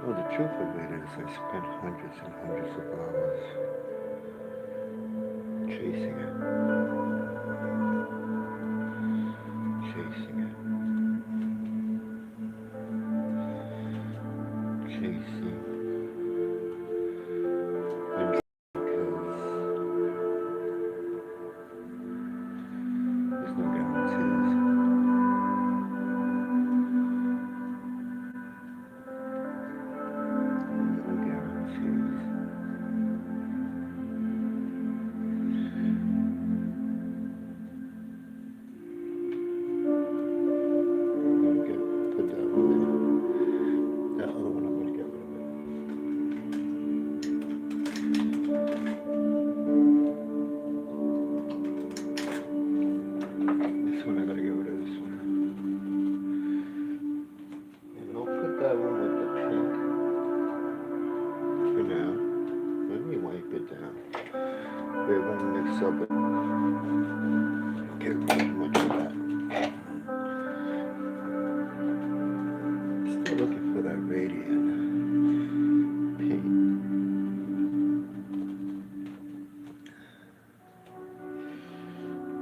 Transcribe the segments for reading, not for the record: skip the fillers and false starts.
Well, the truth of it is, I spent hundreds and hundreds of hours chasing it, chasing it, chasing, and because there's no guarantees. No guarantees. I'm gonna put that one there. That other one, I'm gonna get rid of it. This one, I gotta get rid of this one. And I'll put that one with the pink for now. Let me wipe it down. It won't mix up. Get much of that. Still looking for that radiant pink.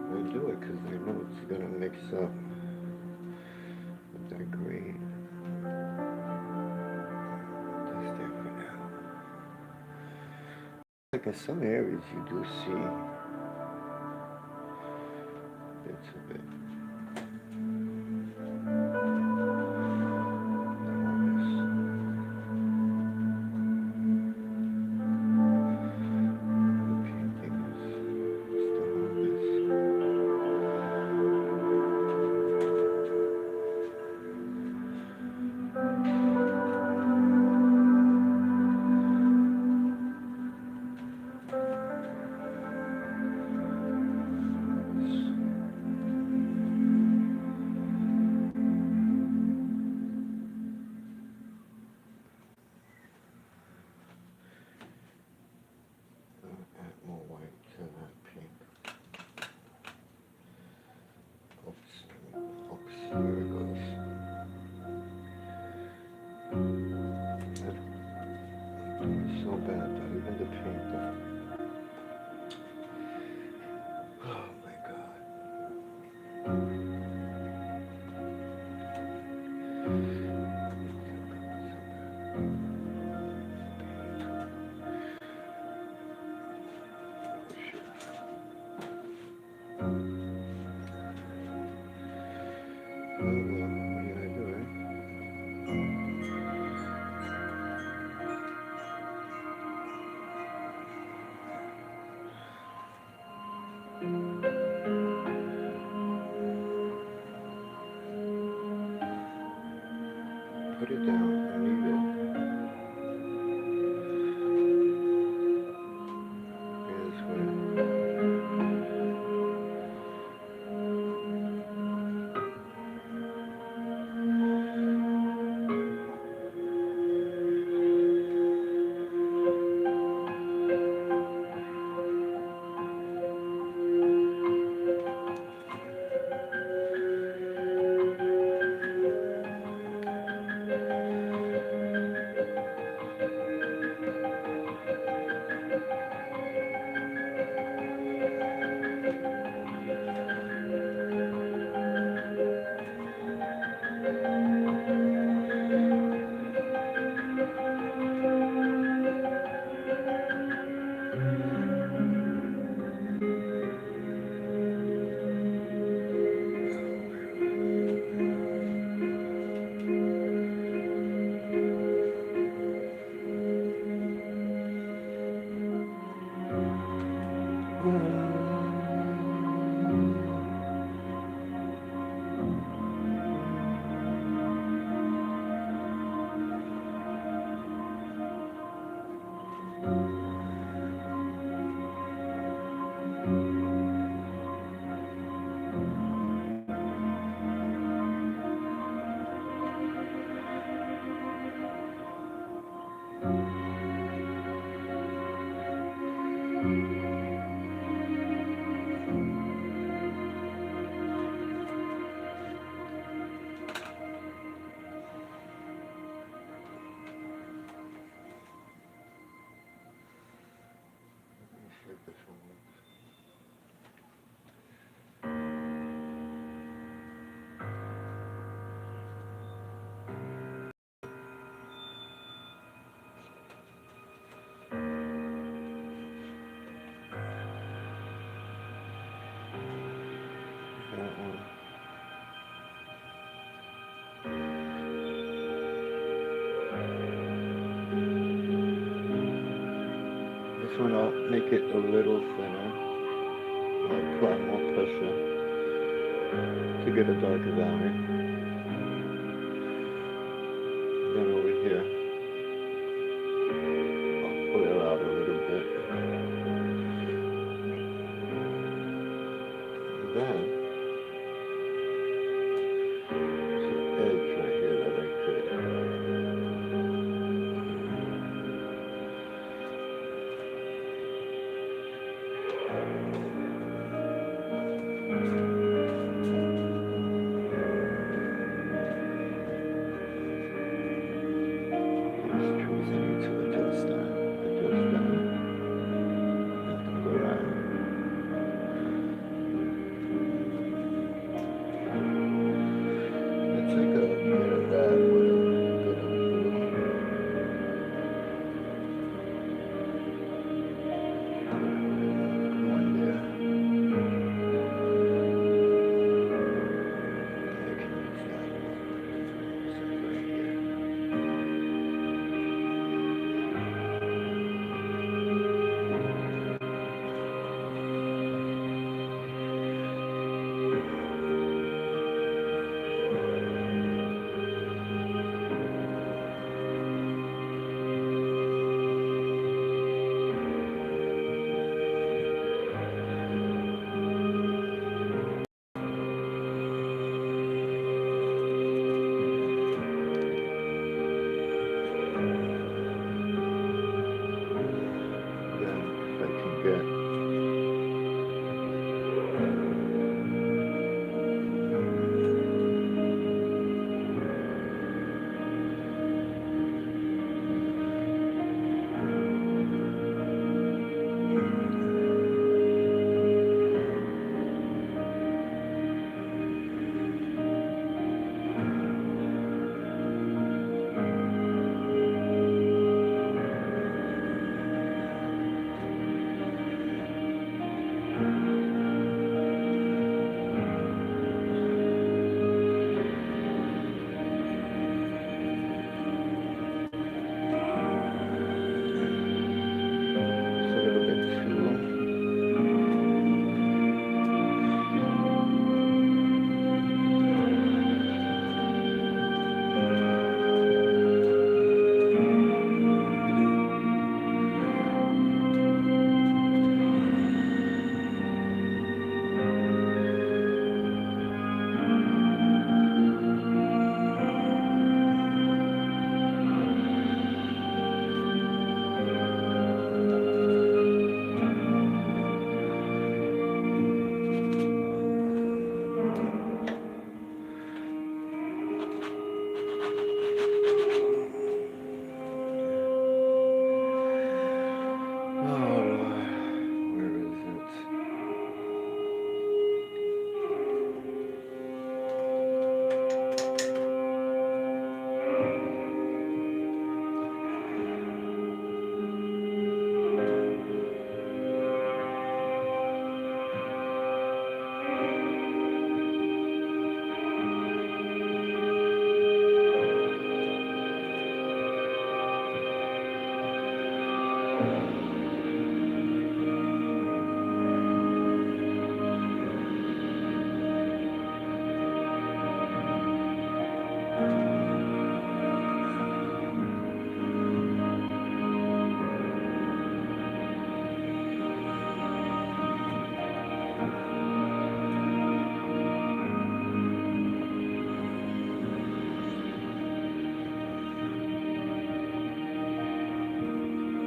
I do it because I know it's gonna mix up with that green. That's there for now. Like in some areas you do see bits of it. Add more white to that pink. Oops, oops, here it goes. It's so bad that even the pink. Oh my god. Oh well, what are you gonna do, right? Put it down and leave it. This way. this one I'll make it a little thinner. I'll apply more pressure to get a darker valley. Then over here, I'll pull it out a little bit. And then, there's an edge right here that I could. These trees I need to adjust that. Nothing go right. I think I'll get that with a bit of blue. Go in there. I can use that one. Use it right here. Then if I can get it's a little bit too. Oh, where is it?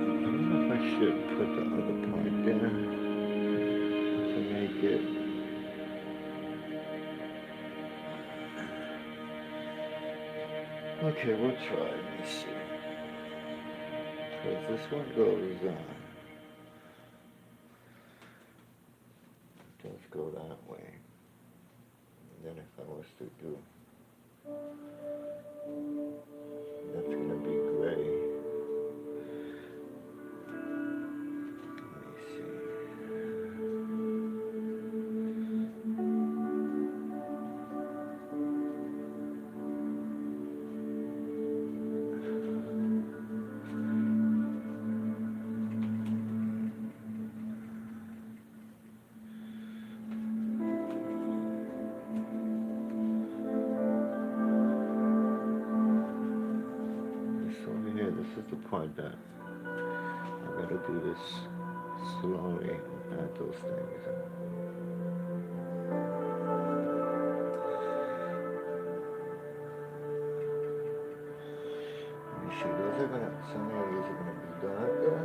I don't know if I should put the other point there to make it. Okay, we'll try. Let me see. Because this one goes does go that way. And then if I was to do, that's gonna be gray. Let me see. here, this is the part that I gotta do this slowly, add those things. Let me see, those are gonna, some areas are gonna be darker.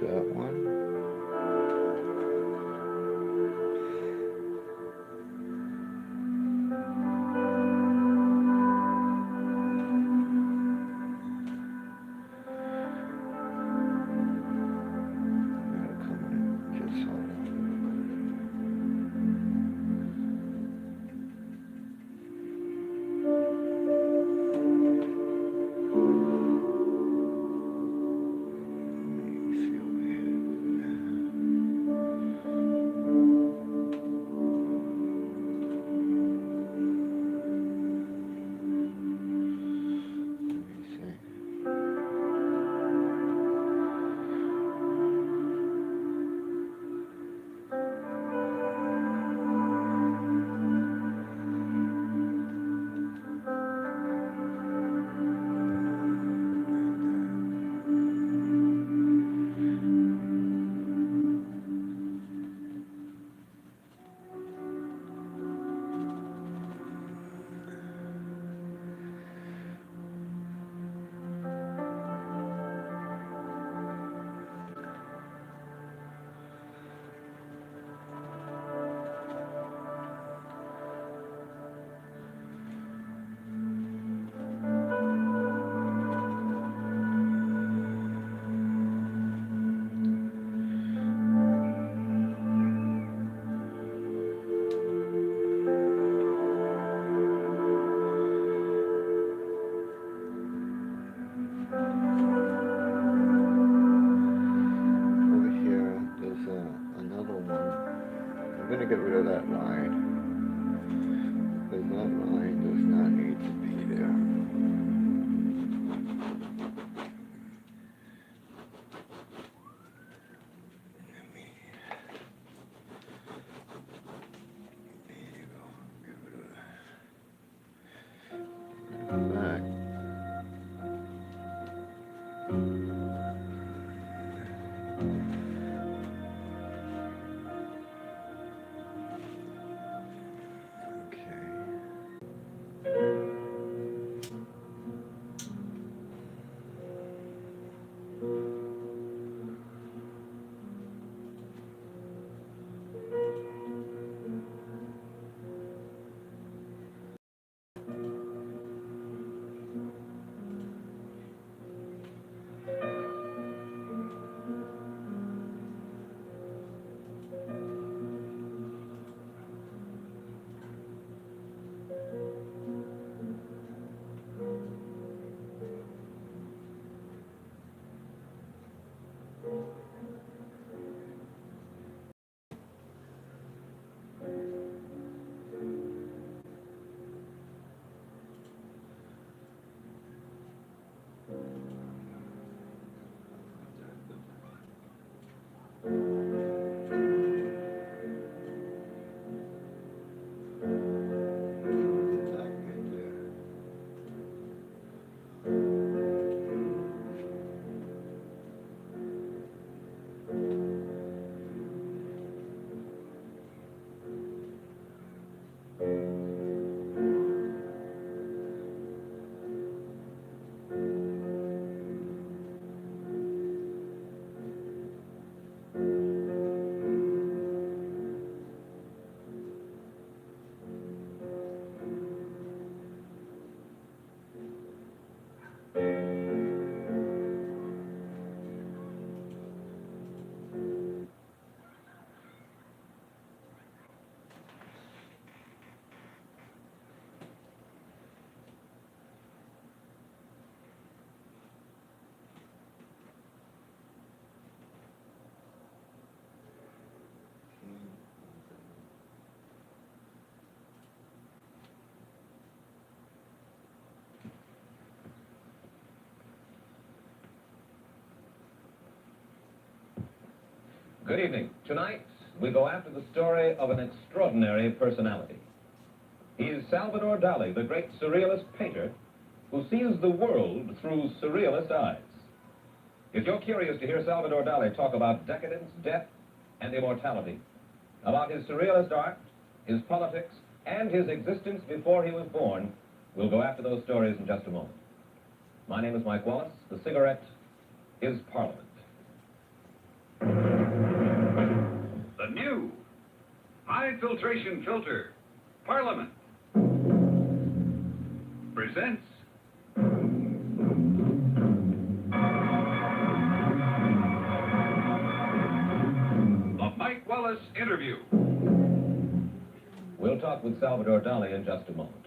That one. Now come in, just hold on. Let me see over here. I'm going to get rid of that line, because that line does not need to be there. There you go. Get rid of that. Come back. Good evening. Tonight, we go after the story of an extraordinary personality. He is Salvador Dali, the great surrealist painter who sees the world through surrealist eyes. If you're curious to hear Salvador Dali talk about decadence, death, and immortality, about his surrealist art, his politics, and his existence before he was born, we'll go after those stories in just a moment. My name is Mike Wallace. The cigarette is Parliament. The new high filtration filter, Parliament, presents the Mike Wallace Interview. We'll talk with Salvador Dali in just a moment.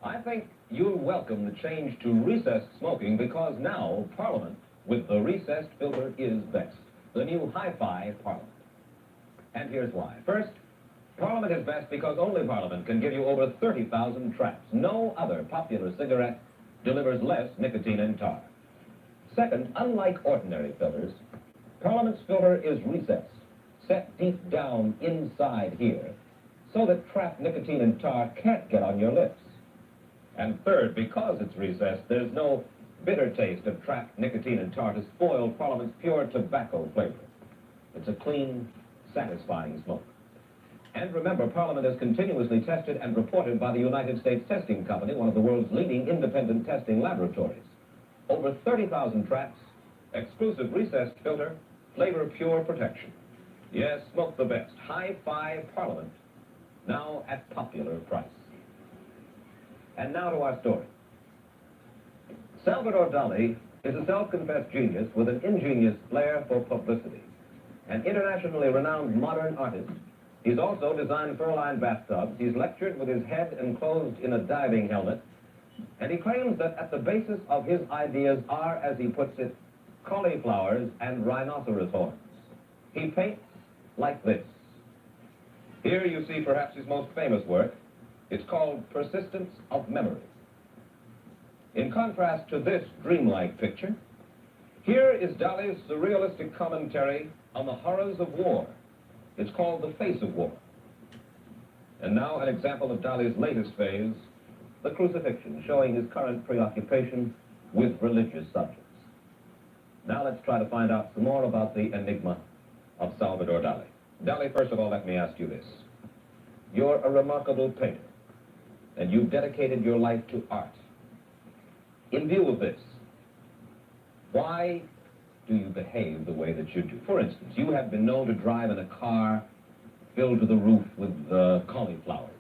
I think you'll welcome the change to recessed smoking because now Parliament with the recessed filter is best. The new Hi-Fi Parliament. And here's why. First, Parliament is best because only Parliament can give you over 30,000 traps. No other popular cigarette delivers less nicotine and tar. Second, unlike ordinary filters, Parliament's filter is recessed, set deep down inside here, so that trapped nicotine and tar can't get on your lips. And third, because it's recessed, there's no bitter taste of trapped nicotine and tar to spoil Parliament's pure tobacco flavor. It's a clean, satisfying smoke. And remember, Parliament is continuously tested and reported by the United States Testing Company, one of the world's leading independent testing laboratories. Over 30,000 traps, exclusive recessed filter, flavor pure protection. Yes, smoke the best. Hi-Fi Parliament, now at popular price. And now to our story. Salvador Dali is a self-confessed genius with an ingenious flair for publicity. An internationally renowned modern artist, he's also designed fur-lined bathtubs, he's lectured with his head enclosed in a diving helmet, and he claims that at the basis of his ideas are, as he puts it, cauliflowers and rhinoceros horns. He paints like this. Here you see perhaps his most famous work. It's called Persistence of Memory. In contrast to this dreamlike picture, here is Dali's surrealistic commentary on the horrors of war. It's called The Face of War. And now an example of Dali's latest phase, the crucifixion, showing his current preoccupation with religious subjects. Now let's try to find out some more about the enigma of Salvador Dali. Dali, first of all, let me ask you this. You're a remarkable painter, and you've dedicated your life to art. In view of this, why do you behave the way that you do? For instance, you have been known to drive in a car filled to the roof with cauliflowers.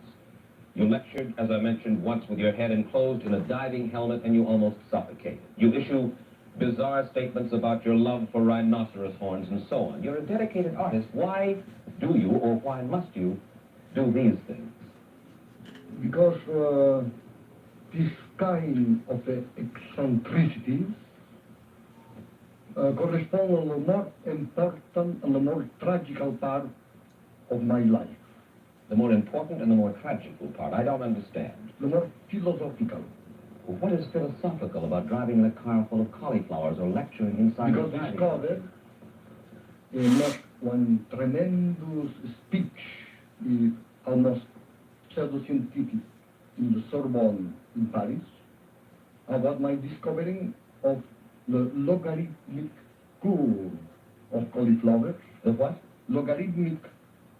You lectured, as I mentioned, once with your head enclosed in a diving helmet and you almost suffocated. You issue bizarre statements about your love for rhinoceros horns and so on. You're a dedicated artist. Why do you, or why must you, do these things? Because this kind of eccentricities correspond to the more important and the more tragical part of my life. The more important and the more tragical part. I don't understand. The more philosophical. What is philosophical about driving in a car full of cauliflowers or lecturing inside Because a this cover made one tremendous speech, almost pseudoscientific, in the Sorbonne in Paris, about my discovering of the logarithmic curve of cauliflowers. The what? Logarithmic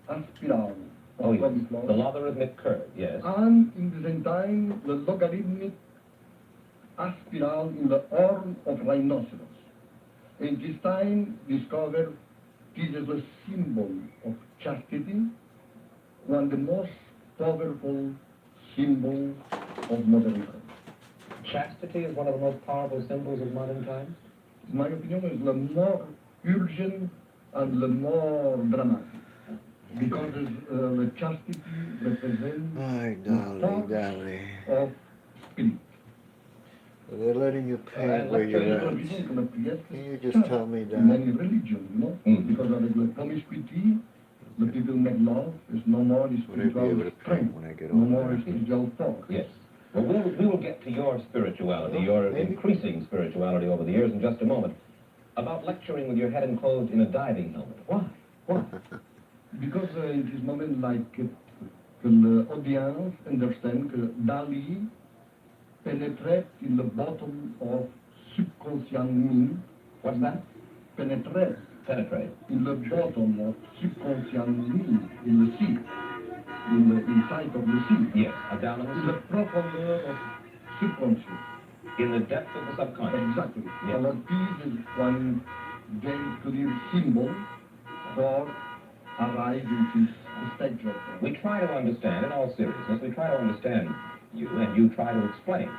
spiral of Yes. cauliflowers. The logarithmic curve, yes. And in the same time, the logarithmic spiral in the horn of rhinoceros. And this time, discovered this is a symbol of chastity, one of the most powerful symbols of modern times. Chastity is one of the most powerful symbols of modern times? In my opinion, is the more urgent and the more dramatic. Because the chastity represents Ay, the Dali, force Dali. of spirit. They're letting you paint where you're at. Can you just tell me In that? many religions, you know? Mm. Because of the promiscuity, the people make love, there's no more Would I be spiritual able to paint strength, when I get no older? more spiritual force. Yes. Well, we will get to your spirituality, your Maybe. increasing spirituality over the years in just a moment. about lecturing with your head enclosed in a diving helmet. Why? Why? Because in this moment, like, the audience understand that Dali penetrate in the bottom of subconscious mind. What's that? Penetrate Penetrate. in the bottom of subconscious mind, in the sea, in the inside of the sea, Yes, down in in the the profundeur of subconscious. in the depth of the subconscious. Exactly. Yes. Our piece is one very clear symbol for arriving to this stage of We try to understand, in all seriousness, we try to understand you, and you try to explain.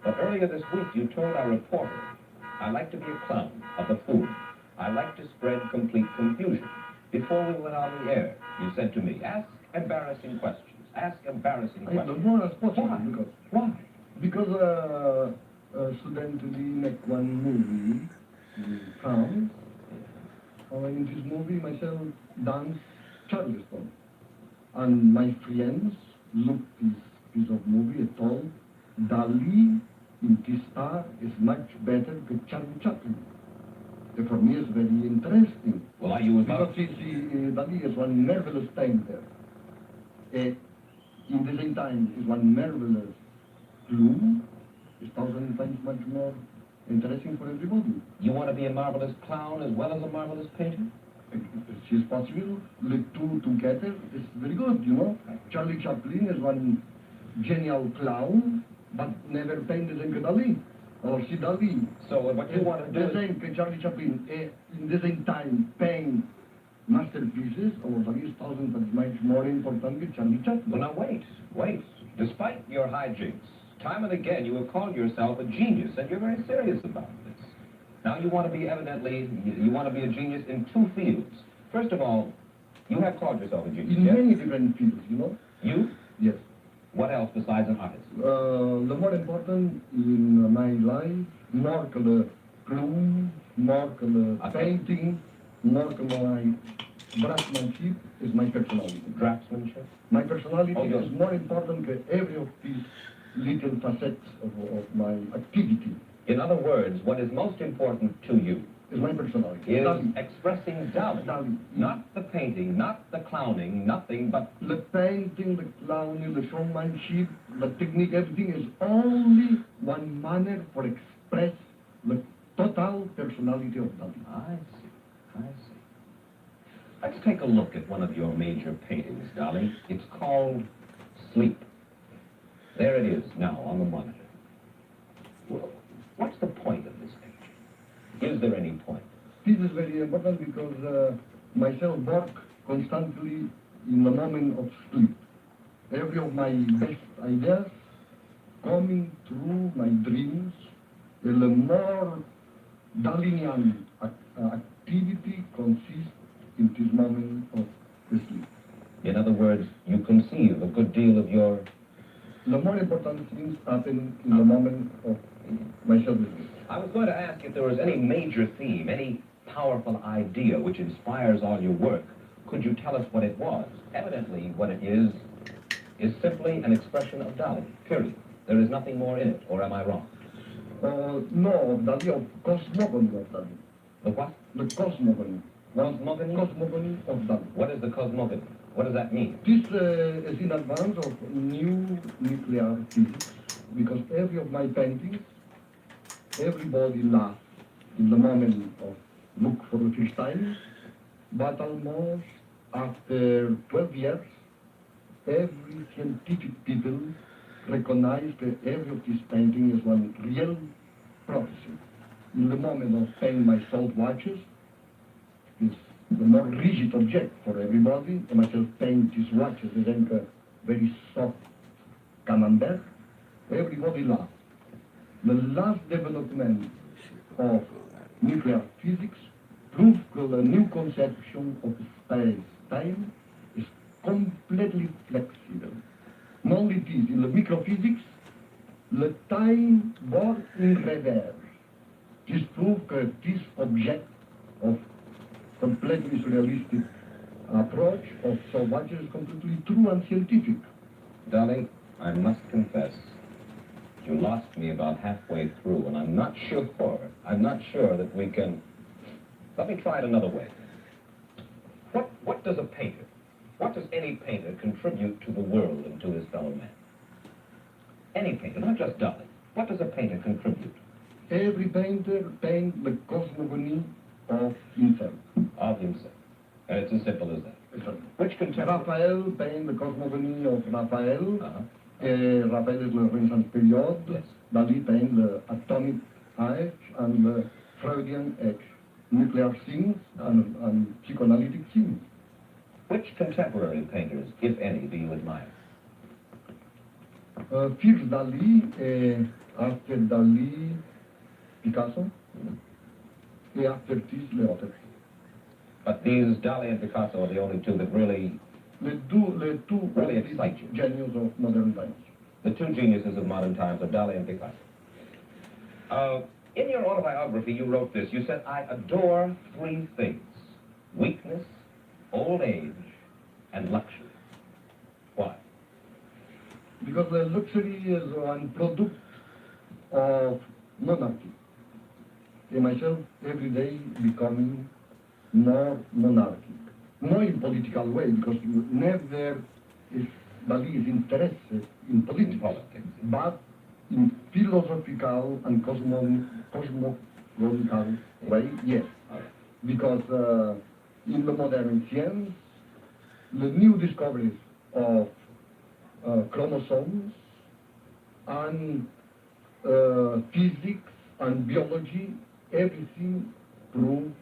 But earlier this week, you told our reporter, I like to be a clown, a buffoon. I like to spread complete confusion. Before we went on the air, you said to me, ask embarrassing questions. Ask embarrassing I questions. don't know as possible Why? because Why? because studentally make one movie in France. In this movie, myself dance Charleston, and my friends look this piece of movie and told Dali in this star is much better than Charlie Chaplin. And for me, it's very interesting Well, are you because about... Dali is one marvelous painter. In the same time, is one marvelous clown. Is 1,000 times much more interesting for everybody. You want to be a marvelous clown as well as a marvelous painter? It is possible. The two together is very good, you know. Charlie Chaplin is one genial clown, but never painted like Dali or see Dali. So what you want to do The is... same que Charlie Chaplin, in the same time, paint masterpieces, or Dali is 1,000 times much more important than Charlie Chaplin. Well, now wait. Despite your hijinks, time and again you have called yourself a genius, and you're very serious about this. Now you want to be you want to be a genius in two fields. First of all, you have called yourself a genius, In yes? many different fields, you know. You? Yes. What else besides an artist? The more important in my life, more que le clown, more que le painting, more que my draftsmanship is my personality. Draftsmanship? My personality Oh, yes. is more important than every of these little facets of my activity. In other words, what is most important to you Is my personality. is Dali. expressing Dali. Dali. Not the painting, not the clowning, nothing but... The painting, the clowning, the showmanship, the technique, everything is only one manner for express the total personality of Dali. I see. Let's take a look at one of your major paintings, darling. It's called Sleep. There it is now on the monitor. Well, what's the point of this picture? Is there any point? This is very important because myself work constantly in the moment of sleep. Every of my best ideas coming through my dreams, and the more Dalinian activity consists in this moment of the sleep. In other words, you conceive a good deal of your... The more important things happen in the moment of myself sleep. I was going to ask if there was any major theme, any powerful idea which inspires all your work. Could you tell us what it was? Evidently, what it is simply an expression of Dali, period. There is nothing more in it, or am I wrong? No, of Dali, of cosmogony of Dali. The what? The cosmogony. Cosmogony? Cosmogony of Dali. What is the cosmogony? What does that mean? This is in advance of new nuclear physics, because every of my paintings, everybody laughs in the moment of look for the first time, but almost after 12 years, every scientific people recognize that every of this painting is one real prophecy. In the moment of painting my salt watches, is the more rigid object for everybody. I myself paint these watches as a very soft camembert. Everybody laughs. The last development of nuclear physics proves that the new conception of space-time is completely flexible. Not only this, in the microphysics, the time goes in reverse. This proves that this object of completely surrealistic approach of so much is completely true and scientific. Darling, I must confess, you lost me about halfway through, and I'm not sure that we can Let me try it another way. What does a painter, what does any painter contribute to the world and to his fellow man? Any painter, not just Dali. What does a painter contribute? Every painter paints the cosmogony of himself. Of himself. And it's as simple as that. Exactly. Which contemporary... Raphael paints the cosmogony of Raphael. Uh-huh. Raphael is the Renaissance period. Yes. Dali paints the atomic age and the Freudian age. Nuclear scenes and psychoanalytic scenes. Which contemporary painters, if any, do you admire? First Dali, after Dali, Picasso, and after this, Leotek. But these Dali and Picasso are the only two that really, Les two Really excite you. genius of modern times. the two geniuses of modern times are Dali and Picasso. In your autobiography, you wrote this. You said, I adore three things: weakness, old age, and luxury. Why? Because the luxury is one product of monarchy. And myself, every day, becoming more monarchic. Not in political way, because never is Dali is interested in politics, but in philosophical and cosmological way, yes. Because in the modern science, the new discoveries of chromosomes and physics and biology, everything proves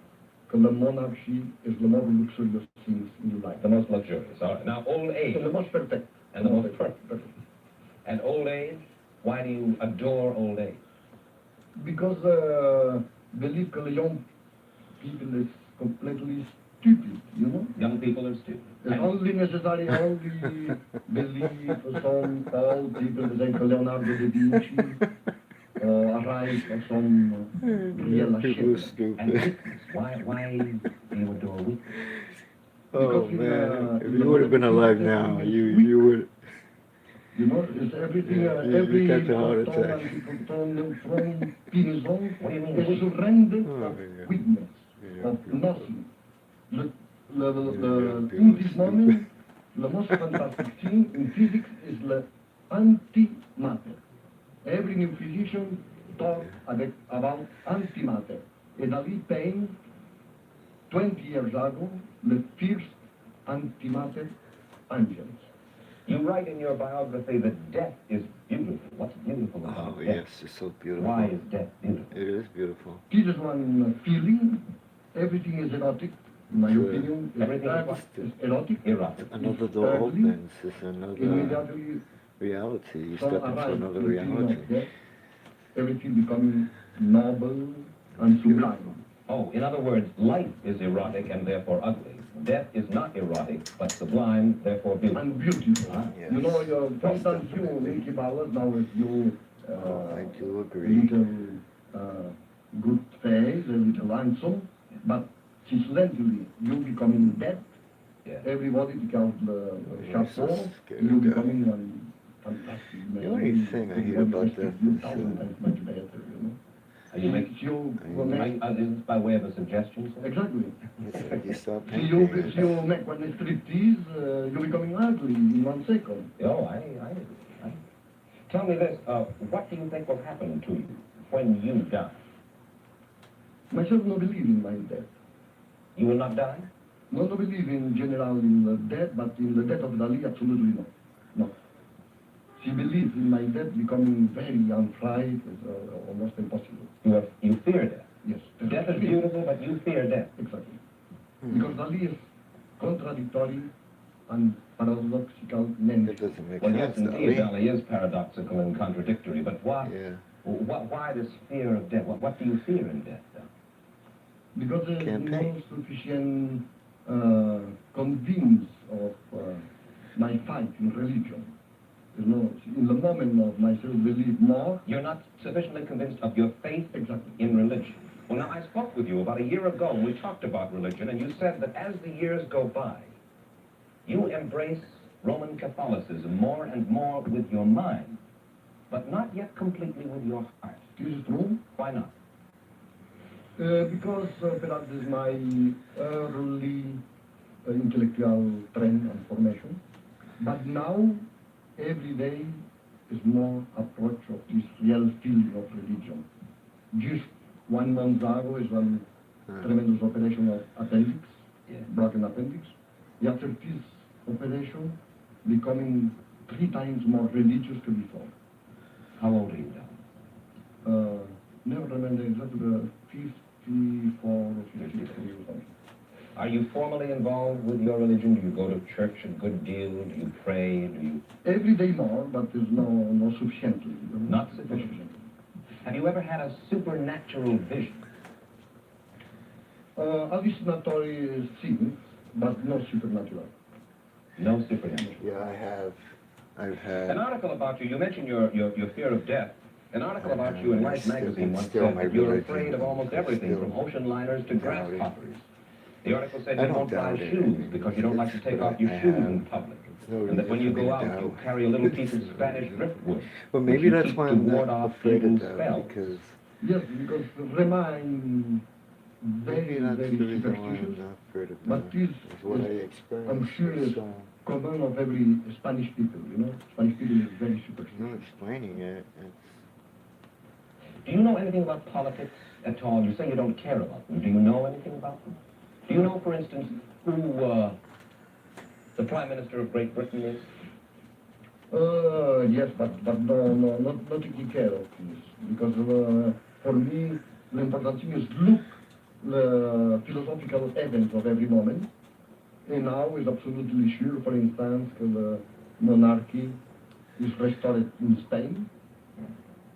that the monarchy is the most luxurious things in life. The most luxurious. All right. Now, old age. And the most perfect. And the most perfect. And old age? Why do you adore old age? Because believe that the young people is completely stupid, you know? Young people are stupid. It's only necessary, only believe some old people like Leonardo da Vinci arise for some real People are shit. stupid. And weakness. Why do you adore weakness? Oh Because in, man, if in you the would have been modern alive science, now, everything you is weak. you would. You know, it's everything, You every catch a heart proton attack. and proton, neutron, pinisol What do you mean is weak? surrendered Oh, of yeah. weakness, Yeah, of yeah. nothing. Yeah, In this moment, the most fantastic thing in physics is the antimatter. Every new physician talks about antimatter. And Dali painted 20 years ago the first antimatter angels. You write in your biography that death is beautiful. What's beautiful about Oh death? yes, it's so beautiful. Why is death beautiful? It is beautiful. This is one feeling. Everything is erotic. In my Sure. opinion, Everything is what? is erotic. Erotic. Another door Thirdly, opens. It's another Immediately, reality. You so step into arise another the feeling reality. of death, everything becoming noble and sublime. Oh, in other words, life is erotic and therefore ugly. Death is not erotic, but sublime, therefore beautiful. And beautiful. Ah, yes. You know, for instance, you, Mickey Bowers, now with you, I do a agree. little good face, a little handsome, but incidentally, you becoming dead, Yeah. everybody take out the You're so chapeau, scared you of death. becoming one fantastic man. The only thing I hear about Everybody death you is, 1,000 times much better, you know. Are you making... If you will Is make, this by way of a suggestion, sir? exactly. You stop If you, painting. if you make one striptease, you're becoming ugly in 1 second. Oh, I agree. Tell me this, what do you think will happen to you when you die? Myself no believe in my death. You will not die? No believe in general in the death, but in the death of Dali, absolutely no. No. She believes in my death becoming very unfried, is almost impossible. You fear death. Yes. Death is beautiful, but you fear death. Exactly. Hmm. Because Dali is contradictory and paradoxical It nature. doesn't make Well, yes, sense. indeed, Dali. Dali is paradoxical and contradictory, but why, Yeah. why this fear of death? What do you fear in death, then? Because there is Can't no paint. sufficient convinced of my fight in religion. You know, in the moment of myself believe more. You're not sufficiently convinced of your faith Exactly. in religion. Well, now, I spoke with you about a year ago, and we talked about religion, and you said that as the years go by, you embrace Roman Catholicism more and more with your mind, but not yet completely with your heart. This is true. Why not? Because perhaps is my early intellectual trend and formation. But now, every day is more approach of this real field of religion. Just 1 month ago is one tremendous operation of appendix, broken appendix. After this operation, becoming 3 times more religious than before. How old are you now? Never remember exactly, 54 or 53 or something. Are you formally involved with your religion? Do you go to church a good deal? Do you pray? Do you... Every day more, but there's no sufficiently. Not sufficiently. Have you ever had a supernatural vision? Hallucinatory things, but no supernatural. No supernatural. Yeah, I've had. An article about you, you mentioned your fear of death. An article about you in Life magazine once Still said my that you're religion. afraid of almost everything, Still from ocean liners to doubt it. grasshoppers. The article said I you don't don't buy doubt it. shoes because you don't like to take off your I shoes have in public. no And that when you reason go to out, doubt. you carry a little piece of Spanish driftwood. Well, which maybe you that's keep why to I'm ward not off afraid evil of that, spells. because Yes, because remain maybe very, that's very the reason why I'm superstitious. not afraid of But that. this Is what I experienced. I'm sure is So, common of every Spanish people, you know. Spanish people is very no superstitious. explaining it. Do you know anything about politics at all? You say you don't care about them. Do you know anything about them? Do you know, for instance, who the Prime Minister of Great Britain is? Yes, but not taking care of this. Because for me, the important thing is look the philosophical events of every moment. And now is absolutely sure, for instance, that the monarchy is restored in Spain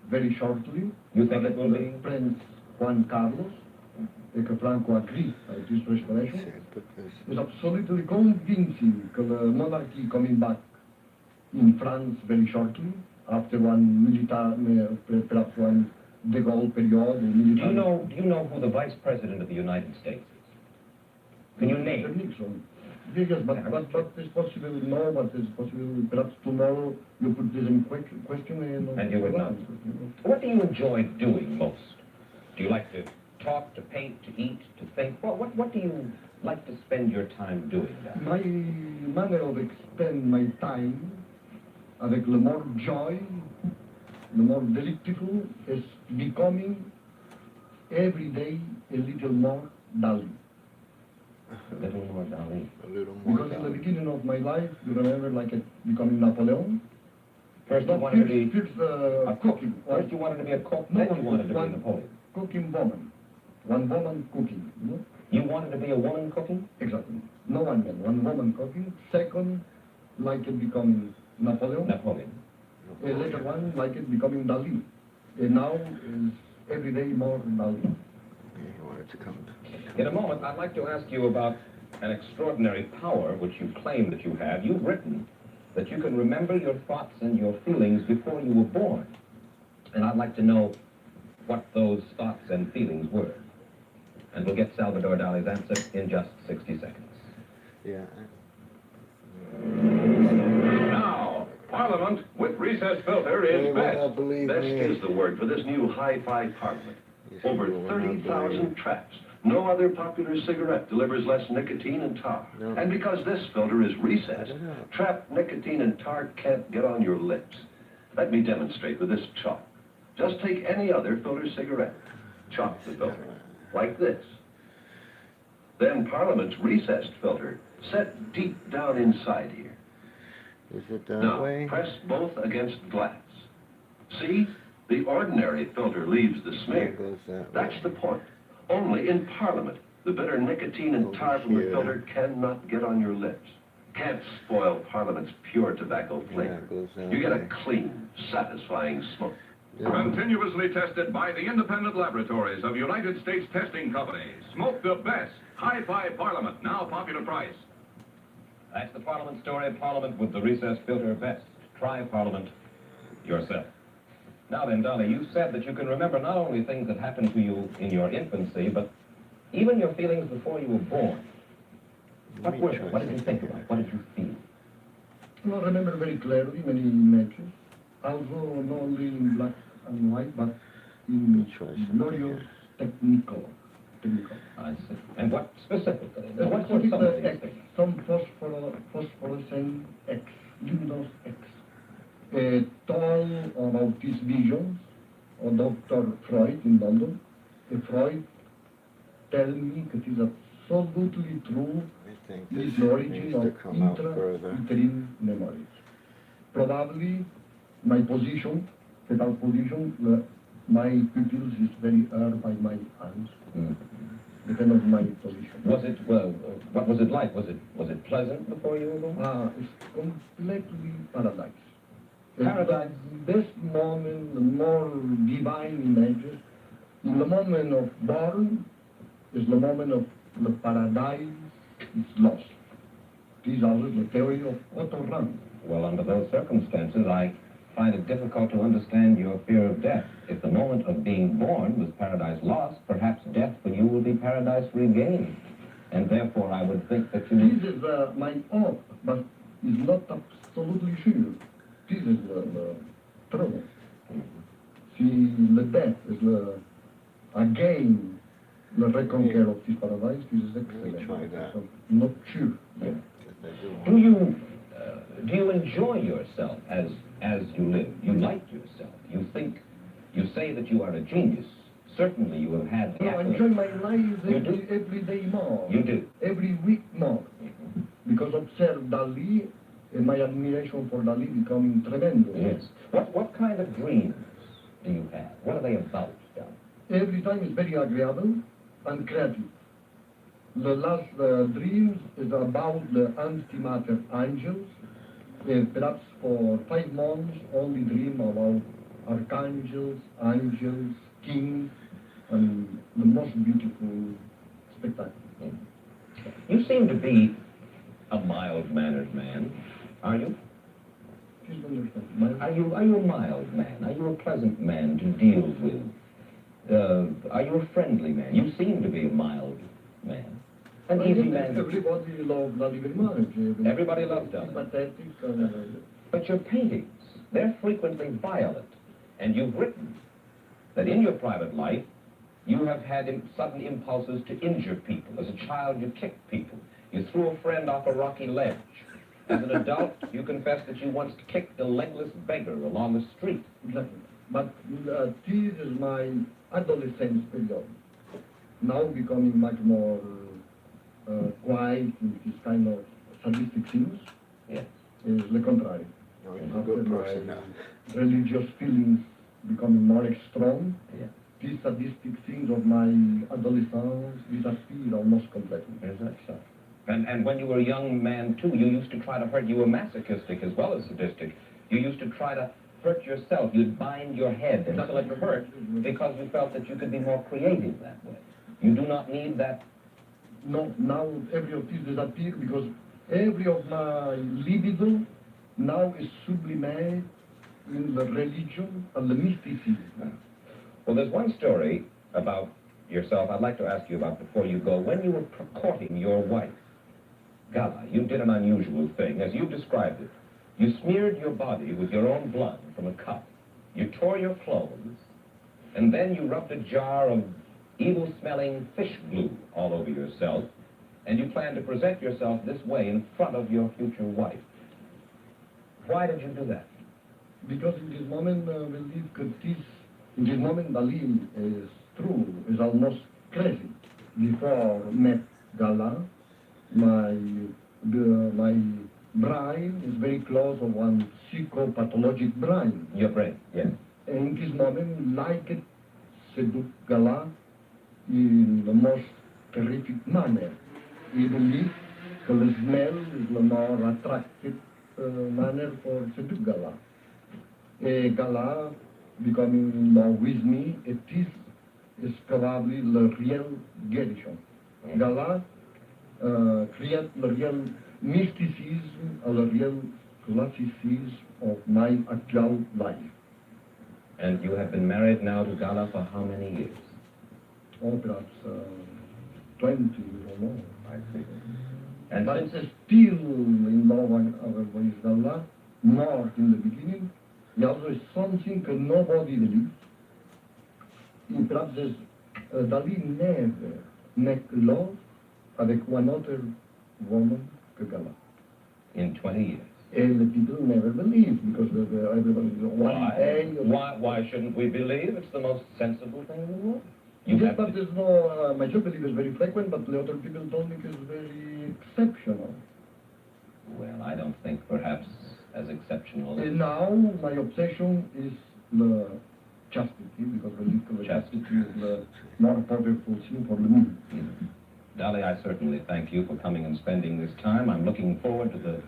very shortly. You think it will be? Prince Juan Carlos, que Franco agreed at this restoration. Shit, but this. It's absolutely convincing that the monarchy coming back in France very shortly after one military, perhaps one de Gaulle period. Or Do military. you know who the Vice President of the United States is? Can you Mr. name? Nixon. Yes, but it's possible no, but it's possible perhaps tomorrow you put this in question And you would not. What do you enjoy doing most? Do you like to talk, to paint, to eat, to think? What do you like to spend your time doing? Dan? My manner of spend my time avec le more joy, the more delectable is becoming every day a little more Dali. A little more, Dali. A little more. Because in the beginning of my life, you remember like becoming Napoleon? First you wanted to be First, a cook. cooking. First you wanted to be a cook, No, then you wanted to be one- Napoleon. Cooking woman. One woman cooking, you know? You wanted to be a woman cooking? Exactly. No one man, one woman cooking. Second, like it becoming Napoleon. Napoleon. Later one, like it becoming Dali. And now is every day more Dali. Yeah, he wanted to come. In a moment, I'd like to ask you about an extraordinary power which you claim that you have. You've written that you can remember your thoughts and your feelings before you were born. And I'd like to know what those thoughts and feelings were. And we'll get Salvador Dali's answer in just 60 seconds. Yeah. Now, Parliament with recess filter They is will best. not believe Best me. is the word for this new hi-fi parliament. Yes, Over they will not 30,000 believe. traps. No other popular cigarette delivers less nicotine and tar. No. And because this filter is recessed, I don't know. trapped nicotine and tar can't get on your lips. Let me demonstrate with this chalk. Just take any other filter cigarette. Chalk the filter, like this. Then Parliament's recessed filter, set deep down inside here. Is it that Now, way? press both against glass. See? The ordinary filter leaves the It smear. goes that way. That's the point. Only in Parliament, the bitter nicotine and tar from the Over filter cannot get on your lips. Can't spoil Parliament's pure tobacco Yeah, flavor. it goes that You get a way. clean, satisfying smoke. Yeah. Continuously tested by the independent laboratories of United States Testing Company. Smoke the best. Hi-Fi Parliament, now popular price. That's the Parliament story. Parliament with the recess filter best. Try Parliament yourself. Now then, Dolly, you said that you can remember not only things that happened to you in your infancy, but even your feelings before you were born. What Let me were they? try What did you think something. about? What did you feel? I remember very clearly many images, also not only in black and white, but in Let me try something glorious technicolor. technical. I see. And what specifically? What were Specifically some of the these X, things? some phosphorescent X, luminous X. Told about these visions of Dr. Freud in London. Freud tell me that it is absolutely true. I think It is this the origin needs of to come out further. intrauterine memories. Probably my position, fetal position, my pupils is very hurt by my hands. Depend on my position. Was it, well, what was it like? Was it pleasant before you were born? It's completely paradise. Paradise. The best moment, the more divine images. In the moment of born is the moment of the paradise is lost. This is always the theory of Otto Rahn. Well, under those circumstances, I find it difficult to understand your fear of death. If the moment of being born was paradise lost, perhaps death for you will be paradise regained. And therefore, I would think that you... This is my hope, but it's not absolutely sure. This is the trouble. See, the death is again the reconquer of this paradise. This is excellent. try that. So, not sure. Yeah. They do Do you enjoy yourself as you live? You like yourself. You think, you say that you are a genius. Certainly you have had... No, I enjoy my life You do? every day more. You do? Every week more. Because observe Dali, and my admiration for Dali becoming tremendous. Yes. What kind of dreams do you have? What are they about, John? Every time is very agreeable and creative. The last dreams is about the antimatter angels. Perhaps for 5 months only dream about archangels, angels, kings, and the most beautiful spectacle. You seem to be a mild-mannered man, are you? Please understand. Are you a mild man? Are you a pleasant man to deal with? Are you a friendly man? You seem to be a mild man. An easy man. Everybody loves Dali very much. Everybody loves Dali. Pathetic. But your paintings, they're frequently violent. And you've written that in your private life, you have had sudden impulses to injure people. As a child, you kicked people. You threw a friend off a rocky ledge. As an adult, you confess that you once kicked a legless beggar along the street. Exactly. But this is my adolescence period. Now becoming much more quiet with this kind of sadistic things. Yes. Is the contrary. No, he's a good person now. Religious feelings becoming more strong. Yes. These sadistic things of my adolescence disappear almost completely. Is that so? And when you were a young man, too, you used to try to hurt. You were masochistic as well as sadistic. You used to try to hurt yourself. You'd bind your head until it hurt because you felt that you could be more creative that way. You do not need that. No, now every of these disappear because every of my libido now is sublimated in the religion and the mysticism. Well, there's one story about yourself I'd like to ask you about before you go. When you were courting your wife, Gala, you did an unusual thing. As you described it, you smeared your body with your own blood from a cup. You tore your clothes, and then you rubbed a jar of evil-smelling fish glue all over yourself, and you planned to present yourself this way in front of your future wife. Why did you do that? Because in this moment, believe that in this moment, Dali is true, is almost crazy. Before met Gala, my brain is very close to one psychopathologic brain. Your brain, yes. And in this moment, like it, seduce Gala in the most terrific manner. He believes that the smell is the more attractive manner for seduce Gala. Gala becoming in love with me, it is probably the real Gershon. Gala create the real mysticism or the real classicism of my actual life. And you have been married now to Gala for how many years? Or perhaps 20 or more. I see. And But since... still in love with Gala, more in the beginning. There also is something that nobody believes. Perhaps Dali never nec love avec one other woman que Gala. In 20 years. And the people never believe because everybody says, one day. Why shouldn't we believe? It's the most sensible thing in the world. Yes, but there's no, myself believe it's very frequent, but the other people don't think it's very exceptional. Well, I don't think perhaps as exceptional. And now my obsession is the chastity, because the chastity is the more powerful thing for the moon. Dolly, I certainly thank you for coming and spending this time. I'm looking forward to the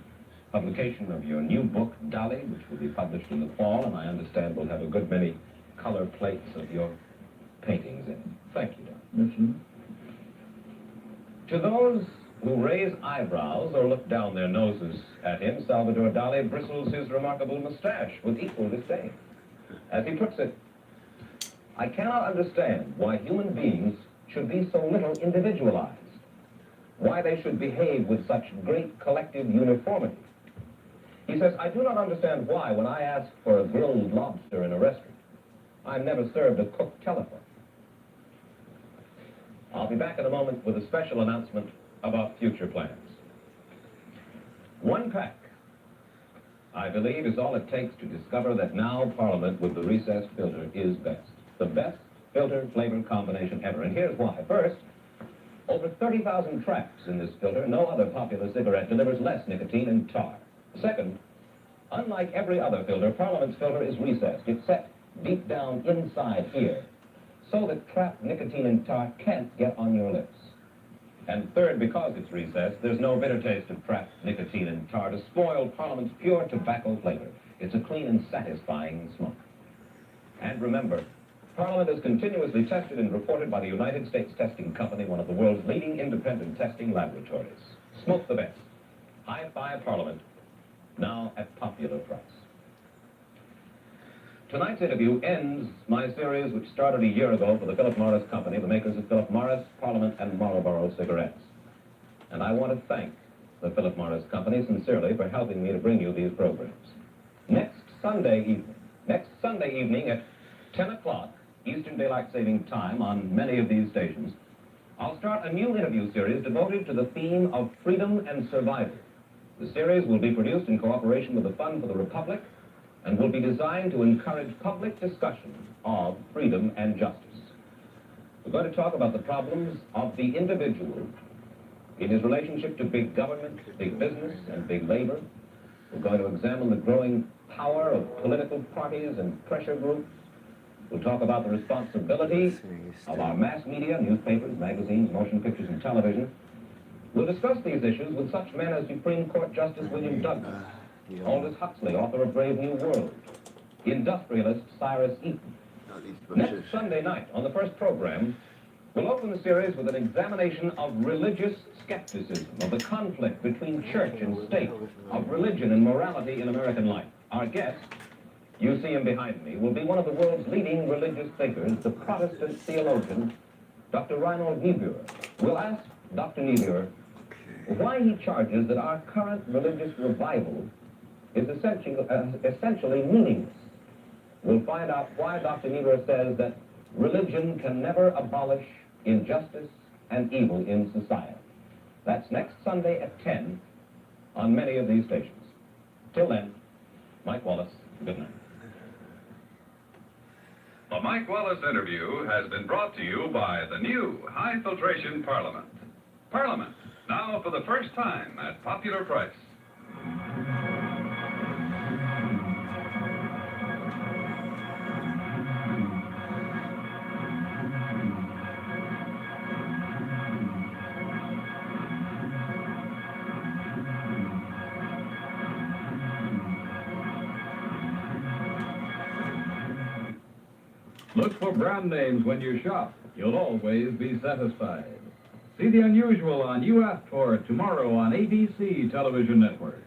publication of your new book, Dolly, which will be published in the fall, and I understand we'll have a good many color plates of your paintings in it. Thank you, Dolly. Merci. To those who raise eyebrows or look down their noses at him, Salvador Dali bristles his remarkable mustache with equal disdain. As he puts it, I cannot understand why human beings should be so little individualized, why they should behave with such great collective uniformity. He says, I do not understand why, when I ask for a grilled lobster in a restaurant, I'm never served a cooked telephone. I'll be back in a moment with a special announcement about future plans. One pack, I believe, is all it takes to discover that now Parliament with the recessed filter is best. The best filter-flavor combination ever. And here's why. First, over 30,000 traps in this filter. No other popular cigarette delivers less nicotine and tar. Second, unlike every other filter, Parliament's filter is recessed. It's set deep down inside here, so that trapped nicotine and tar can't get on your lips. And third, because it's recessed, there's no bitter taste of trapped nicotine and tar to spoil Parliament's pure tobacco flavor. It's a clean and satisfying smoke. And remember, Parliament is continuously tested and reported by the United States Testing Company, one of the world's leading independent testing laboratories. Smoke the best. Hi-Fi Parliament, now at popular price. Tonight's interview ends my series, which started a year ago for the Philip Morris Company, the makers of Philip Morris, Parliament, and Marlboro cigarettes. And I want to thank the Philip Morris Company sincerely for helping me to bring you these programs. Next Sunday evening at 10 o'clock Eastern Daylight Saving Time on many of these stations, I'll start a new interview series devoted to the theme of freedom and survival. The series will be produced in cooperation with the Fund for the Republic and will be designed to encourage public discussion of freedom and justice. We're going to talk about the problems of the individual in his relationship to big government, big business, and big labor. We're going to examine the growing power of political parties and pressure groups. We'll talk about the responsibility of our mass media, newspapers, magazines, motion pictures, and television. We'll discuss these issues with such men as Supreme Court Justice William Douglas, Aldous Huxley, author of Brave New World, industrialist Cyrus Eaton. Next Sunday night, on the first program, we'll open the series with an examination of religious skepticism, of the conflict between church and state, of religion and morality in American life. Our guest, you see him behind me, will be one of the world's leading religious thinkers, the Protestant theologian, Dr. Reinhold Niebuhr. We'll ask Dr. Niebuhr why he charges that our current religious revival is essentially meaningless. We'll find out why Dr. Niebuhr says that religion can never abolish injustice and evil in society. That's next Sunday at 10 on many of these stations. Till then, Mike Wallace, good night. The Mike Wallace interview has been brought to you by the new High Filtration Parliament. Parliament, now for the first time at popular price. Look for brand names when you shop. You'll always be satisfied. See the unusual on You Asked For It tomorrow on ABC Television Network.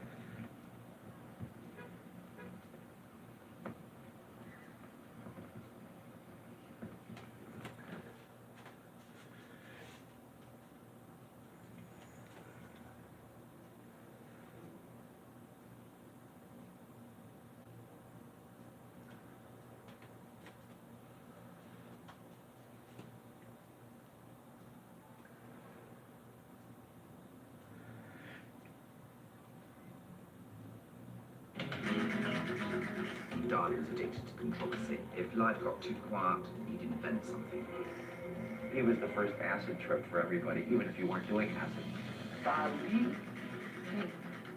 Dali was addicted to controversy. If life got too quiet, he'd invent something. He was the first acid trip for everybody, even if you weren't doing acid.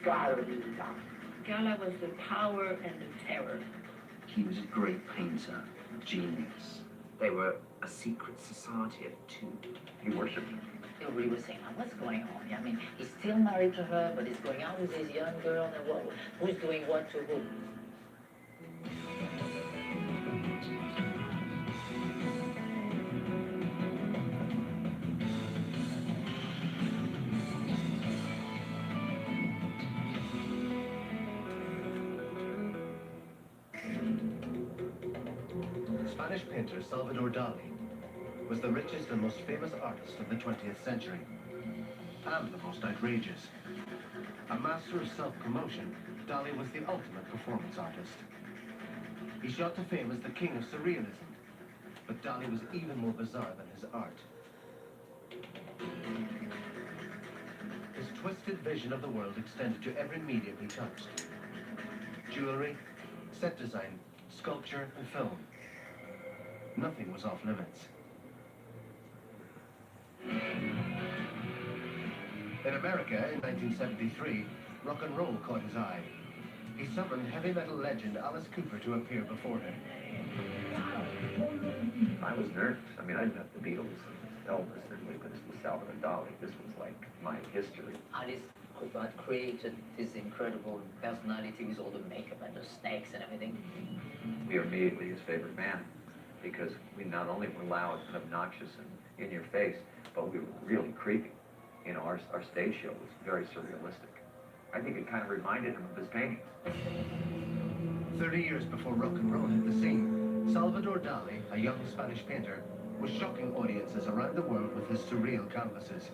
Gala was the power and the terror. He was a great painter, genius. They were a secret society of two. He worshipped him. Everybody was saying, what's going on? I mean, he's still married to her, but he's going out with this young girl, and what, who's doing what to who? Spanish painter Salvador Dali was the richest and most famous artist of the 20th century, and the most outrageous. A master of self-promotion, Dali was the ultimate performance artist. He shot to fame as the king of surrealism, but Dali was even more bizarre than his art. His twisted vision of the world extended to every medium he touched. Jewelry, set design, sculpture, and film. Nothing was off limits. In America, in 1973, rock and roll caught his eye. He summoned heavy metal legend Alice Cooper to appear before him. I was nervous. I mean, I'd met the Beatles and Elvis, certainly, but this was Salvador Dali. This was like my history. Alice Cooper had created this incredible personality with all the makeup and the snakes and everything. We were immediately his favorite man because we not only were loud and obnoxious and in your face, but we were really creepy. You know, our stage show was very surrealistic. I think it kind of reminded him of his paintings. 30 years before rock and roll hit the scene, Salvador Dali, a young Spanish painter, was shocking audiences around the world with his surreal canvases.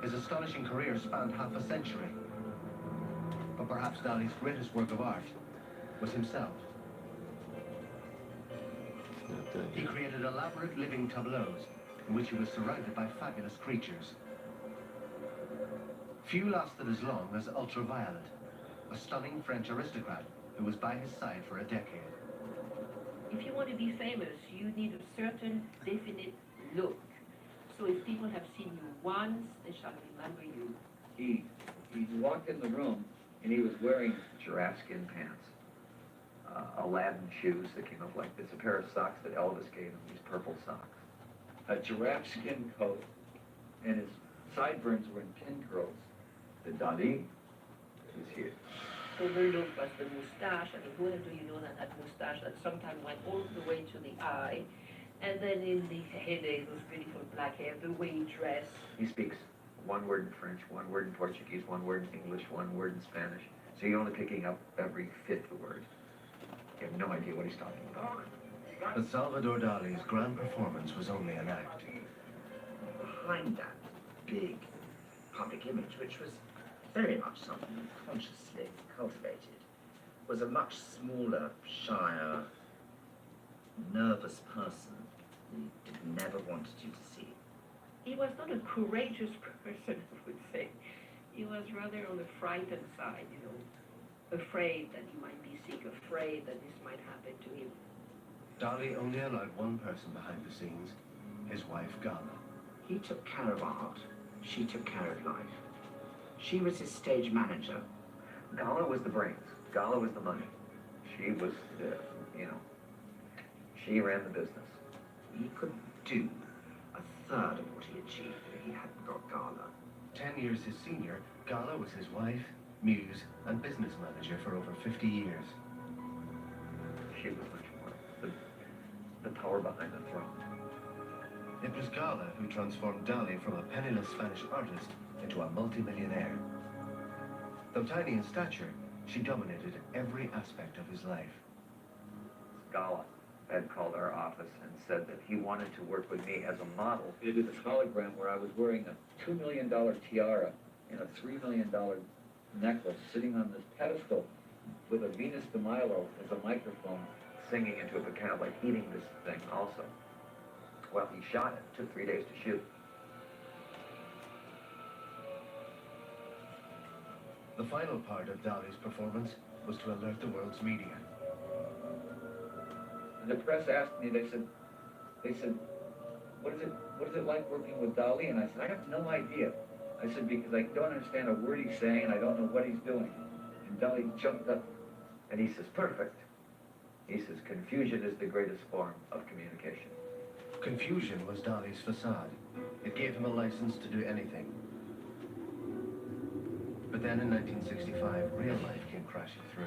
His astonishing career spanned half a century. But perhaps Dali's greatest work of art was himself. He created elaborate living tableaus in which he was surrounded by fabulous creatures. Few lasted as long as Ultraviolet, a stunning French aristocrat who was by his side for a decade. If you want to be famous, you need a certain definite look. So if people have seen you once, they shall remember you. He walked in the room and he was wearing giraffe skin pants, Aladdin shoes that came up like this, a pair of socks that Elvis gave him, these purple socks. a giraffe skin coat, and his sideburns were in pin curls. The Dali is here. So the look was the moustache. I mean, who do you know that moustache that sometimes went all the way to the eye, and then in the heyday, those beautiful black hair, the way he dressed. He speaks one word in French, one word in Portuguese, one word in English, one word in Spanish. So you're only picking up every fifth word. You have no idea what he's talking about. But Salvador Dali's grand performance was only an act. Behind that big public image, which was very much something consciously cultivated, was a much smaller, shyer, nervous person who never wanted you to see. He was not a courageous person, I would say. He was rather on the frightened side, you know, afraid that he might be sick, afraid that this might happen to him. Dali only allowed one person behind the scenes, his wife, Gala. He took care of art. She took care of life. She was his stage manager. Gala was the brains. Gala was the money. She was the, you know, she ran the business. He couldn't do a third of what he achieved if he hadn't got Gala. 10 years his senior, Gala was his wife, muse, and business manager for over 50 years. She was much more the power behind the throne. It was Gala who transformed Dali from a penniless Spanish artist into a multimillionaire. Though tiny in stature, she dominated every aspect of his life. Gala had called our office and said that he wanted to work with me as a model. They did this hologram where I was wearing a $2 million tiara and a $3 million necklace sitting on this pedestal with a Venus de Milo as a microphone. Singing into it, but kind of like eating this thing also. Well, he shot it. It took 3 days to shoot. The final part of Dali's performance was to alert the world's media. And the press asked me, they said, what is it like working with Dali? And I said, I have no idea. I said, because I don't understand a word he's saying, and I don't know what he's doing. And Dali jumped up, and he says, perfect. He says, confusion is the greatest form of communication. Confusion was Dali's facade. It gave him a license to do anything. But then in 1965, real life came crashing through.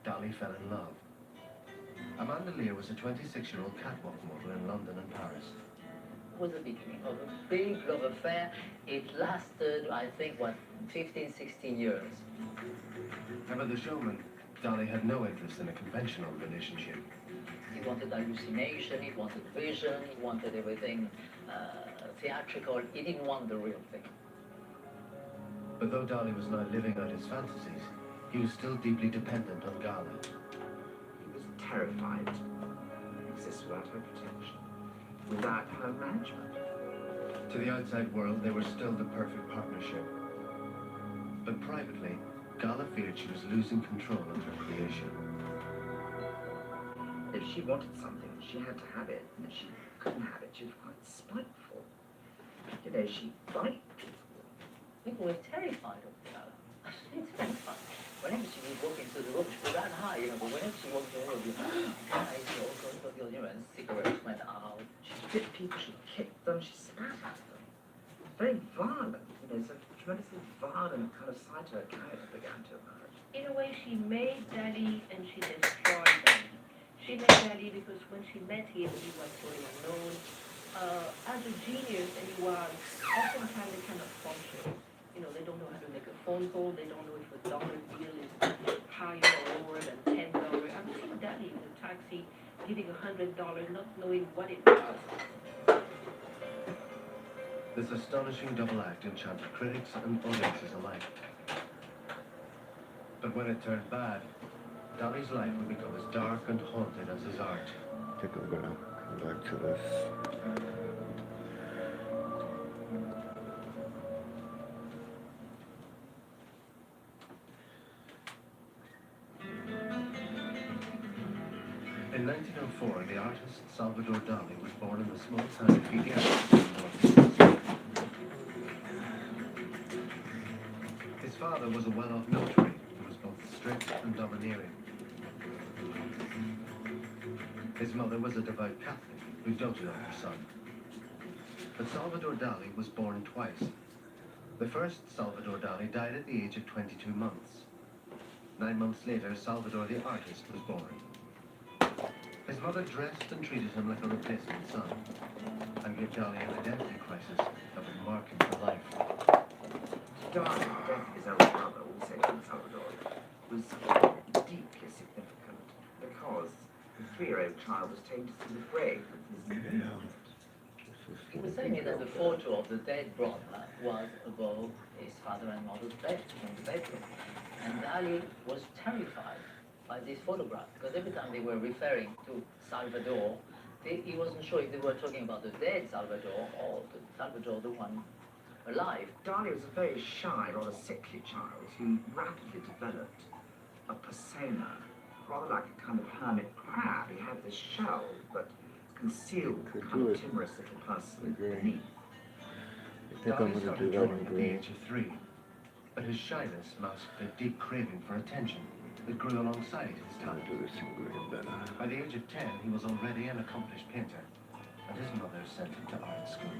Dali fell in love. Amanda Lear was a 26-year-old catwalk model in London and Paris. It was the beginning of a big love affair. It lasted, I think, 15, 16 years. However, the showman, Dali had no interest in a conventional relationship. He wanted hallucination, he wanted vision, he wanted everything theatrical. He didn't want the real thing. But though Dali was now living out his fantasies, he was still deeply dependent on Gala. He was terrified to exist without her protection, without her management. To the outside world, they were still the perfect partnership. But privately, Gala feared she was losing control of her creation. If she wanted something, she had to have it, and if she couldn't have it, she was quite spiteful. You know, she liked people. People were terrified of Gala. It's terrifying. Whenever she would walk into the room, she would run high, you know, but whenever she walked into the room, guys, you know, and cigarettes went out. She bit people, she kicked them, she spat at them. Very violent, you know, so tremendously violent kind of side to her character began to emerge. In a way, she made Dali and she destroyed Dali. She made Dali because when she met him, he was totally unknown. As a genius, and he was oftentimes they cannot function. You know, they don't know how to make a phone call. They don't know if a dollar bill is higher or lower than $10. I've seen Dali in a taxi giving $100, not knowing what it was. This astonishing double act enchanted critics and audiences alike. But when it turned bad, Dali's life would become as dark and haunted as his art. I think I'm gonna come back to this. In 1904, the artist Salvador Dali was born in the small town of Figueres. His father was a well-off notary who was both strict and domineering. His mother was a devout Catholic who doted on her son. But Salvador Dali was born twice. The first Salvador Dali died at the age of 22 months. 9 months later, Salvador the artist was born. His mother dressed and treated him like a replacement son, and gave Dali an identity crisis that would mark him for life. Dali, the death of his elder brother, also named Salvador, was deeply significant because the 3-year-old child was taken to see the grave of his new He was saying that the photo of the dead brother was above his father and mother's bed in the bedroom. And Dali was terrified by this photograph, because every time they were referring to Salvador, he wasn't sure if they were talking about the dead Salvador or the Salvador, the one alive. Dali was a very shy, rather sickly child who rapidly developed a persona, rather like a kind of hermit crab. He had this shell, but concealed kind of timorous little person beneath. I think I'm Dali gonna started do that drawing in at the green. age of 3, but his shyness masked a deep craving for attention that grew alongside his I'll talent. do this in green better. By the age of 10, he was already an accomplished painter, and his mother sent him to art school.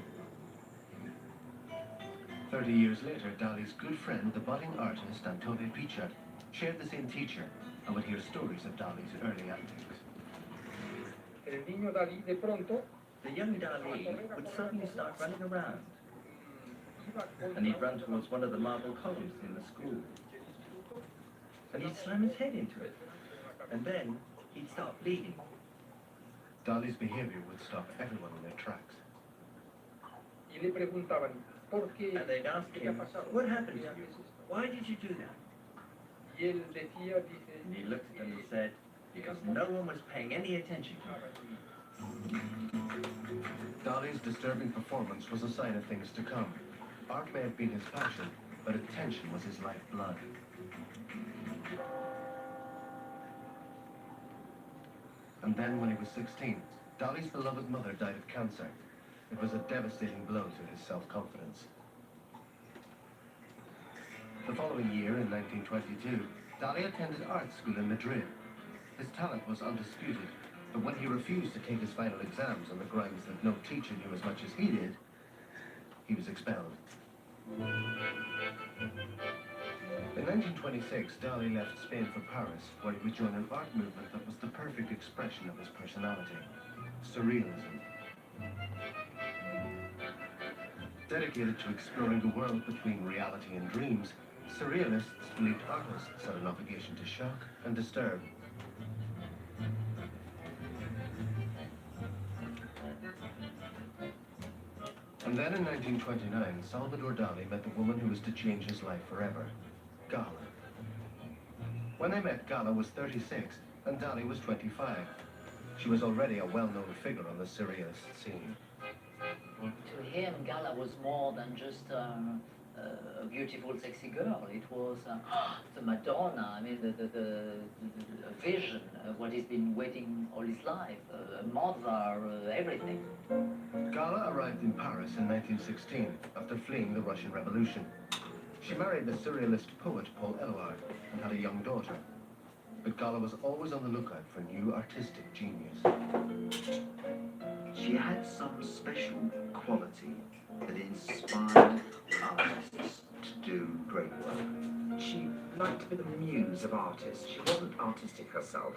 30 years later, Dali's good friend, the budding artist Antonio Pichard, shared the same teacher and would hear stories of Dali's early antics. The young Dali would suddenly start running around, and he'd run towards one of the marble columns in the school, and he'd slam his head into it, and then he'd start bleeding. Dali's behavior would stop everyone in their tracks. And they'd ask him, what happened to you? Why did you do that? And he looked at them and said, because no one was paying any attention to him. Dali's disturbing performance was a sign of things to come. Art may have been his passion, but attention was his lifeblood. And then, when he was 16, Dali's beloved mother died of cancer. It was a devastating blow to his self-confidence. The following year, in 1922, Dali attended art school in Madrid. His talent was undisputed, but when he refused to take his final exams on the grounds that no teacher knew as much as he did, he was expelled. In 1926, Dali left Spain for Paris, where he would join an art movement that was the perfect expression of his personality: Surrealism. Dedicated to exploring the world between reality and dreams, Surrealists believed artists had an obligation to shock and disturb. And then in 1929, Salvador Dali met the woman who was to change his life forever, Gala. When they met, Gala was 36 and Dali was 25. She was already a well-known figure on the surrealist scene. To him, Gala was more than just a beautiful, sexy girl. It was the Madonna. I mean, the vision of what he's been waiting all his life, a mother, everything. Gala arrived in Paris in 1916 after fleeing the Russian Revolution. She married the surrealist poet Paul Eluard and had a young daughter. But Gala was always on the lookout for new artistic genius. She had some special quality that inspired artists to do great work. She liked to be the muse of artists. She wasn't artistic herself,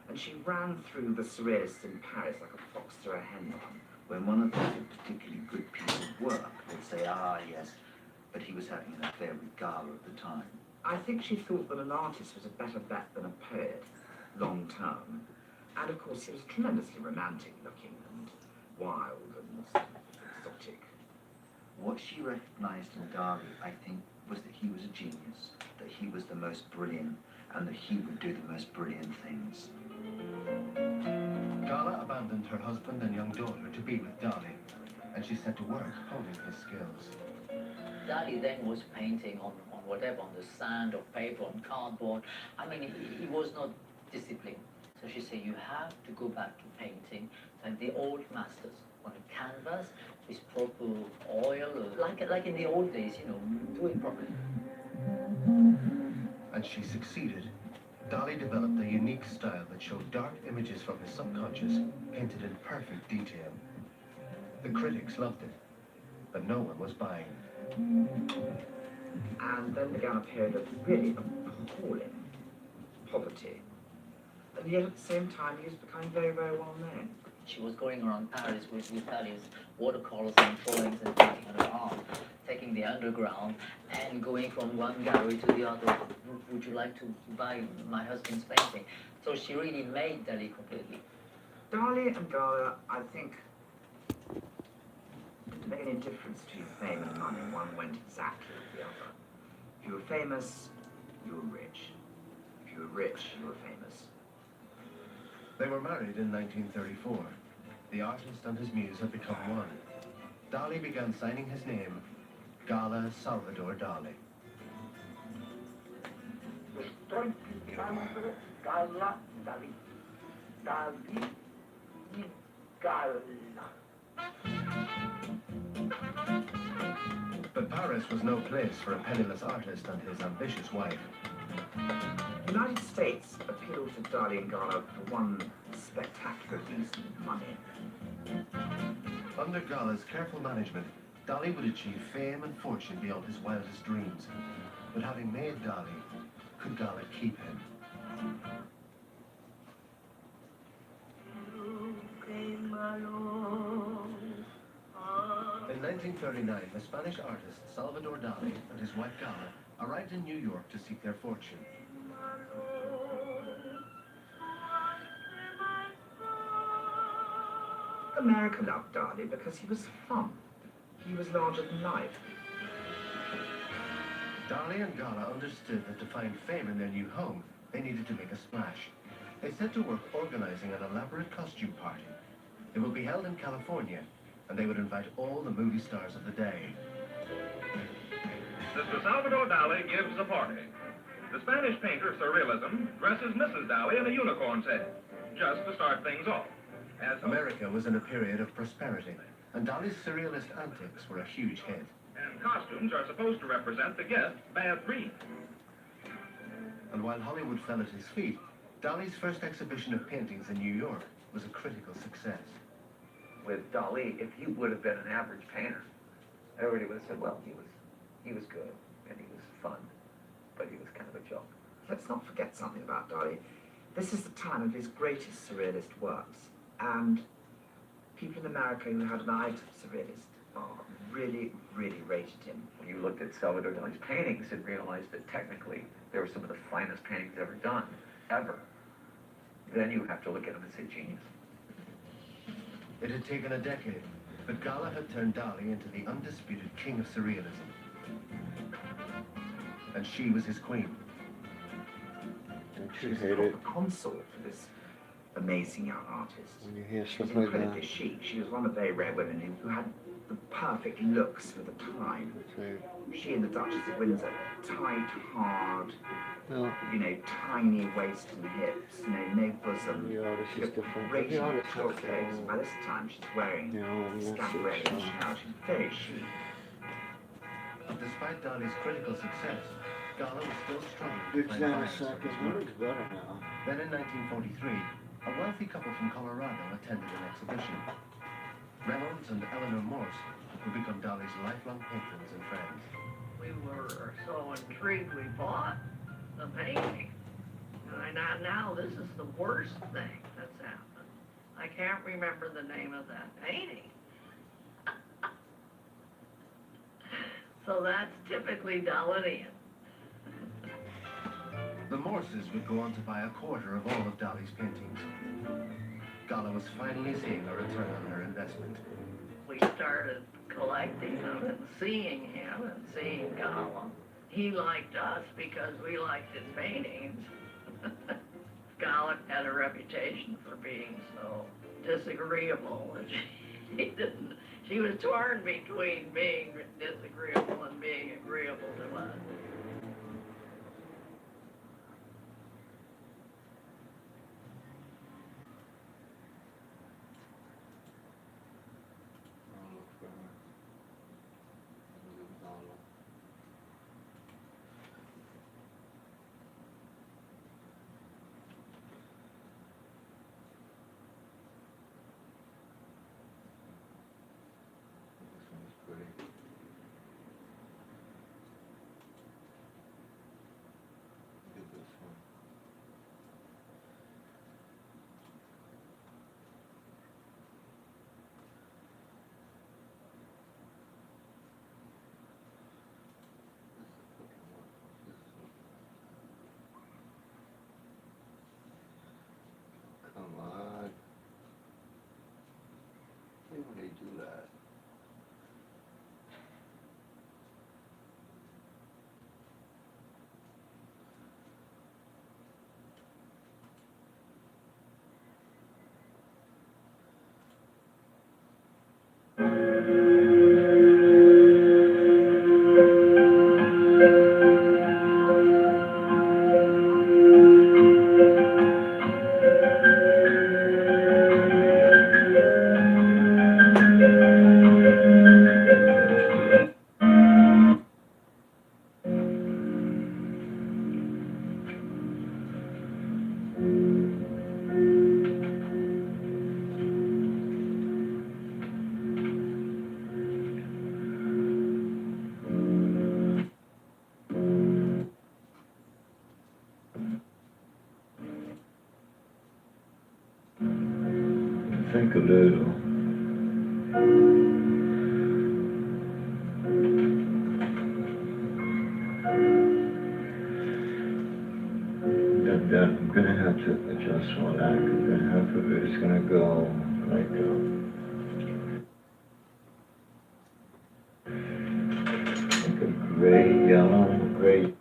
and she ran through the surrealists in Paris like a fox through a hen run. When one of them did a particularly good piece of work, they'd say, ah, yes, but he was having an affair with Gala at the time. I think she thought that an artist was a better bet than a poet, long term. And of course, he was tremendously romantic looking and wild and exotic. What she recognized in Dali, I think, was that he was a genius, that he was the most brilliant, and that he would do the most brilliant things. Gala abandoned her husband and young daughter to be with Dali, and she set to work honing his skills. Dali then was painting on whatever, on the sand or paper, on cardboard. I mean, he was not disciplined. So she said, you have to go back to painting like the old masters, on a canvas with proper oil, like in the old days, you know, do it properly. And she succeeded. Dali developed a unique style that showed dark images from his subconscious, painted in perfect detail. The critics loved it, but no one was buying. And then began a period of really appalling poverty. And yet at the same time, he was becoming very, very well known. She was going around Paris with Dali's watercolors and drawings and painting on her arm, taking the underground and going from one gallery to the other. Would you like to buy my husband's painting? So she really made Dali completely. Dali and Gala, I think, didn't make any difference between fame and money. One went exactly with the other. If you were famous, you were rich. If you were rich, you were famous. They were married in 1934. The artist and his muse had become one. Dali began signing his name, Gala Salvador Dali. Estoy pintando Gala Dali. Dali y Gala. But Paris was no place for a penniless artist and his ambitious wife. The United States appealed to Dali and Gala for one spectacular reason: money. Under Gala's careful management, Dali would achieve fame and fortune beyond his wildest dreams. But having made Dali, could Gala keep him? In 1939, the Spanish artist Salvador Dali and his wife Gala arrived in New York to seek their fortune. America loved Dali because he was fun. He was larger than life. Dali and Gala understood that to find fame in their new home, they needed to make a splash. They set to work organizing an elaborate costume party. It would be held in California, and they would invite all the movie stars of the day. Mr. Salvador Dali gives a party. The Spanish painter Surrealism dresses Mrs. Dali in a unicorn's head. just to start things off. As America was in a period of prosperity, and Dolly's surrealist antics were a huge hit. And costumes are supposed to represent the guest's bad dreams. And while Hollywood fell at his feet, Dolly's first exhibition of paintings in New York was a critical success. With Dali, if he would have been an average painter, everybody would have said, well, he was good and he was fun, but he was kind of a joke. Let's not forget something about Dali. This is the time of his greatest surrealist works, and people in America who had an eye to surrealist really, really rated him. When you looked at Salvador Dali's paintings and realized that technically they were some of the finest paintings ever done, ever, then you have to look at them and say genius. It had taken a decade, but Gala had turned Dali into the undisputed king of surrealism. And she was his queen. Don't She you was hate a it proper consort for this amazing young artist. when you hear She stuff was like that? incredibly chic. She was one of the very rare women who had the perfect looks for the time. So, She and the Duchess of Windsor, tight, hard, well, tiny waist and hips, no bosom. the artist is different. Great The artist has short their legs. own, By this time, she's wearing and that's scabbarelli it. and shell. She's very chic. Despite Dali's critical success, Gala was still struggling to It's find down a buyers for second. his It work. looks better now. Then in 1943, a wealthy couple from Colorado attended an exhibition. Reynolds and Eleanor Morse would become Dali's lifelong patrons and friends. We were so intrigued we bought the painting. And now this is the worst thing that's happened. I can't remember the name of that painting. So that's typically Dalinian. The Morses would go on to buy a quarter of all of Dali's paintings. Gala was finally seeing a return on her investment. We started collecting them and seeing him and seeing Gala. He liked us because we liked his paintings. Gala had a reputation for being so disagreeable, and she was torn between being disagreeable and being agreeable to us. I'll look for her. This one's pretty. Look at this one. Come on. Why would they do that? Think a little. Then I'm gonna have to adjust all that. I'm gonna have to, it's gonna go like a gray, yellow, gray.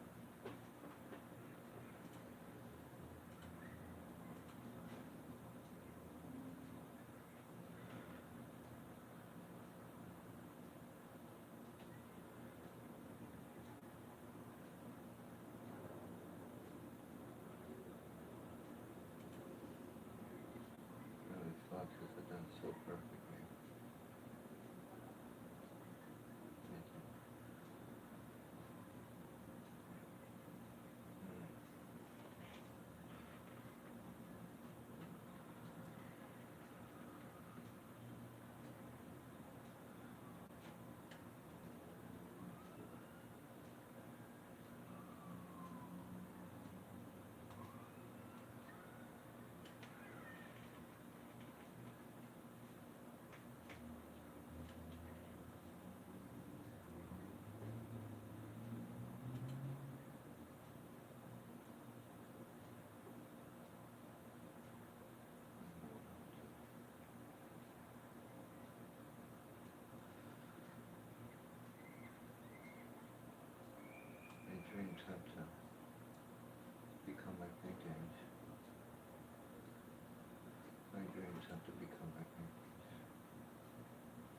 to become, I think.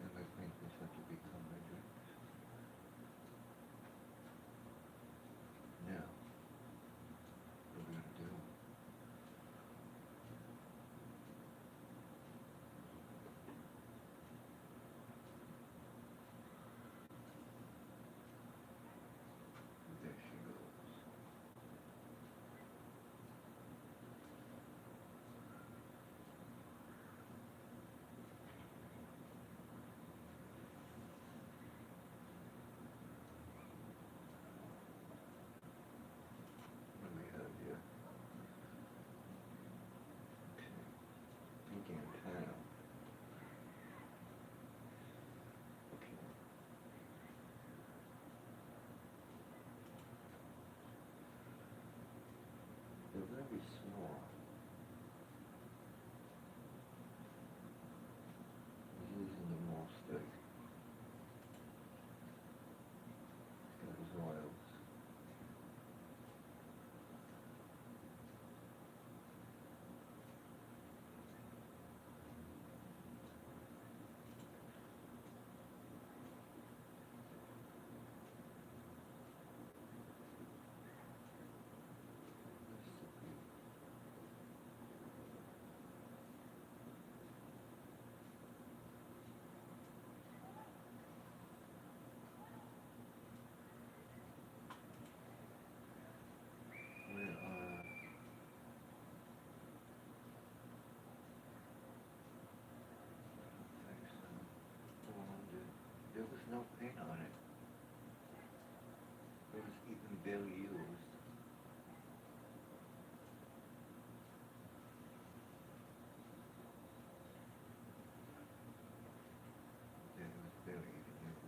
And I think we have to become my dreams. Now, what are we gonna do? There she goes. What do we have here? Okay. Thinking town. Okay. They're very small. I'm using the more stick. Those oils. Where are... There was no paint on it. It was even barely used. Yeah, it was barely even used.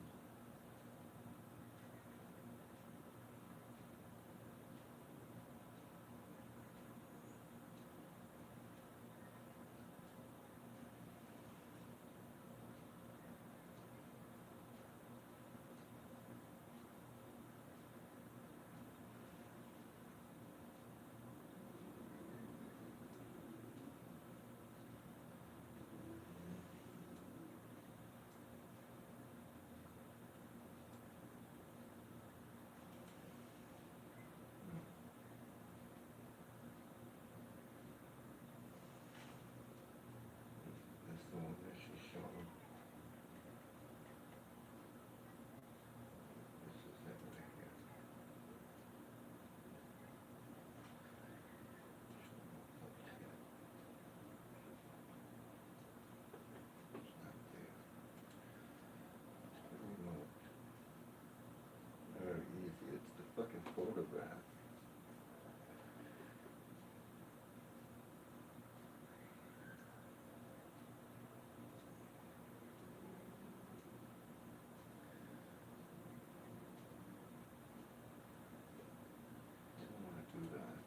That's the one that she showed. This is that right here. It's not there. It's the remote. Very easy. It's the fucking photograph. I don't want to do that.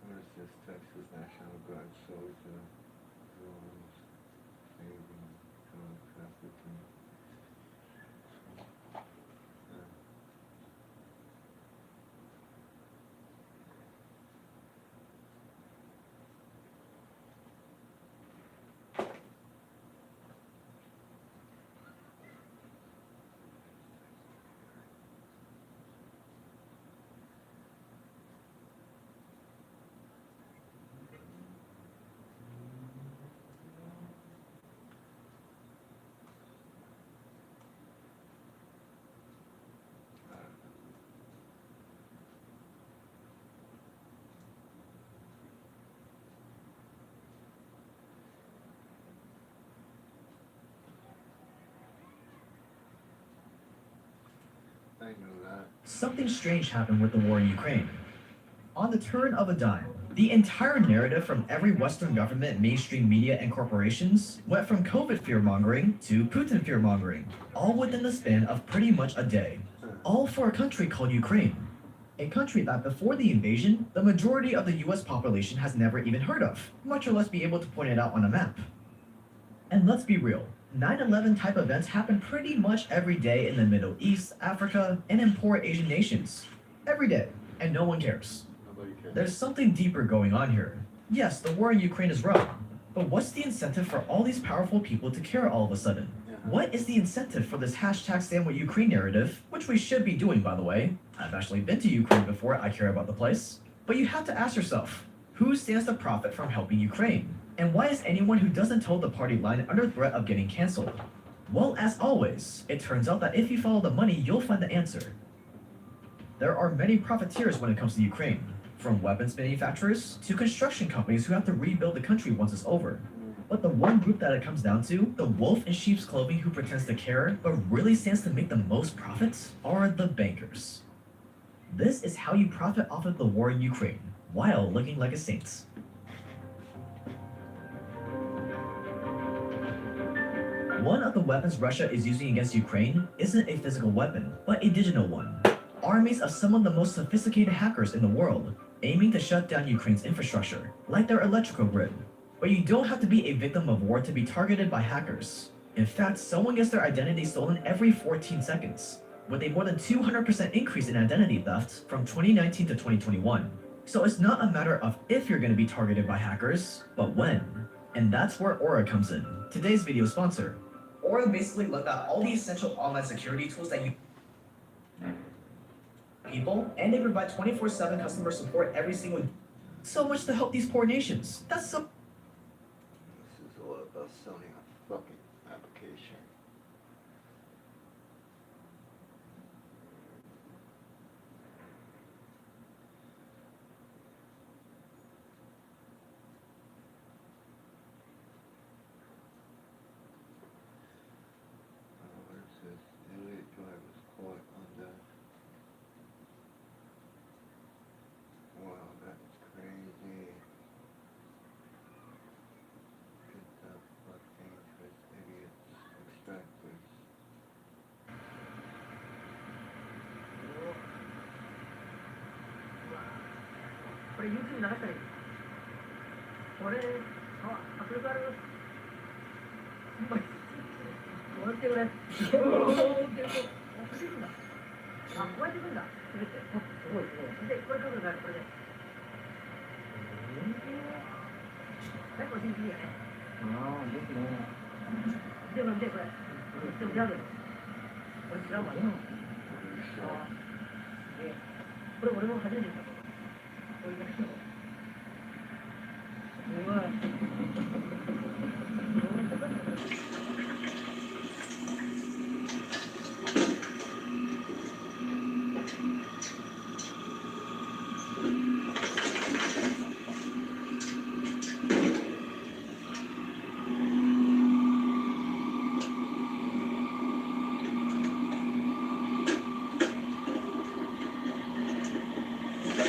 What is this? Texas National Guard soldier, drones, saving, drug trafficking. I knew that. Something strange happened with the war in Ukraine. On the turn of a dime, the entire narrative from every Western government, mainstream media, and corporations went from COVID fear-mongering to Putin fear-mongering, all within the span of pretty much a day. All for a country called Ukraine. A country that before the invasion, the majority of the US population has never even heard of, much or less be able to point it out on a map. And let's be real, 9/11 type events happen pretty much every day in the Middle East, Africa, and in poor Asian nations. Every day, and no one cares. There's something deeper going on here. Yes, the war in Ukraine is rough, but what's the incentive for all these powerful people to care all of a sudden? What is the incentive for this hashtag Stand With Ukraine narrative, which we should be doing, by the way? I've actually been to Ukraine before, I care about the place. But you have to ask yourself, who stands to profit from helping Ukraine? And why is anyone who doesn't toe the party line under threat of getting cancelled? Well, as always, it turns out that if you follow the money, you'll find the answer. There are many profiteers when it comes to Ukraine, from weapons manufacturers to construction companies who have to rebuild the country once it's over. But the one group that it comes down to, the wolf in sheep's clothing who pretends to care but really stands to make the most profits, are the bankers. This is how you profit off of the war in Ukraine, while looking like a saint. One of the weapons Russia is using against Ukraine isn't a physical weapon, but a digital one. Armies of some of the most sophisticated hackers in the world, aiming to shut down Ukraine's infrastructure, like their electrical grid. But you don't have to be a victim of war to be targeted by hackers. In fact, someone gets their identity stolen every 14 seconds, with a more than 200% increase in identity theft from 2019 to 2021. So it's not a matter of if you're going to be targeted by hackers, but when. And that's where Aura comes in, today's video sponsor. Aura basically looked at all the essential online security tools that you people, and they provide 24/7 customer support every single day. So much to help these poor nations. That's so. This is all about selling a fucking application. What is this? Elliot Drive was caught on the... Wow, that's crazy. Get the fuck dangerous idiots, extractors.これ YouTube 流したらいい。これ、アフリカの。こうやってくれ。こうやってくんだ。あ、こうやってくんだ。それって。すごいすごい。で、これ書くからこれで。はい、これ CD やね。ああ、ですね。でも見てこれ。でもやるの。これ違うわね。これ俺も初めて見た。こういう感じの。すごい。What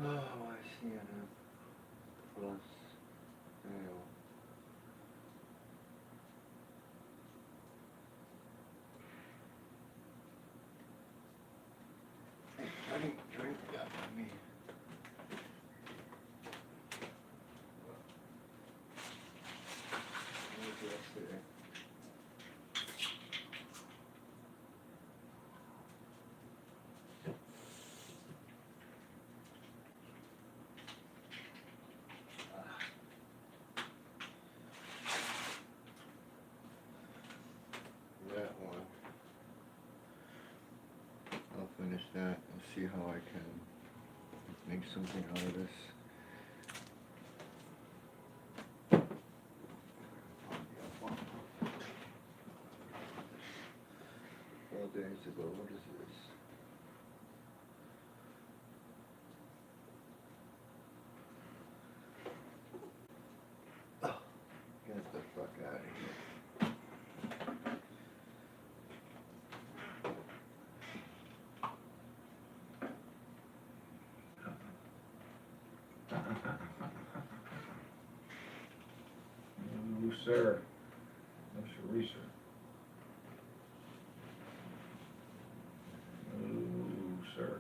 Oh, I see it now. Plus, mail. I didn't drink that for me. What was yesterday? That one. I'll finish that and see how I can make something out of this. 4 days ago, what is this? Oh, get the fuck out of here. No, sir. No, sir. No, sir.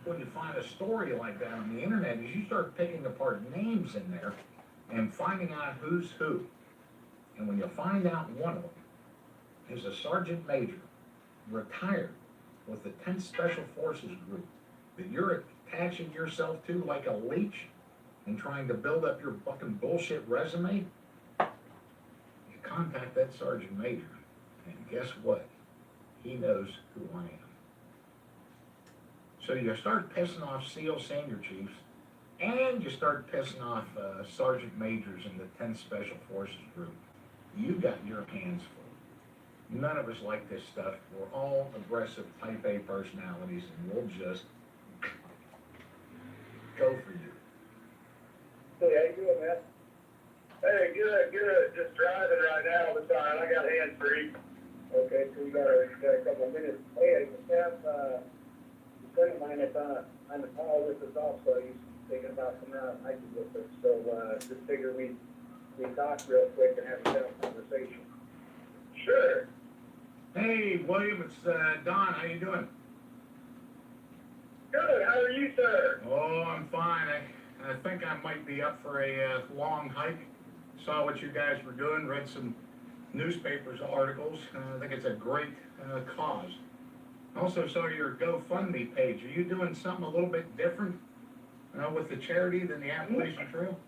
When you find a story like that on the internet, is you start picking apart names in there and finding out who's who. And when you find out one of them is a sergeant major, retired with the 10th Special Forces Group, that you're attaching yourself to like a leech and trying to build up your fucking bullshit resume, you contact that sergeant major, and guess what? He knows who I am. So you start pissing off SEAL senior chiefs, and you start pissing off sergeant majors in the 10th Special Forces Group. You got your hands full. None of us like this stuff. We're all aggressive type A personalities, and we'll just go for you. Hey, how you doing, man? Hey, good. Just driving right now, but fine. I got hands free. Okay, so you got a couple of minutes. Hey, I just have a friend of mine that's on the call with us also. He's thinking about coming out and hiking with us. So just figure we talk real quick and have a general conversation. Sure. Hey, William, it's Don. How you doing? Good. How are you, sir? Oh, I'm fine. I think I might be up for a long hike. Saw what you guys were doing, read some newspapers articles. I think it's a great cause. Also saw your GoFundMe page. Are you doing something a little bit different with the charity than the Appalachian Trail?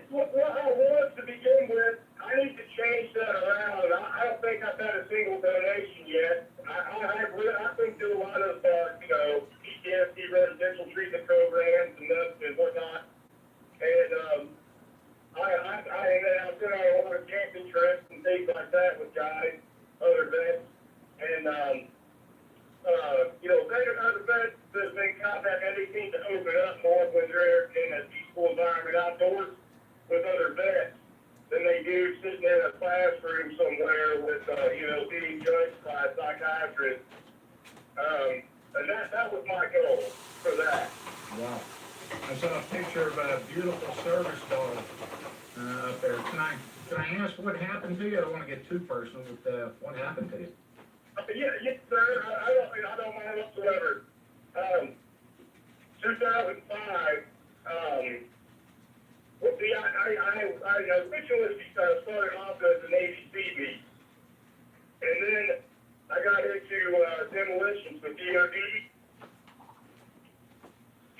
What I was to begin with, I need to change that around. I don't think I've had a single donation yet. I've been through a lot of, PTSD residential treatment programs and whatnot. And I've been on a lot of camping trips and things like that with guys, other vets. And other vets that have been contacted, and they seem to open up more when they're in a peaceful environment outdoors with other vets than they do sitting in a classroom somewhere with, being judged by a psychiatrist. And that was my goal for that. Wow. I saw a picture of a beautiful service dog up there. Can I ask what happened to you? I don't want to get too personal, but what happened to you? Yes, sir. I don't mind whatsoever. 2005. Well, see, I originally started off as a Navy Seabee, and then I got into demolitions with DOD,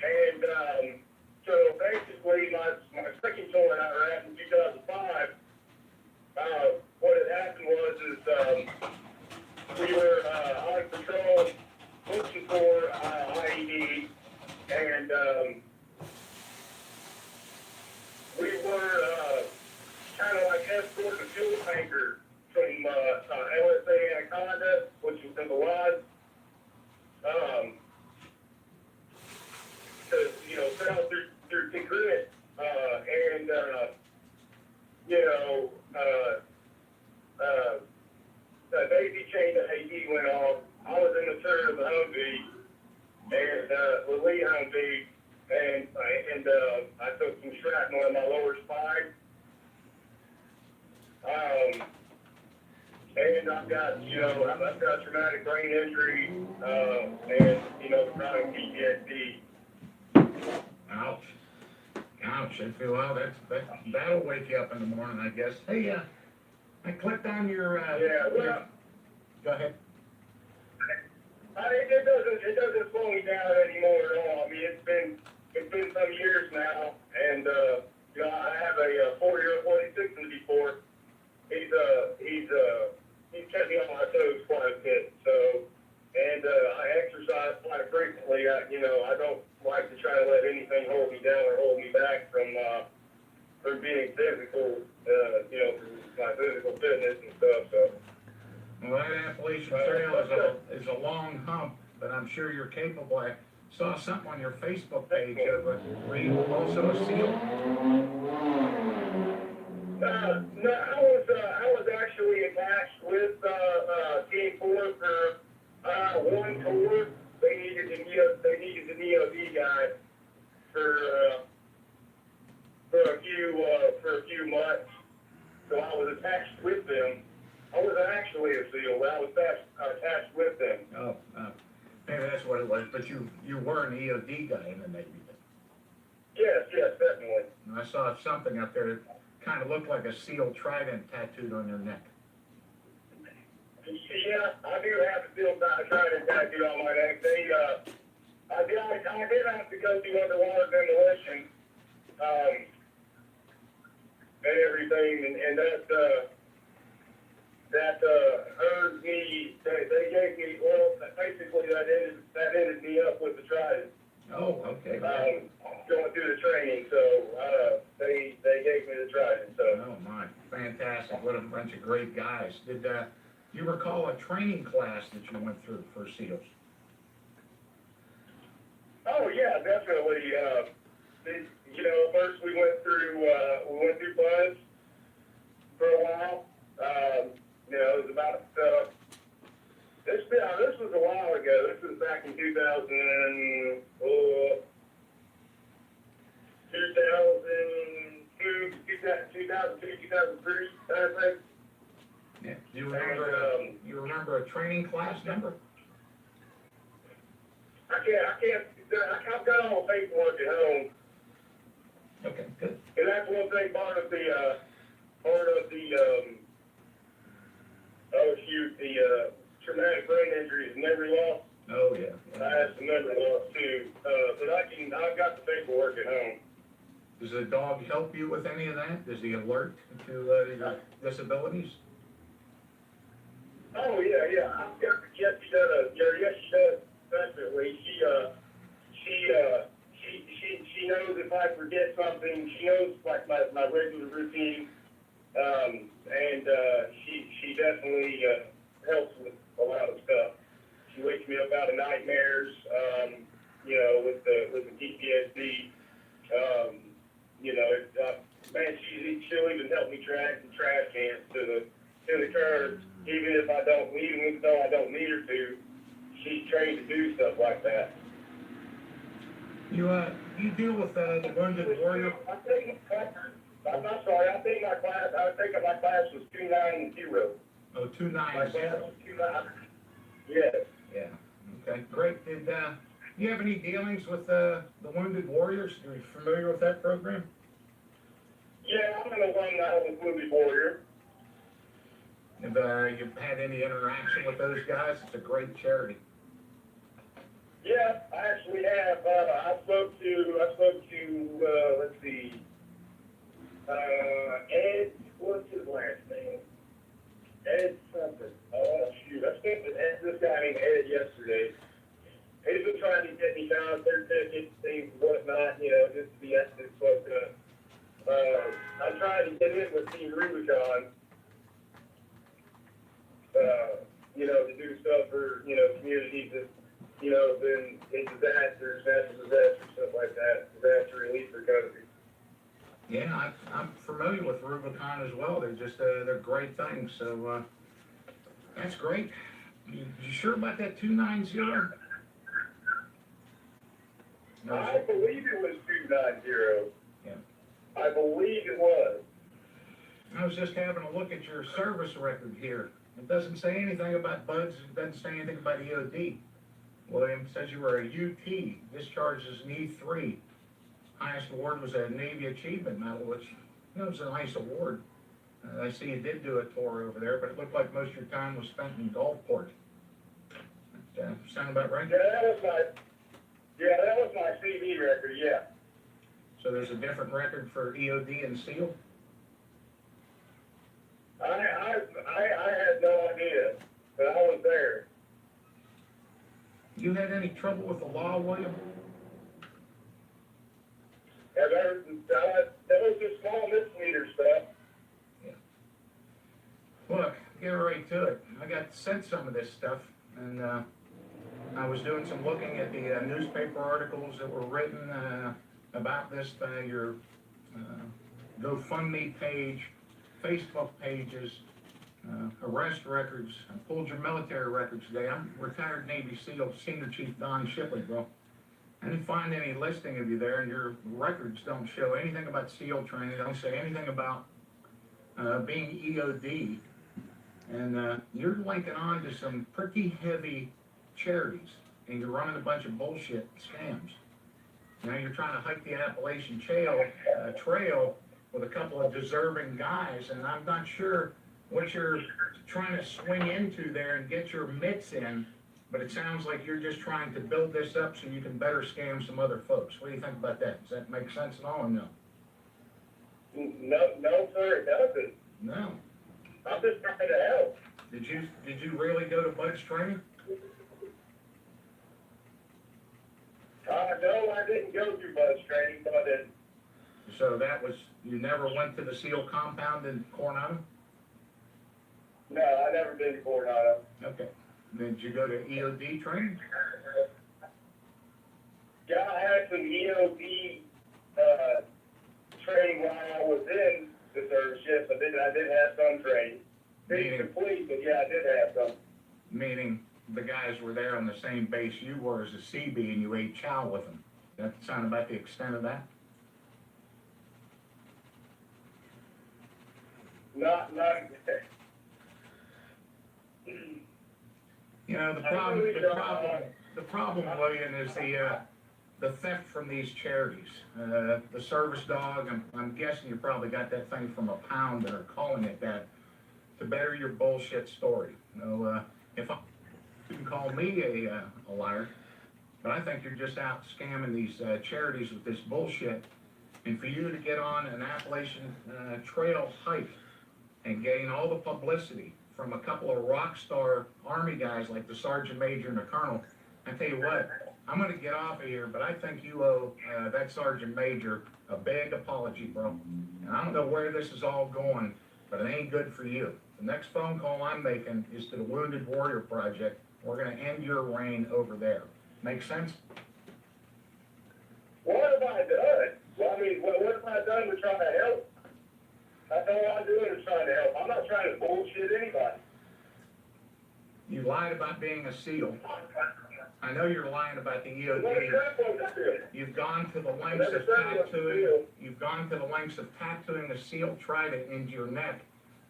and so basically my second tour I ran in 2005. What had happened was we were on patrol looking for IED, and we were kind of like escorting a fuel tanker from LSA Anaconda, which is in the lodge, to sail through Tigrit, and the daisy chain to AD went off. I was in the turn of the Humvee, and the Lee Humvee, and I took some shrapnel in my lower spine. And I've got traumatic brain injury, and chronic PTSD. Ouch. Ouch. I feel, well, that'll wake you up in the morning, I guess. Hey, I clicked on your, go ahead. It doesn't slow me down anymore at all. I mean, it's been some years now, and I have a 4-year-old, 46 in before. He's kept me on my toes quite a bit. So, and I exercise quite frequently. I don't like to try to let anything hold me down or hold me back from being physical. My physical fitness and stuff. So. Well, that Appalachian Trail is a long hump, but I'm sure you're capable. I saw something on your Facebook page. Were you also a SEAL? No, I was actually attached with Team 4 for one tour. They needed the DOD guy for a few months. So I was attached with them. I wasn't actually a SEAL, but I was attached with them. Oh, maybe that's what it was. But you were an EOD guy in the Navy then? Yes, definitely. And I saw something up there that kind of looked like a SEAL trident tattooed on your neck. Yeah, I do have a SEAL trident tattooed on my neck. I did have to go through underwater demolition and everything, and that earned me. They gave me, well, basically that ended me up with the trident. Oh, okay. Going through the training, so they gave me the trident. So. Oh my, fantastic! What a bunch of great guys. Did you recall a training class that you went through for SEALs? Oh yeah, definitely. First we went through Buzz for a while. It was about this was a while ago. This was back in 2002, 2003, I think. Yeah. Do you remember a training class number? I've got all the paperwork at home. Okay, good. And that's one thing, part of the traumatic brain injuries, memory loss. Oh, yeah. I had some memory loss too, but I've got the paperwork at home. Does the dog help you with any of that? Does he alert to your disabilities? Oh yeah. Yes, she does. Yes, she does. Definitely. She knows if I forget something. She knows like my regular routine, and she definitely helps with a lot of stuff. She wakes me up dance to the curb, even though I don't need her to. She's trained to do stuff like that. You deal with the Wounded Warrior? I'm not sorry. I think my class was 290. Oh, 290. My class was 290. Yes. Yeah. Okay, great. Did you have any dealings with the Wounded Warriors? Are you familiar with that program? Yeah, I'm in a one now with Wounded Warrior. Have you had any interaction with those guys? It's a great charity. Yeah, I actually have. I spoke to let's see, Ed, what's his last name? Ed something. Oh, shoot. I spoke to this guy named Ed yesterday. He's been trying to get me down their tickets, things, whatnot, just to be ethics, but, I'm trying to get in with Team Rubicon, to do stuff for, communities that, been in disasters, natural disasters, stuff like that, disaster relief recovery. Yeah, I'm familiar with Rubicon as well. They're just, they're great things, so, that's great. You sure about that 290? I believe it was 290. Yeah. I believe it was. I was just having a look at your service record here. It doesn't say anything about BUDS. It doesn't say anything about EOD. William says you were a UT, discharged as an E3. Highest award was a Navy Achievement Medal, which was a nice award. I see you did do a tour over there, but it looked like most of your time was spent in Gulfport. Sound about right? Yeah, that was my CV record, yeah. So there's a different record for EOD and SEAL? I had no idea, but I was there. You had any trouble with the law, William? That was just small misdemeanor stuff. Yeah. Look, get right to it. I got sent some of this stuff, and I was doing some looking at the newspaper articles that were written about this, your GoFundMe page, Facebook pages, arrest records. I pulled your military records today. I'm retired Navy SEAL Senior Chief Don Shipley, bro. I didn't find any listing of you there, and your records don't show anything about SEAL training. They don't say anything about being EOD. And you're linking on to some pretty heavy charities, and you're running a bunch of bullshit scams. Now you're trying to hike the Appalachian Trail with a couple of deserving guys, and I'm not sure what you're trying to swing into there and get your mitts in, but it sounds like you're just trying to build this up so you can better scam some other folks. What do you think about that? Does that make sense at all or no? No, sir, it doesn't. No. I'm just trying to help. Did you really go to BUDS training? No, I didn't go through BUDS training, but I did. So that was, you never went to the SEAL compound in Coronado? No, I never been to Coronado. Okay. Did you go to EOD training? Yeah, I had some EOD training while I was in the third shift. I did have some training. Didn't complete, but yeah, I did have some. Meaning the guys were there on the same base you were as a CB and you ate chow with them. That sound about the extent of that? Not You know, the problem, William, is the theft from these charities. The service dog, I'm guessing you probably got that thing from a pound that are calling it that to better your bullshit story. You know, you can call me a liar, but I think you're just out scamming these charities with this bullshit. And for you to get on an Appalachian Trail hike and gain all the publicity from a couple of rock star Army guys like the Sergeant Major and the Colonel, I tell you what, I'm going to get off of here, but I think you owe that Sergeant Major a big apology, bro. And I don't know where this is all going, but it ain't good for you. The next phone call I'm making is to the Wounded Warrior Project. We're going to end your reign over there. Make sense? What have I done? Well, I mean, what have I done to try to help? That's all I'm doing is trying to help. I'm not You lied about being a SEAL. I know you're lying about the EOD. You've gone to the lengths of tattooing. You've gone to the lengths of tattooing a SEAL trident into your neck.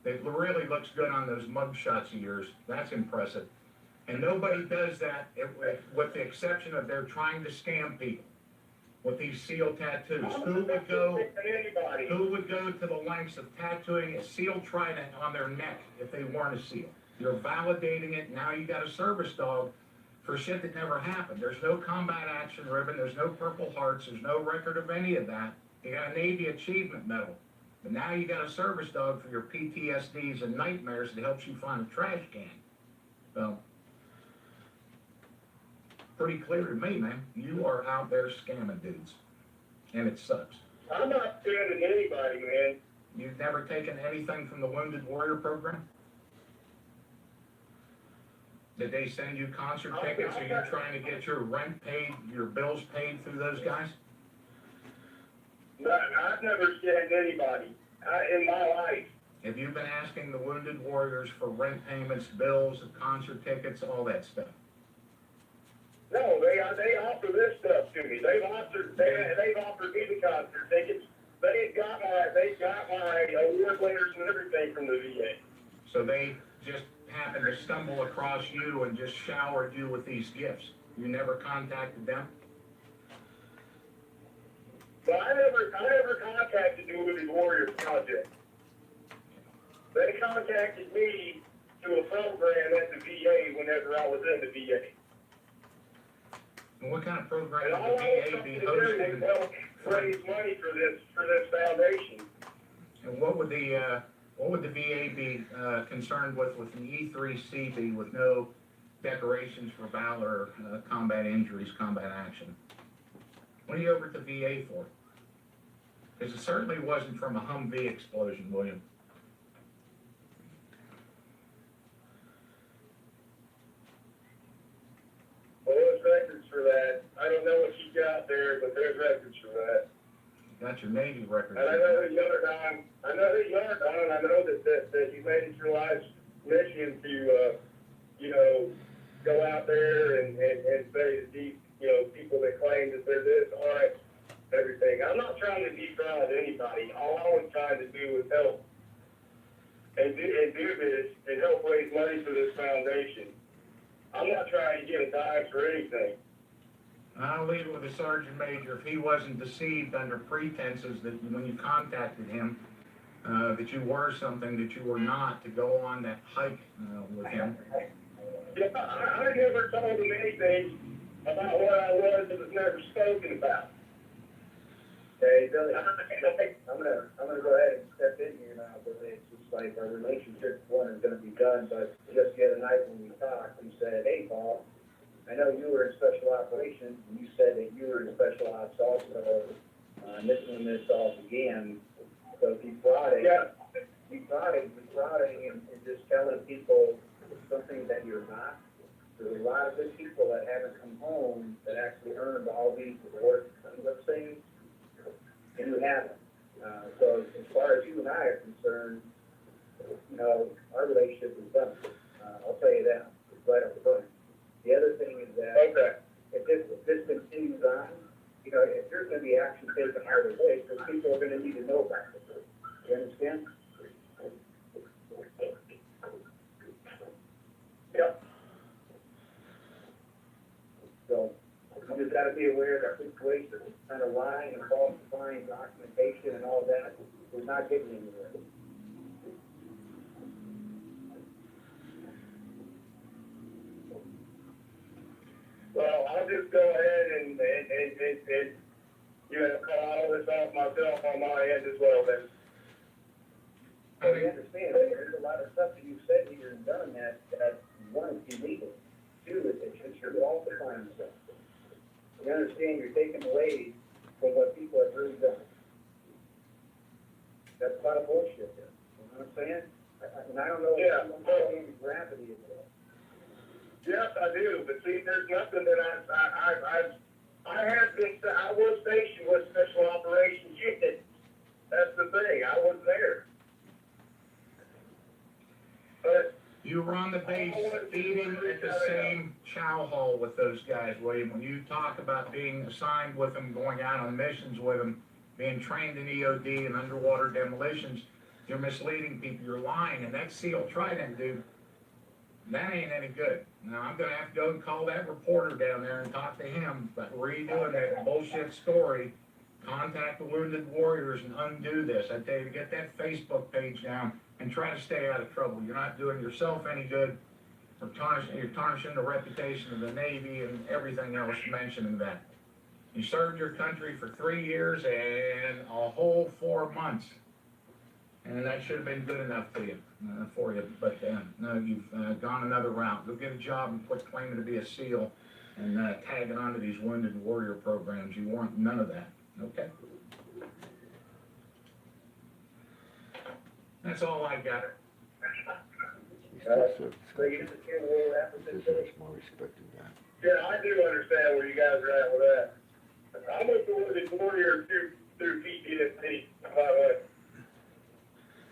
That really looks good on those mug shots of yours. That's impressive. And nobody does that, with the exception of they're trying to scam people with these SEAL tattoos. Who would go to the lengths of tattooing a SEAL trident on their neck if they weren't a SEAL? You're validating it. Now you got a service dog for shit that never happened. There's no combat action ribbon. There's no Purple Hearts. There's no record of any of that. You got a Navy Achievement Medal. But now you got a service dog for your PTSDs and nightmares that helps you find a trash can. So, pretty clear to me, man. You are out there scamming dudes. And it sucks. I'm not scamming anybody, man. You've never taken anything from the Wounded Warrior program? Did they send you concert tickets? Are you trying to get your rent paid, your bills paid through those guys? No, I've never scammed anybody in my life. Have you been asking the Wounded Warriors for rent payments, bills, concert tickets, all that stuff? No, they offer this stuff to me. They've offered me the concert tickets. They've got my award letters and everything from the VA. So they just happened to stumble across you and just showered you with these gifts. You never contacted them? But I never contacted the Wounded Warrior Project. They contacted me through a program at the VA whenever I was in the VA. And what kind of program And all would the I VA was be trying to do hosting? was help raise money for this foundation. And what would the VA be concerned with an E3C with no decorations for valor, combat injuries, combat action? What are you over at the VA for? Because it certainly wasn't from a Humvee explosion, William. Well, there's records for that. I don't know what you got there, but there's records for that. You got your Navy records. And I know that you're Don. I know that you're Don. I know that you made it your life's mission to, go out there and say to these, people that claim that they're this, all right, everything. I'm not trying to defraud anybody. All I was trying to do was help and do this and help raise money for this foundation. I'm not trying to get a dime for anything. I'll leave it with the Sergeant Major. If he wasn't deceived under pretenses that when you contacted him, that you were something that you were not, to go on that hike with him. Yeah, I never told him anything about what I was that was never spoken about. Hey, Billy, I'm gonna go ahead and step in here now, Billy. It's just like our relationship one is gonna be done, but just the other night when we talked, you said, hey, Paul, I know you were in special operations, and you said that you were in special ops also, and this when this all began. So defrauding, and just telling people something that you're not. There's a lot of good people that haven't come home that actually earned all these awards, let's say, and you haven't. So as far as you and I are concerned, our relationship is done. I'll tell you that, it's right up front. The other thing is that if this continues on, if there's going to be action taken either way, because people are going to need to know about it. You understand? Yep. So you just got to be aware of our situation, kind of lying and falsifying documentation and all that. We're not getting anywhere. Well, I'll just go ahead and cut all this off myself on my end as well then. So you understand, there's a lot of stuff that you've said here and done that one, is illegal. Two, it's you're falsifying stuff. You understand, you're taking away from what people have really done. That's a lot of bullshit there. You know what I'm saying? And I don't know if you understand the gravity of that. Yes, I do, but see, there's nothing that I was stationed with Special Operations Unit. That's the thing, I was there. But You were on the base eating at the same chow hall with those guys, William. When you talk about being assigned with them, going out on missions with them, being trained in EOD and underwater demolitions, you're misleading people. You're lying. And that SEAL Trident, dude, that ain't any good. Now, I'm going to have to go and call that reporter down there and talk to him about redoing that bullshit story. Contact the Wounded Warriors and undo this. I tell you to get that Facebook page down and try to stay out of trouble. You're not doing yourself any good. You're tarnishing the reputation of the Navy and everything else mentioning that. You served your country for 3 years and a whole 4 months. And that should have been good enough for you. But no, you've gone another route. Go get a job and quit claiming to be a SEAL and tagging onto these Wounded Warrior programs. You want none of that. Okay? That's all I got. So you understand where we're at with this? There's more respect than that. Yeah, I do understand where you guys are at with that. I'm with the Wounded Warrior through PTSD, by the way.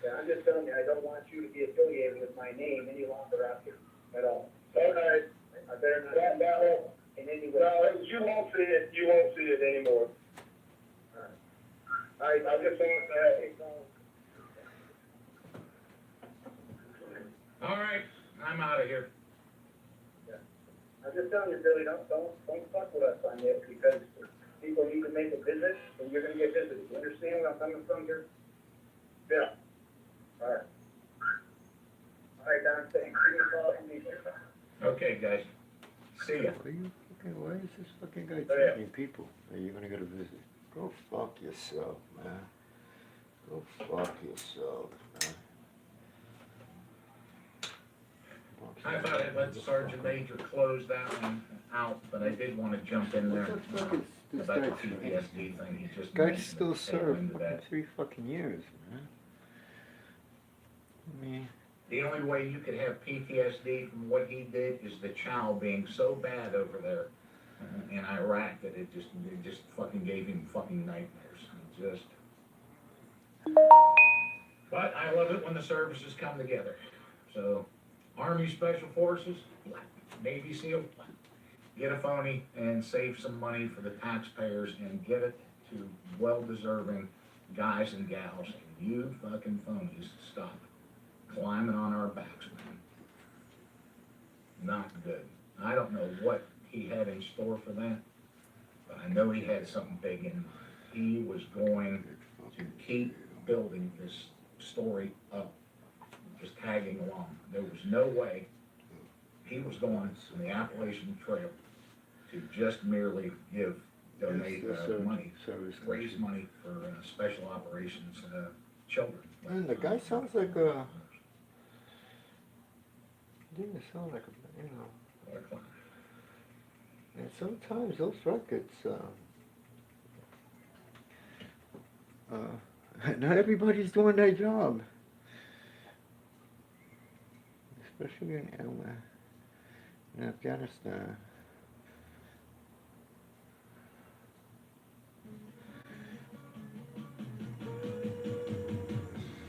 Yeah, I'm just telling you, I don't want you to be affiliated with my name any longer out here at all. Okay. I better not. That won't, In any way. no, you won't see it. You won't see it anymore. I just want to. All right, I'm out of here. I'm just telling you, Billy, don't fuck with us on this because people need to make a visit and you're gonna get visited. You understand where I'm coming from here? Yeah. All right. All right, Don, thanks. Give me a call if you need me. Okay, guys. See ya. Why is this fucking guy Oh, yeah. treating people? Are you gonna get a visit? Go fuck yourself, man. Go fuck yourself, man. I thought I'd let the Sergeant Major close that one out, but I did want to jump in there What the fuck is this about the guy doing? PTSD thing. He just Guy mentioned still it, tail served end of fucking that. 3 fucking years, man. I mean, The only way you could have PTSD from what he did is the chow being so bad over there in Iraq that it just fucking gave him fucking nightmares. But I love it when the services come together. So, Army Special Forces, Navy SEAL, get a phony and save some money for the taxpayers and get it to well-deserving guys and gals. And you fucking phonies, stop climbing on our backs, man. Not good. I don't know what he had in store for that, but I know he had something big in mind. He was going to keep building this story up, just tagging along. There was no way he was going on the Appalachian Trail to just merely donate money, raise money for special operations children. man, the guy sounds like a... He didn't sound like a, you know... And sometimes those records, not everybody's doing their job. Especially in Afghanistan.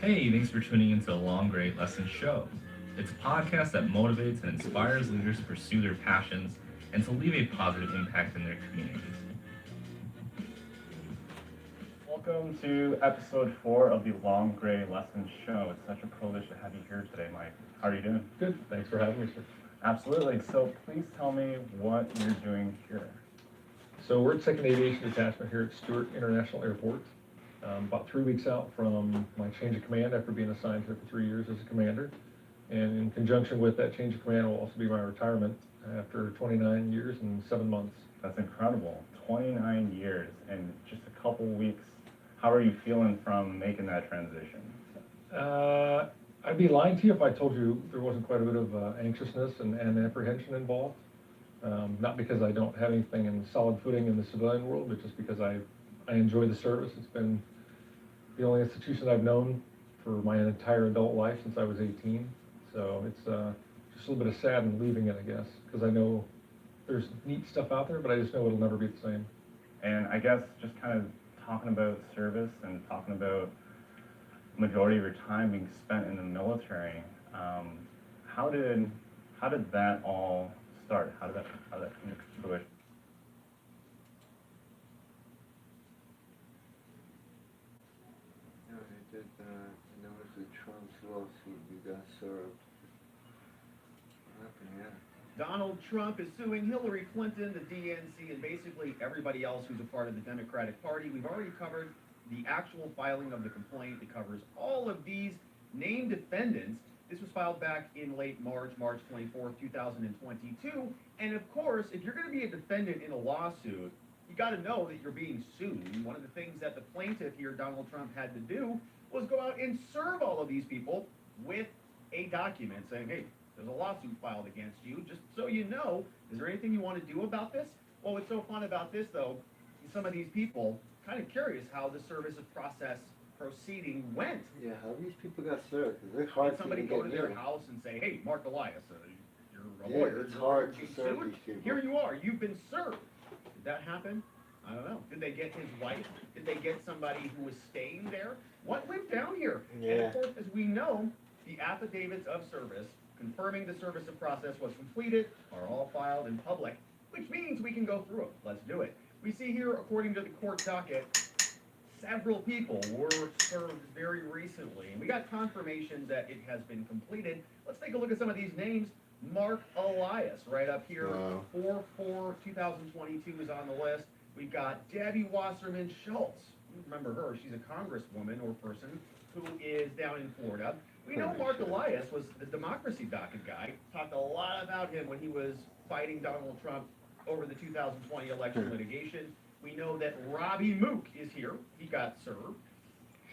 Hey, thanks for tuning into the Long Great Lesson Show. It's a podcast that motivates and inspires leaders to pursue their passions and to leave a positive impact in their communities. Welcome to episode 4 of the Long Gray Lesson Show. It's such a privilege to have you here today, Mike. How are you doing? Good. Thanks for having me, sir. Absolutely. So please tell me what you're doing here. So we're at 2nd Aviation Detachment here at Stewart International Airport. About 3 weeks out from my change of command after being assigned here for 3 years as a commander. And in conjunction with that change of command will also be my retirement after 29 years and 7 months. That's incredible. 29 years and just a couple weeks. How are you feeling from making that transition? I'd be lying to you if I told you there wasn't quite a bit of anxiousness and apprehension involved. Not because I don't have anything in solid footing in the civilian world, but just because I enjoy the service. It's been the only institution I've known for my entire adult life since I was 18. So it's just a little bit of sad in leaving it, I guess, because I know there's neat stuff out there, but I just know it'll never be the same. And I guess just kind of talking about service and talking about majority of your time being spent in the military, how did that all start? How did that come to fruition? No, I did notice the Trump's lawsuit. You got served. What happened? Yeah. Donald Trump is suing Hillary Clinton, the DNC, and basically everybody else who's a part of the Democratic Party. We've already covered the actual filing of the complaint. It covers all of these named defendants. This was filed back in late March, March 24th, 2022. And of course, if you're going to be a defendant in a lawsuit, you got to know that you're being sued. One of the things that the plaintiff here, Donald Trump, had to do was go out and serve all of these people with a document saying, hey, there's a lawsuit filed against you, just so you know. Is there anything you want to do about this? Well, what's so fun about this, though, some of these people kind of curious how the service of process proceeding went. Yeah, how these people got served? 'Cause they're hard Did somebody to go get to their near. house and say, hey, Mark Elias, you're a Yeah, lawyer. it's you're hard being to serve sued. these people. Here you are. You've been served. Did that happen? I don't know. Did they get his wife? Did they get somebody who was staying there? What went down here? And Yeah. of course, as we know, the affidavits of service confirming the service of process was completed are all filed in public, which means we can go through them. Let's do it. We see here, according to the court docket, several people were served very recently, and we got confirmation that it has been completed. Let's take a look at some of these names. Mark Elias, right up here, Wow. 4/4/2022 is on the list. We've got Debbie Wasserman Schultz. You remember her? She's a congresswoman or person who is down in Florida. We know Mark Elias was the Democracy Docket guy. Talked a lot about him when he was fighting Donald Trump over the 2020 election litigation. We know that Robbie Mook is here. He got served.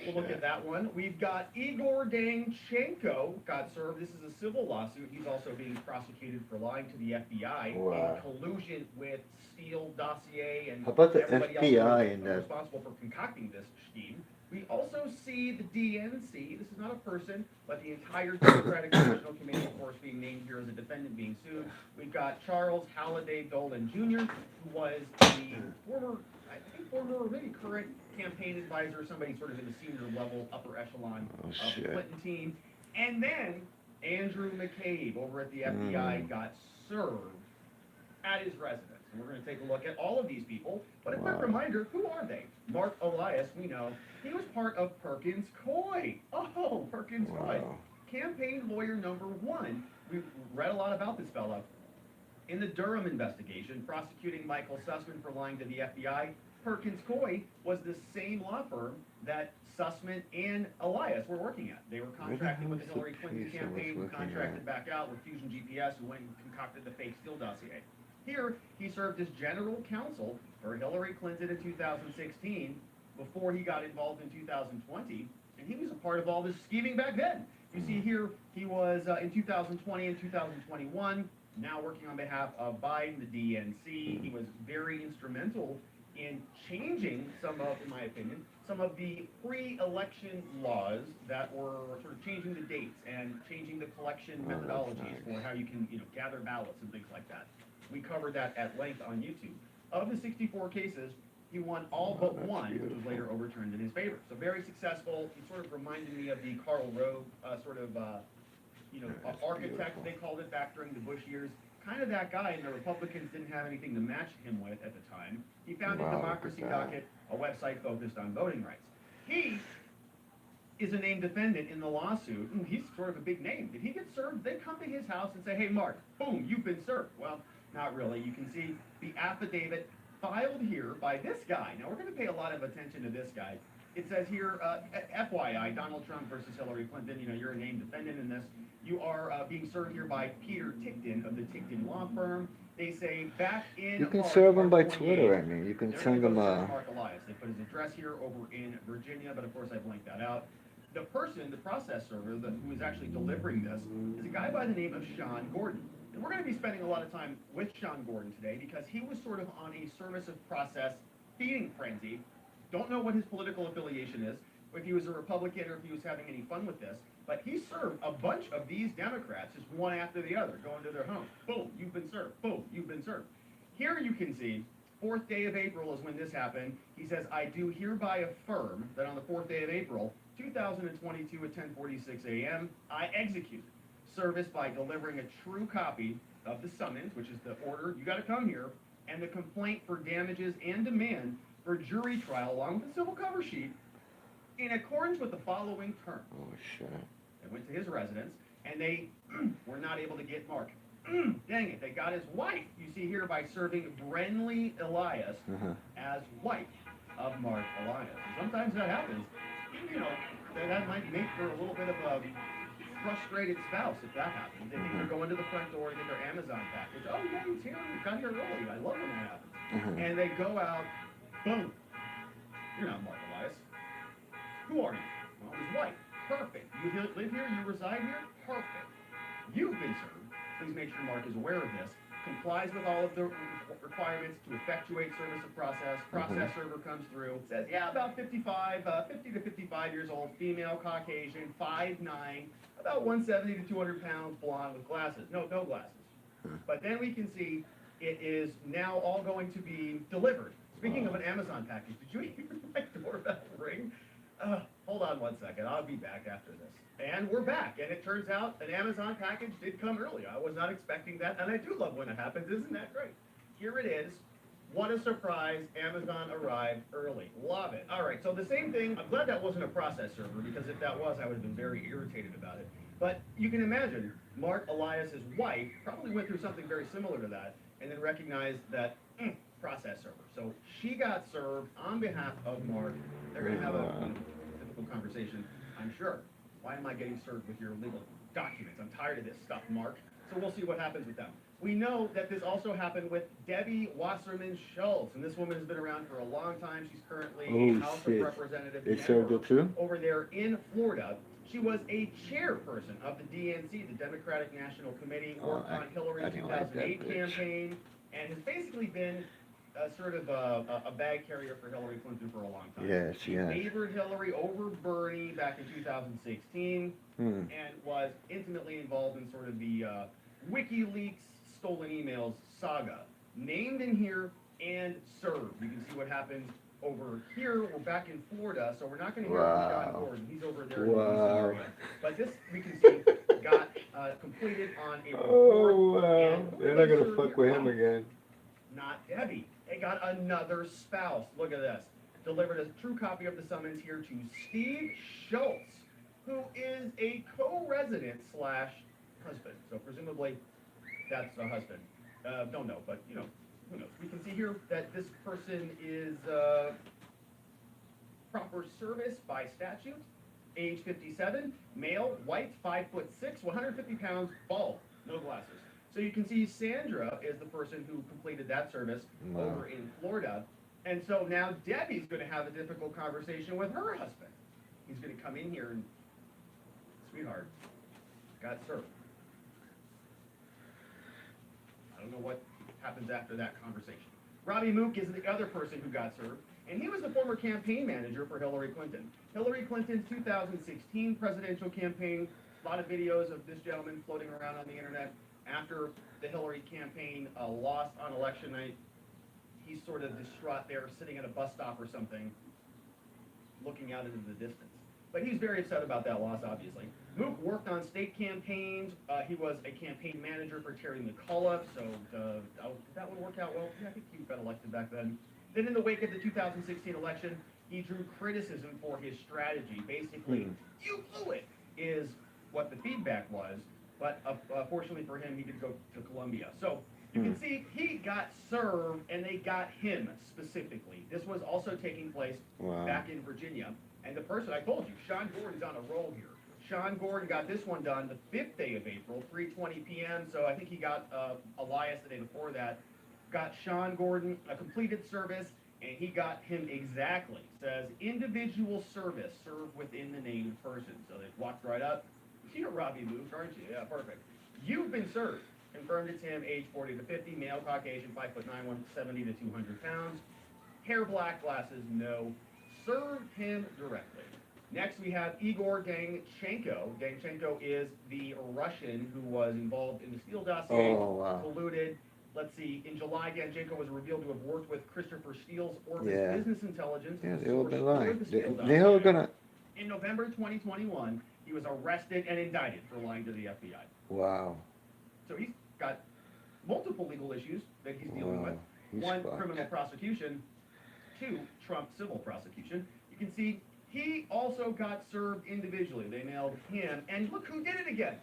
We'll look at that one. We've got Igor Danchenko got served. This is a civil lawsuit. He's also being prosecuted for lying to the FBI Wow. in collusion with Steele dossier and How about the everybody FBI else in who that? was responsible for concocting this scheme. We also see the DNC. This is not a person, but the entire Democratic National Committee, of course, being named here as a defendant being sued. We've got Charles Halliday Dolan Jr., who was the former, I think former or maybe current campaign advisor, somebody sort of in the senior level, upper echelon of the shit. Clinton team. And then Andrew McCabe over at the FBI got served at his residence. And we're going to take a look at all of these people. But a quick reminder, who are they? Mark Elias, we know, he was part of Perkins Coie. Oh, Perkins Coie. Campaign lawyer number one. We've read a lot about this fella. In the Durham investigation, prosecuting Michael Sussman for lying to the FBI, Perkins Coie was the same law firm that Sussman and Elias were working at. They were contracting with the Hillary Clinton campaign, who contracted back out with Fusion GPS, who went and concocted the fake Steele dossier. Here, he served as general counsel for Hillary Clinton in 2016 before he got involved in 2020, and he was a part of all this scheming back then. You see here, he was in 2020 and 2021, now working on behalf of Biden, the DNC. He was very instrumental in changing some of, in my opinion, some of the pre-election laws that were sort of changing the dates and changing the collection methodologies for how you can, gather ballots and things like that. We covered that at length on YouTube. Of the 64 cases, he won all but one, which was later overturned in his favor. So very successful. He sort of reminded me of the Karl Rove architect, they called it back during the Bush years. Kind of that guy, and the Republicans didn't have anything to match him with at the time. He founded Democracy Docket, a website focused on voting rights. He is a named defendant in the lawsuit, and he's sort of a big name. Did he get served? They come to his house and say, hey, Mark, boom, you've been served. Well, not really. You can see the affidavit filed here by this guy. Now, we're going to pay a lot of attention to this guy. It says here, FYI, Donald Trump versus Hillary Clinton, you're a named defendant in this. You are being served here by Peter Tickton of the Tickton Law Firm. They say back in You can March, serve them by March 28th, Twitter. I mean, you can they're send gonna them go a. serve Mark Elias. They put his address here over in Virginia, but of course I've linked that out. The person, the process server who is actually delivering this is a guy by the name of Sean Gordon. And we're going to be spending a lot of time with Sean Gordon today because he was sort of on a service of process feeding frenzy. Don't know what his political affiliation is, if he was a Republican or if he was having any fun with this. But he served a bunch of these Democrats just one after the other, going to their homes. Boom, you've been served. Boom, you've been served. Here you can see, 4th day of April is when this happened. He says, I do hereby affirm that on the 4th day of April, 2022 at 10:46 a.m., I executed service by delivering a true copy of the summons, which is the order, you gotta come here, and the complaint for damages and demand for jury trial along with the civil cover sheet in accordance with the following terms. Oh, shit. They went to his residence, and they were not able to get Mark. Dang it, they got his wife, you see here, by serving Brenly Elias as wife of Mark Elias. And sometimes that happens. You know, that might make for a little bit of a frustrated spouse if that happens. They think they're going to the front door to get their Amazon package. Oh, yeah, he's here. He got here early. I love when that happens. And they go out, boom. You're not Mark Elias. Who are you? Well, his wife. Perfect. You live here? You reside here? Perfect. You've been served. Please make sure Mark is aware of this. Complies with all of the requirements to effectuate service of process. Process server comes through. Says, yeah, about 50 to 55 years old, female, Caucasian, 5'9", about 170 to 200 pounds, blonde with glasses. No glasses. But then we can see it is now all going to be delivered. Speaking of an Amazon package, did you hear my doorbell ring? Hold on one second. I'll be back after this. And we're back. And it turns out an Amazon package did come early. I was not expecting that. And I do love when it happens. Isn't that great? Here it is. What a surprise. Amazon arrived early. Love it. All right. So the same thing. I'm glad that wasn't a process server, because if that was, I would have been very irritated about it. But you can imagine Mark Elias's wife probably went through something very similar to that and then recognized that process server. So she got served on behalf of Mark. They're going to have a difficult conversation, I'm sure. Why am I getting served with your legal documents? I'm tired of this stuff, Mark. So we'll see what happens with them. We know that this also happened with Debbie Wasserman Schultz, and this woman has been around for a long time. She's currently House of Representatives They served it too? over there in Florida. She was a chairperson of the DNC, the Democratic National Committee, worked on Hillary's 2008 campaign, and has basically been sort of a bag carrier for Hillary Clinton for a long time. Yes, She yes. favored Hillary over Bernie back in 2016 and was intimately involved in sort of the WikiLeaks stolen emails saga. Named in here and served. You can see what happened over here. We're back in Florida, so we're not going to hear from John Gordon. He's over there in the DC area. But this, we can see, got completed on April 4th. They're not going to fuck with him again. Not Debbie. They got another spouse. Look at this. Delivered a true copy of the summons here to Steve Schultz, who is a co-resident / husband. So presumably that's a husband. Don't know, but you know, who knows? We can see here that this person is proper service by statute, age 57, male, white, 5'6", 150 pounds, bald, no glasses. So you can see Sandra is the person who completed that service over in Florida. And so now Debbie's going to have a difficult conversation with her husband. He's going to come in here and, sweetheart, got served. I don't know what happens after that conversation. Robbie Mook is the other person who got served, and he was the former campaign manager for Hillary Clinton. Hillary Clinton's 2016 presidential campaign, a lot of videos of this gentleman floating around on the internet. After the Hillary campaign lost on election night, he's sort of distraught there, sitting at a bus stop or something, looking out into the distance. But he's very upset about that loss, obviously. Mook worked on state campaigns. He was a campaign manager for Terry McAuliffe, so did that one work out well? Yeah, I think he got elected back then. Then in the wake of the 2016 election, he drew criticism for his strategy. Basically, you blew it, is what the feedback was. But fortunately for him, he did go to Columbia. So you can see he got served, and they got him specifically. This was also taking place back in Virginia. And the person, I told you, Sean Gordon's on a roll here. Sean Gordon got this one done the 5th day of April, 3:20 p.m. So I think he got Elias the day before that. Got Sean Gordon a completed service, and he got him exactly. Says individual service served within the named person. So they walked right up. You're Robbie Mook, aren't you? Yeah, perfect. You've been served. Confirmed it's him, age 40 to 50, male, Caucasian, 5'9", 170 to 200 pounds. Hair black, glasses, no. Served him directly. Next, we have Igor Danchenko. Danchenko is the Russian who was involved in the Steele dossier, colluded. Let's see, in July, Danchenko was revealed to have worked with Christopher Steele's Orbis Business Intelligence. Yeah, they all been lying. The Steele They all dossier. gonna... In November 2021, He was arrested and indicted for lying to the FBI. Wow. So he's got multiple legal issues that he's dealing with. He's One, fucked. criminal prosecution. Two, Trump civil prosecution. You can see he also got served individually. They nailed him. And look who did it again.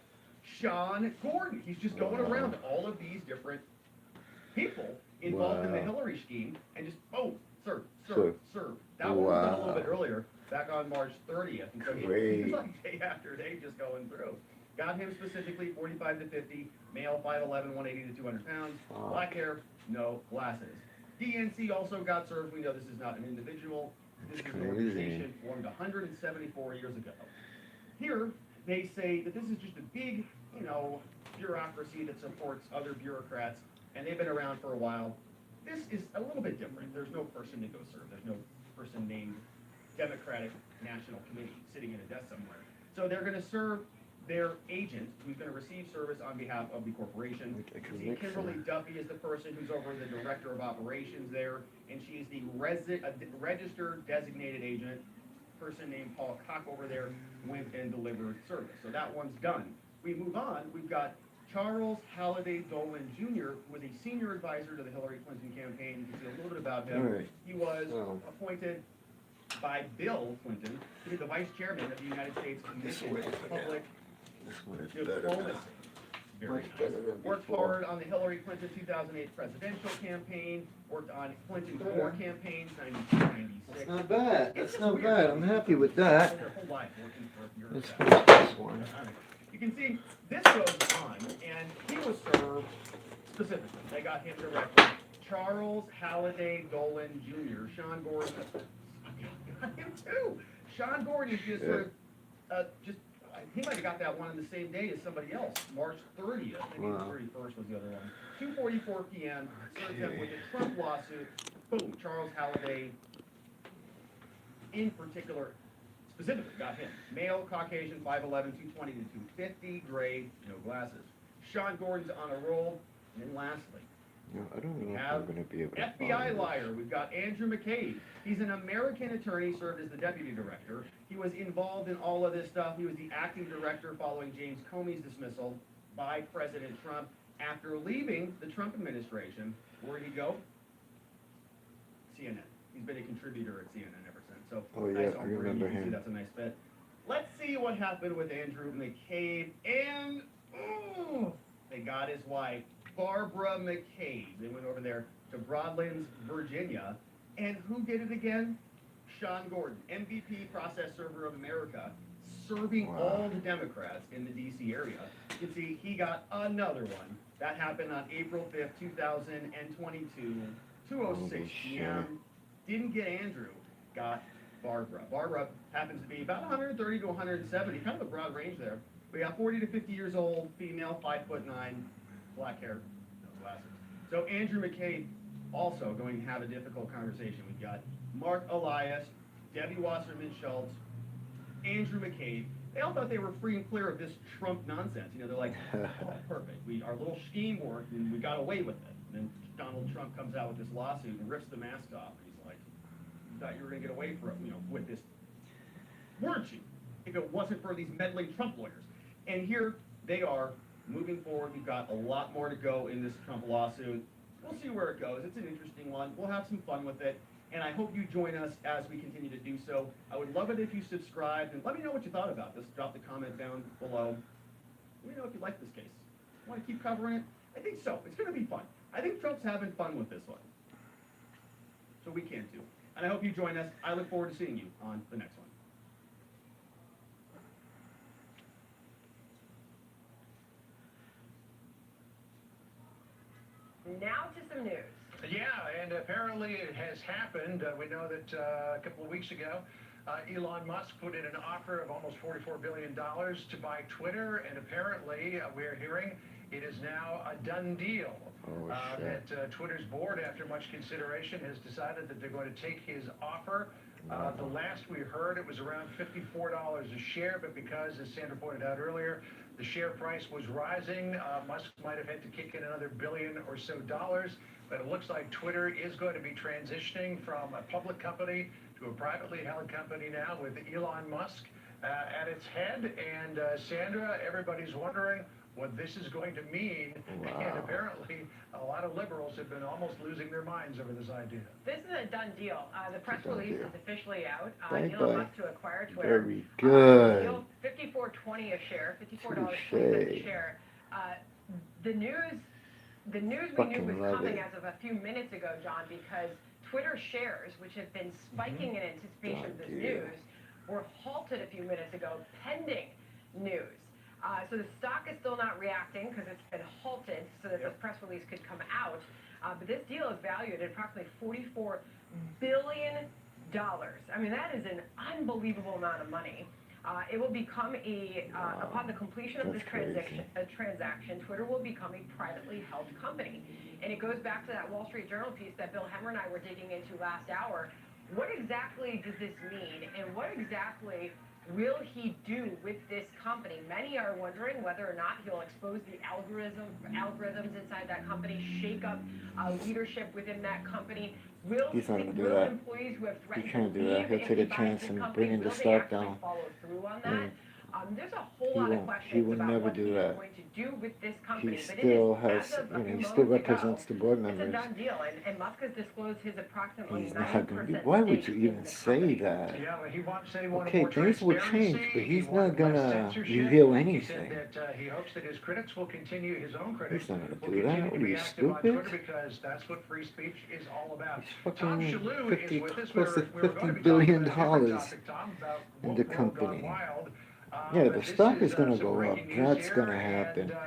Sean Gordon. He's just going around to all of these different people involved in the Wow. Hillary scheme and just, boom, serve. That one was done a Wow. little bit earlier, back on March 30th. And so he's Great. like day after day just going through. Got him specifically 45 to 50, male 5'11", 180 to 200 pounds, Wow. black hair, no glasses. DNC also got served. We know this is not an individual. This is an Crazy. organization formed 174 years ago. Here, they say that this is just a big, bureaucracy that supports other bureaucrats, and they've been around for a while. This is a little bit different. There's no person to go serve. There's no person named Democratic National Committee sitting in a desk somewhere. So they're going to serve their agent, who's going to receive service on behalf of the corporation. You see, Kimberly Duffy is the person who's over the director of operations there, and she's the registered designated agent. Person named Paul Koch over there went and delivered service. So that one's done. We move on. We've got Charles Halliday Dolan Jr., who was a senior advisor to the Hillary Clinton campaign. You can see a little bit about him. All right. He was Oh. appointed by Bill Clinton to be the vice chairman of the United States Commission of Public This one is better. Diplomacy. Very Much nice. better than Worked before. hard on the Hillary Clinton 2008 presidential campaign, worked on Clinton 4 campaigns, 92, 96. That's not bad. It's That's just not weird. bad. I'm happy with that. Their whole life working for a Let's bureaucrat. finish this one. All right. You can see this goes on, and he was served specifically. They got him directly. Charles Halliday Dolan Jr., Sean Gordon, got him too. Sean Gordon is just sort of, he might have got that one on the same day as somebody else, March 30th. Maybe Wow. the 31st was the other one. 2:44 p.m. Served him with the Trump lawsuit. Boom, Charles Halliday, in particular, specifically got him. Male, Caucasian, 5'11", 220 to 250, gray, no glasses. Sean Gordon's on a roll. And then lastly, No, I don't know if have I'm going to be able to FBI find liar. We've got Andrew McCabe. He's an American attorney, served as the deputy director. He was involved in all of this stuff. He was the acting director following James Comey's dismissal by President Trump. After leaving the Trump administration, where did he go? CNN. He's been a contributor at CNN ever since. So Oh, yeah, nice I on Brady. remember You can see him. that's a nice bet. Let's see what happened with Andrew McCabe. And they got his wife, Barbara McCabe. They went over there to Broadlands, Virginia. And who did it again? Sean Gordon, MVP process server of America, serving Wow. all the Democrats in the D.C. area. You can see he got another one. That happened on April 5th, 2022, 2:06 Holy p.m. Didn't get Andrew, got Barbara. Barbara happens to be about 130 to 170, kind of a broad range there. We got 40 to 50 years old, female, 5'9", black hair, no glasses. So Andrew McCabe also going to have a difficult conversation. We've got Mark Elias, Debbie Wasserman Schultz, Andrew McCabe. They all thought they were free and clear of this Trump nonsense. They're like, oh, perfect. Our little scheme worked and we got away with it. And then Donald Trump comes out with this lawsuit and rips the mask off. And he's like, you thought you were going to get away from, with this, weren't you? If it wasn't for these meddling Trump lawyers. And here they are moving forward. We've got a lot more to go in this Trump lawsuit. We'll see where it goes. It's an interesting one. We'll have some fun with it. And I hope you join us as we continue to do so. I would love it if you subscribed, and let me know what you thought about this. Drop the comment down below. Let me know if you like this case. Want to keep covering it? I think so. It's going to be fun. I think Trump's having fun with this one. So we can too. And I hope you join us. I look forward to seeing you on the next one. Now to some news. Yeah, and apparently it has happened. We know that a couple of weeks ago, Elon Musk put in an offer of almost $44 billion to buy Twitter, and apparently we're hearing it is now a done deal. Oh, shit. That Twitter's board, after much consideration, has decided that they're going to take his offer. The last we heard, it was around $54 a share, but because, as Sandra pointed out earlier, the share price was rising, Musk might have had to kick in another billion or so dollars, but it looks like Twitter is going to be transitioning from a public company to a privately held company now with Elon Musk at its head. And Sandra, everybody's wondering what this is going to mean. And apparently, a lot of liberals have been almost losing their minds over this idea. This is a done deal. The press Done release deal. is officially out. Bye-bye. Elon Musk to acquire Twitter. Very good. Deal $54.20 a share, $54.20 Touche. a share. The news we knew Fucking was love coming it. as of a few minutes ago, John, because Twitter shares, which have been spiking in anticipation of this Done deal. news, were halted a few minutes ago pending news. So the stock is still not reacting because it's been halted so that this press release could come out. But this deal is valued at approximately $44 billion. I mean, that is an unbelievable amount of money. It will become upon the completion of this transaction, Twitter will become a privately held company. And it goes back to that Wall Street Journal piece that Bill Hemmer and I were digging into last hour. What exactly does this mean, and what exactly will he do with this company? Many are wondering whether or not he'll expose the algorithms inside that company, shake up leadership within that company. Will He's not gonna do that. employees who have He threatened can't to do that. leave He'll if take he a buys chance this and company, bring the will they stock actually down. follow through on that? Mm. There's a whole He lot of won't. He questions would about never what do he's that. going to do with this company. He But still it is, has, as of a few he still moments ago, represents the board it's a members. done deal, and Musk has disclosed his approximately He's not going to be. 9% Why would stake you in even the say company. that? Yeah, but he said he wanted Okay, more things will transparency. change, but He he's wanted not gonna less censorship. reveal He anything. said that he hopes that his critics will continue, his own critics He's not going will to do that. continue What to are be you, active on stupid? Twitter because that's what free speech is all about. He's Tom fucking Shalhoub 50, is with us. close to We were going to $50 be billion talking about a different topic, Tom, about in the World Gone company. Wild. Yeah, But the this stock is going to some go up. breaking news That's here, going to happen. and,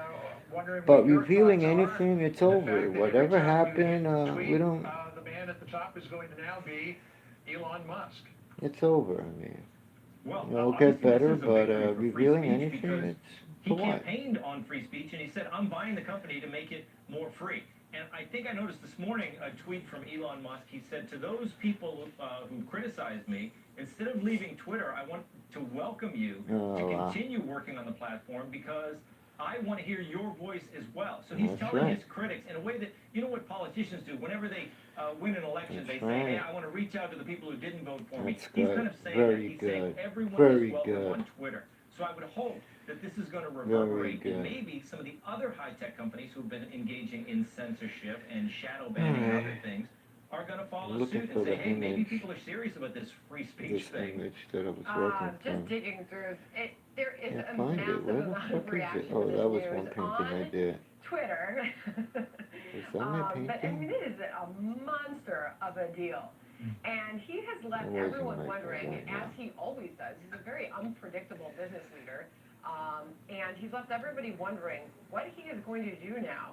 wondering But what your revealing thoughts are. anything, it's The over. fact that every Whatever time you happened, tweet, we don't. the man at the top is going to now be Elon Musk. It's over. I mean, Well, it'll obviously get better, this is a but victory for free revealing speech anything, because it's he for what? campaigned on free speech and he said, I'm buying the company to make it more free. And I think I noticed this morning a tweet from Elon Musk. He said, to those people who criticized me, instead of leaving Twitter, I want to welcome you to wow. continue working on the platform because I want to hear your voice as well. So he's That's telling right. his critics in a way that, you know what politicians do? Whenever they win an election, That's they say, hey, right. I want to reach out to the people who didn't vote for me. That's He's good. kind of saying Very that. He's saying good. everyone Very is welcome good. on Twitter. So I would hope that this is going to reverberate good. and maybe some of the other high-tech companies who've been engaging in censorship and shadow banning and other things are going to follow Looking suit for and say, the hey, maybe image. people are serious about this free speech This thing. image that I was working Just from. digging through it, there is Can't a find it. massive Where the amount fuck of is it? reaction Oh, to this that was news one painting I on did. Twitter. Is that my But I mean, painting? it is a monster of a deal. And he has left It wasn't everyone like wondering, that, as he always does. He's a very unpredictable business leader. And he's left everybody wondering what he is going to do now.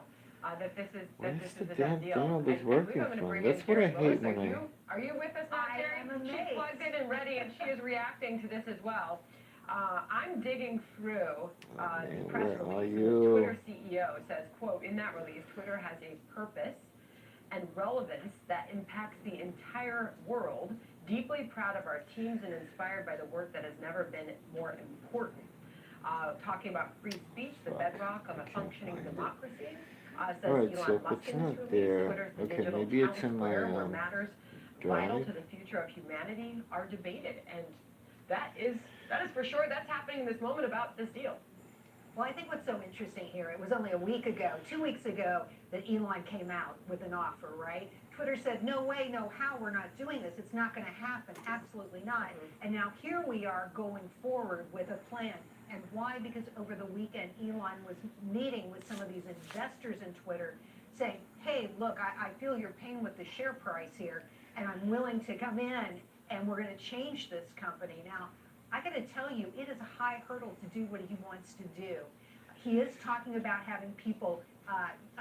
That this is Where's a the done damn deal. thing I was And I working believe I'm gonna from? bring That's in what I Terry hate Willis. when Are you with us now, Terry? She's plugged in and ready, and she is reacting to this as well. I'm digging through the press where are release. The you? Twitter CEO says, quote, in that release, Twitter has a purpose and relevance that impacts the entire world. Deeply proud of our teams and inspired by the work that has never been more important. Talking about free speech, the bedrock of a functioning democracy. Says Alright, Elon so Musk it's in this not release. there. Twitter's the Okay, digital maybe it's town in my square where matters vital drive. to the future of humanity are debated, and that is for sure. That's happening in this moment about this deal. Well, I think what's so interesting here, it was only a week ago, 2 weeks ago, that Elon came out with an offer, right? Twitter said, no way, no how, we're not doing this. It's not going to happen. Absolutely not. And now here we are going forward with a plan. And why? Because over the weekend, Elon was meeting with some of these investors in Twitter saying, hey, look, I feel your pain with the share price here, and I'm willing to come in, and we're going to change this company. Now, I got to tell you, it is a high hurdle to do what he wants to do. He is talking about having people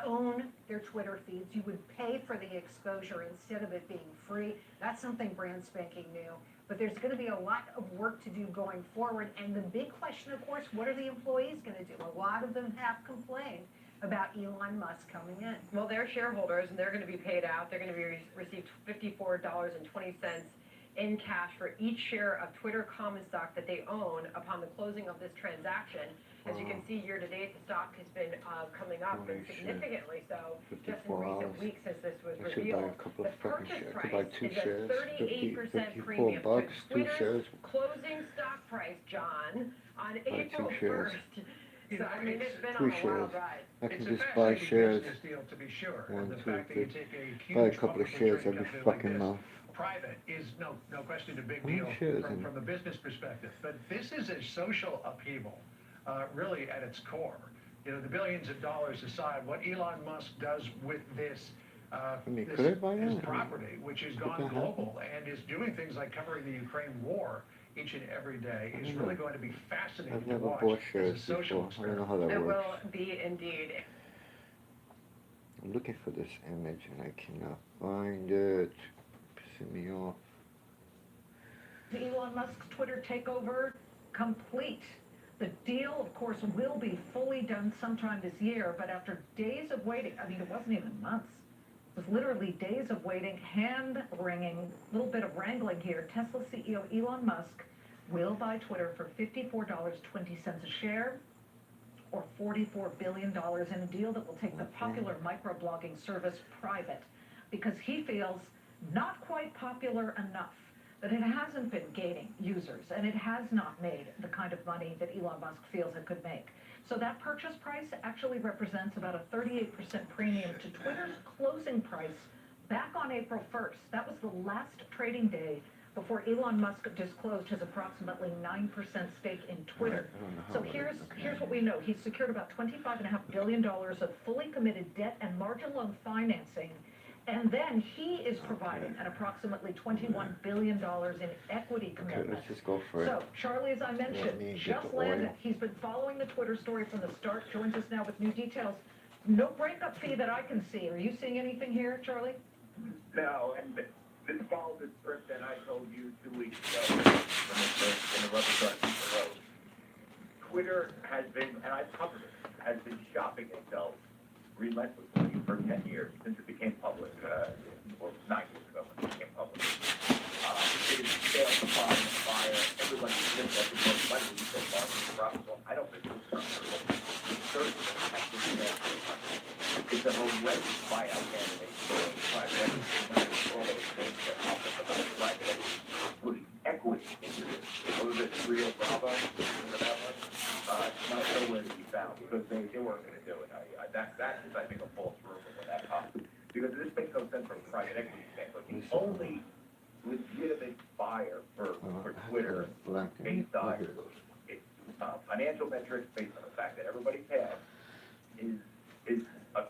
own their Twitter feeds. You would pay for the exposure instead of it being free. That's something brand spanking new. But there's going to be a lot of work to do going forward. And the big question, of course, what are the employees going to do? A lot of them have complained about Elon Musk coming in. Well, they're shareholders, and they're going to be paid out. They're going to be receive $54.20 in cash for each share of Twitter common stock that they own upon the closing of this transaction. As you can see, year to date, the stock has been coming up Holy and shit. significantly so just in 54 recent hours. weeks as this was I should buy a revealed. couple The of fucking purchase shares. I could buy price 2 is a shares. 38% 54 premium to bucks, 2 Twitter's shares. closing stock price, John, on Buy 2 April shares. 1st. So, I mean, it's been 3 on a wild shares. ride. I It's can a just buy fascinating shares. business deal, to be sure. 1, And the 2, fact that you 3. take a Buy a huge couple of publicly shares traded every company like fucking this, month. private is no question a big How many deal shares in- from the business perspective. But this is a social upheaval, really at its core. You know, the billions of dollars aside, what Elon Musk does with this, mean, this could I buy his that? property, which has Could gone that happen? global and is doing things like covering the Ukraine war each and every day, is don't really know. going to be fascinating I've to never watch bought as a shares social before. I don't know how that It works. will be indeed. I'm looking for this image and I cannot find it. Pissing me off. The Elon Musk's Twitter takeover complete. The deal, of course, will be fully done sometime this year, but after days of waiting, I mean, it wasn't even months. It was literally days of waiting, hand-wringing, a little bit of wrangling here. Tesla CEO Elon Musk will buy Twitter for $54.20 a share, or $44 billion in a deal that will take the popular microblogging service private, because he feels not quite popular enough, that it hasn't been gaining users, and it has not made the kind of money that Elon Musk feels it could make. So that purchase price actually represents about a 38% premium to Twitter's closing price back on April 1st. That was the last trading day before Elon Musk disclosed his approximately 9% stake in Twitter. So here's what we know. He's secured about $25.5 billion of fully committed debt and margin loan financing. And then he is providing an approximately $21 billion in equity Okay, commitment. let's just go for it. So, Charlie, as I mentioned, Let me get just the landed. oil. He's been following the Twitter story from the start, joins us now with new details. No breakup fee that I can see. Are you seeing anything here, Charlie? No, and this follows the script that I told you 2 weeks ago when the rubber started to the road. Twitter has been, and I've covered it, has been shopping itself relentlessly for 10 years since it became public, or 9 years ago when it became public. It has failed to find a buyer. Everybody thinks that the most likely to say market profitable. I don't think it's profitable. It's certainly actually it's a horrendous buyout candidate for private equity. All those things that happen about private equity, putting equity into this. What was it, Rio Bravo? Remember that one? Not nowhere to be found because they weren't going to do it. That is, I think, a false rumor when that happened. Because this makes no sense from a private equity standpoint. The only legitimate buyer for Twitter based on financial metrics, based on the fact that everybody passed, is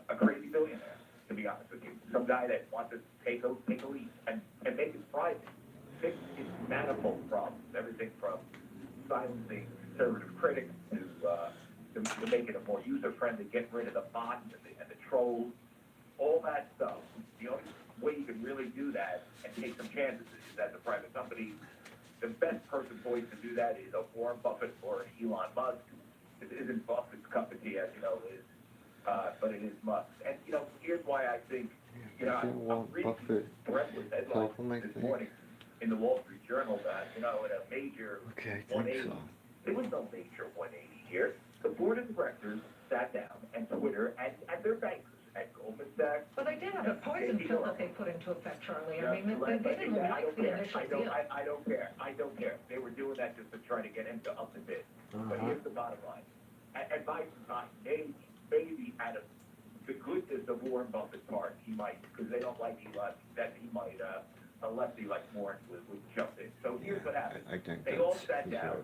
a crazy billionaire, to be honest with you. Some guy that wants to take a leap and make it private. Fix its manifold problems, everything from silencing conservative critics to make it a more user-friendly, get rid of the bots and the trolls, all that stuff. The only way you can really do that and take some chances is as a private company. The best person poised to do that is a Warren Buffett or an Elon Musk. It isn't Buffett's cup of tea, as you know, but it is Musk. And, here's why I think, I'm reading breathless headlines this morning in the Wall Street Journal that, in a major 180, there was no major 180 here. The board of directors sat down, and Twitter, and their bankers at Goldman Sachs. But they did have a poison pill that they put into effect, Charlie. I mean, they didn't like the initial deal. I don't care. I don't care. They were doing that just to try to get him to up the bid. But here's the bottom line. And by maybe out of the goodness of Warren Buffett's heart, he might, because they don't like Elon, that he might, a lefty like Warren would jump in. So here's what happened. I think They all sat down,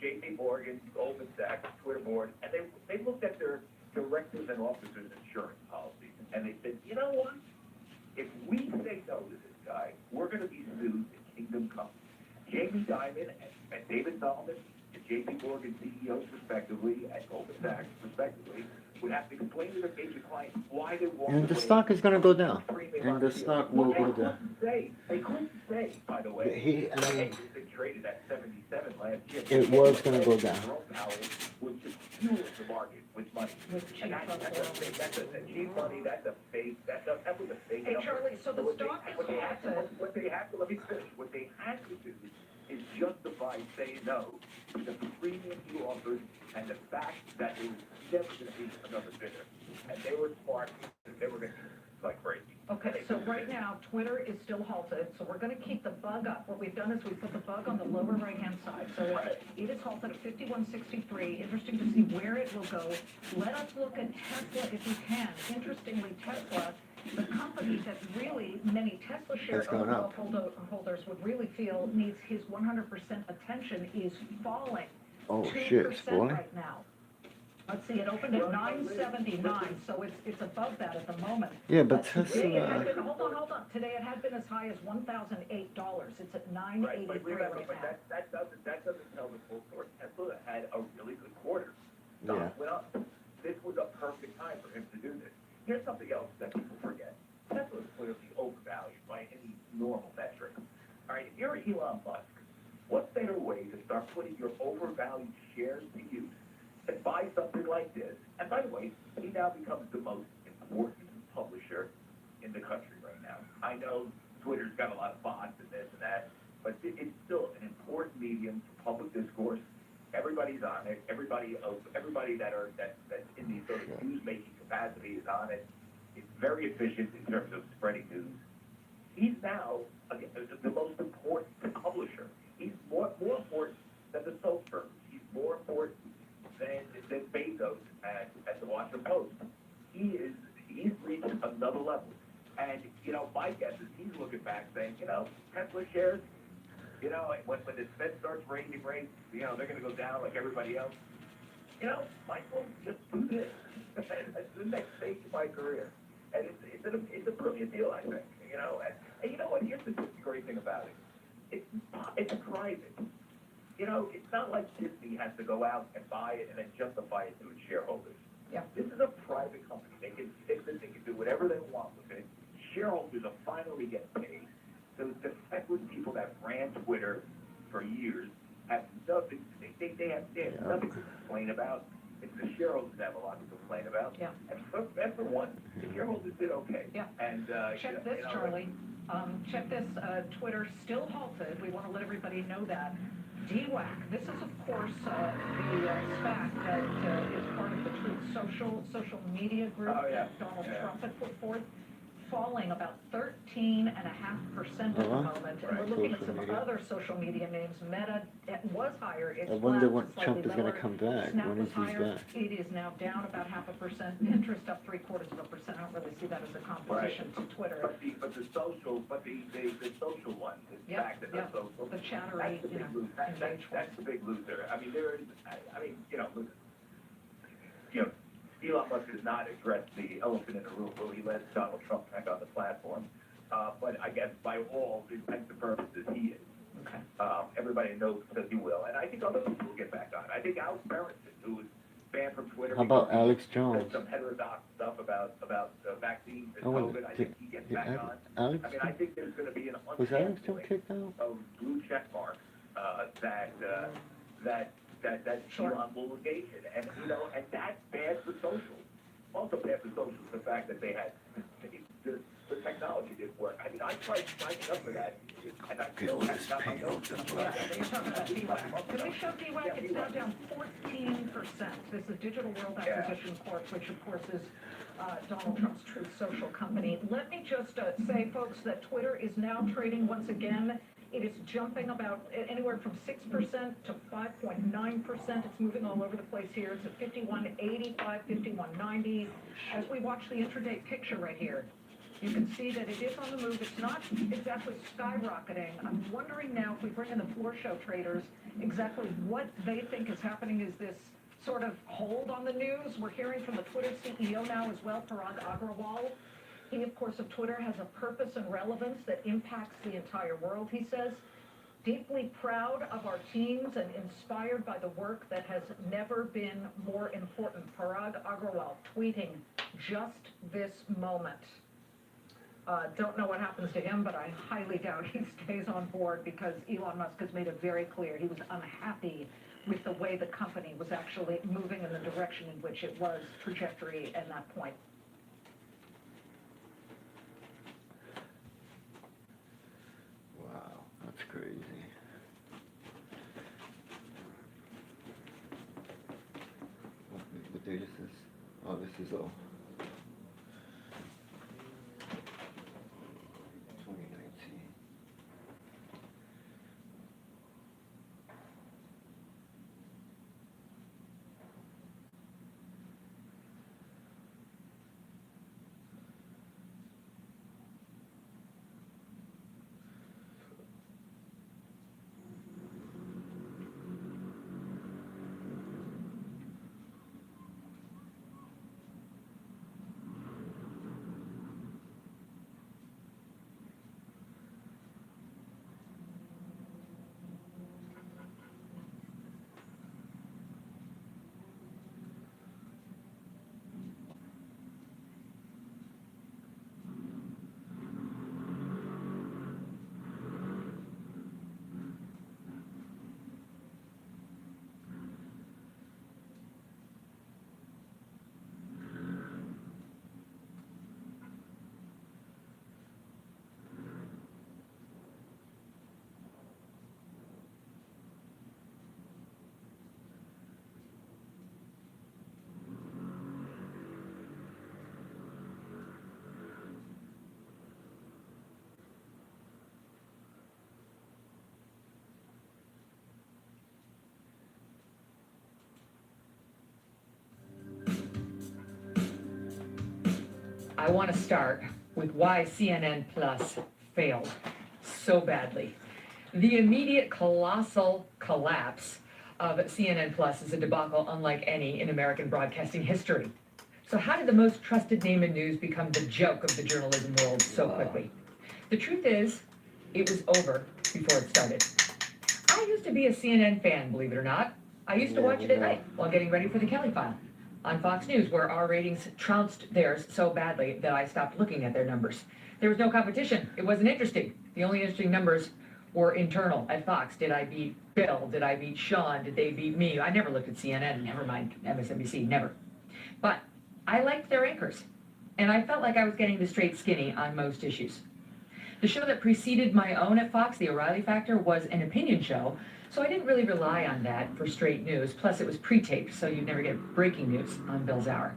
J.P. Morgan, Goldman Sachs, Twitter board, and they looked at their directors and officers' insurance policies, and they said, you know what? If we say no to this guy, we're going to be sued in Kingdom Come. Jamie Dimon and David Solomon, the J.P. Morgan CEOs respectively, and Goldman Sachs respectively, would have to explain to their major clients why they walked And the away stock is going to go down. from premium And on the deal. stock will Well, go down. They couldn't say, by the way, I mean, it's been traded at 77 last year. it was going to go down. Jerome Powell was just fueling the market with money. And that's a cheap money, that was a fake Hey, number. Charlie, so the What they- stock is what they had to- halted. What they had to, let me finish, what they had to do is justified saying no to the premium he offered and the fact that there was never going to be another bidder. And they were smart, they were going to be like crazy. Okay, so right now, Twitter is still halted, so we're gonna keep the bug up. What we've done is we put the bug on the lower right-hand side, so it is halted at 5163. Interesting to see where it will go. Let us look at Tesla if you can. Interestingly, Tesla, the company that really many Tesla share It's going up. holders would really feel needs his 100% attention, is falling. Oh, 2% shit, it's falling? right now. Let's see, it opened at 979, so it's above that at the moment. Yeah, but Today it Tesla. had been, hold on. Today it had been as high as $1,008. It's at $983 But remember, right but now. that doesn't tell the full story. Tesla had a really good quarter. Yeah. Stock went up. This was a perfect time for him to do this. Here's something else that people forget. Tesla is clearly overvalued by any normal metric. All right, if you're Elon Musk, what better way to start putting your overvalued shares to use and buy something like this? And by the way, he now becomes the most important publisher in the country right now. I know Twitter's got a lot of bots and this and that, but it's still an important medium for public discourse. Everybody's on it. Everybody that's in the sort of news-making capacity is on it. It's very efficient in terms of spreading news. He's now again, the most important publisher. He's more important than the soap firms. He's more important than Bezos at the Washington Post. He's reached another level. And, my guess is he's looking back saying, Tesla shares, when the Fed starts raising rates, they're going to go down like everybody else. Might as well just do this. That's the next stage of my career. And it's a brilliant deal, I think, And you know what? Here's the great thing about it. It's private. It's not like Disney has to go out and buy it and then justify it to its shareholders. Yeah. This is a private company. They can fix it. They can do whatever they want with it. Shareholders are finally getting paid. So the feckless people that ran Twitter for years have nothing. They have nothing to complain about. It's the shareholders that have a lot to complain about. Yeah. And for one, the shareholders did okay. Yeah. And Check this, Charlie. Check this. Twitter still halted. We want to let everybody know that. DWAC. This is, of course, the SPAC that is part of the Truth Social media group that Donald Trump had put forth, falling about 13.5% at the moment. And we're looking at some other social media names. Meta was higher. It's I wonder flat, when slightly Trump is going to lower. come back. Snap When was is he higher. back? It is now down about 0.5%. Pinterest up 0.75%. I don't really see that as a competition to Twitter. But the social one, the fact that the social, the chattery, that's the big loser. That's the big loser. I mean, Elon Musk has not addressed the elephant in the room. Will he let Donald Trump back on the platform? But I guess by all intents and purposes, he is. Okay. Everybody knows that he will, and I think other people will get back on. I think Alex Berenson, who was banned from Twitter, How about because he Alex said Jones? some heterodox stuff about vaccines and Oh, COVID. I think he gets back on. Alex, I mean, I think there's going to be an was Alex Jones kicked out? of blue check marks that Elon will engage in, and and that's bad for social. Also bad for social is the fact that they had the technology didn't work. I mean, I tried signing up for that, and I still have not my notes. You're talking about DWAC. Can we show DWAC? It's now down 14%. This is Digital World Acquisition Corp, which of course is Donald Trump's Truth Social company. Let me just say, folks, that Twitter is now trading once again. It is jumping about anywhere from 6% to 5.9%. It's moving all over the place here. It's at 51.85, 51.90. As we watch the intraday picture right here, you can see that it is on the move. It's not exactly skyrocketing. I'm wondering now, if we bring in the floor show traders, exactly what they think is happening. Is this sort of hold on the news? We're hearing from the Twitter CEO now as well, Parag Agrawal. He, of course, of Twitter has a purpose and relevance that impacts the entire world, he says. Deeply proud of our teams and inspired by the work that has never been more important. Parag Agrawal tweeting just this moment. Don't know what happens to him, but I highly doubt he stays on board because Elon Musk has made it very clear he was unhappy with the way the company was actually moving in the direction in which it was, trajectory at that point. Wow, that's crazy. Oh, this is all. 2019. I want to start with why CNN Plus failed so badly. The immediate colossal collapse of CNN Plus is a debacle unlike any in American broadcasting history. So how did the most trusted name in news become the joke of the journalism world so quickly? The truth is, it was over before it started. I used to be a CNN fan, believe it or not. I used to watch it at night while getting ready for the Kelly File on Fox News, where our ratings trounced theirs so badly that I stopped looking at their numbers. There was no competition. It wasn't interesting. The only interesting numbers were internal at Fox. Did I beat Bill? Did I beat Sean? Did they beat me? I never looked at CNN, never mind MSNBC, never. But I liked their anchors, and I felt like I was getting the straight skinny on most issues. The show that preceded my own at Fox, The O'Reilly Factor, was an opinion show, so I didn't really rely on that for straight news. Plus, it was pre-taped, so you'd never get breaking news on Bill's Hour.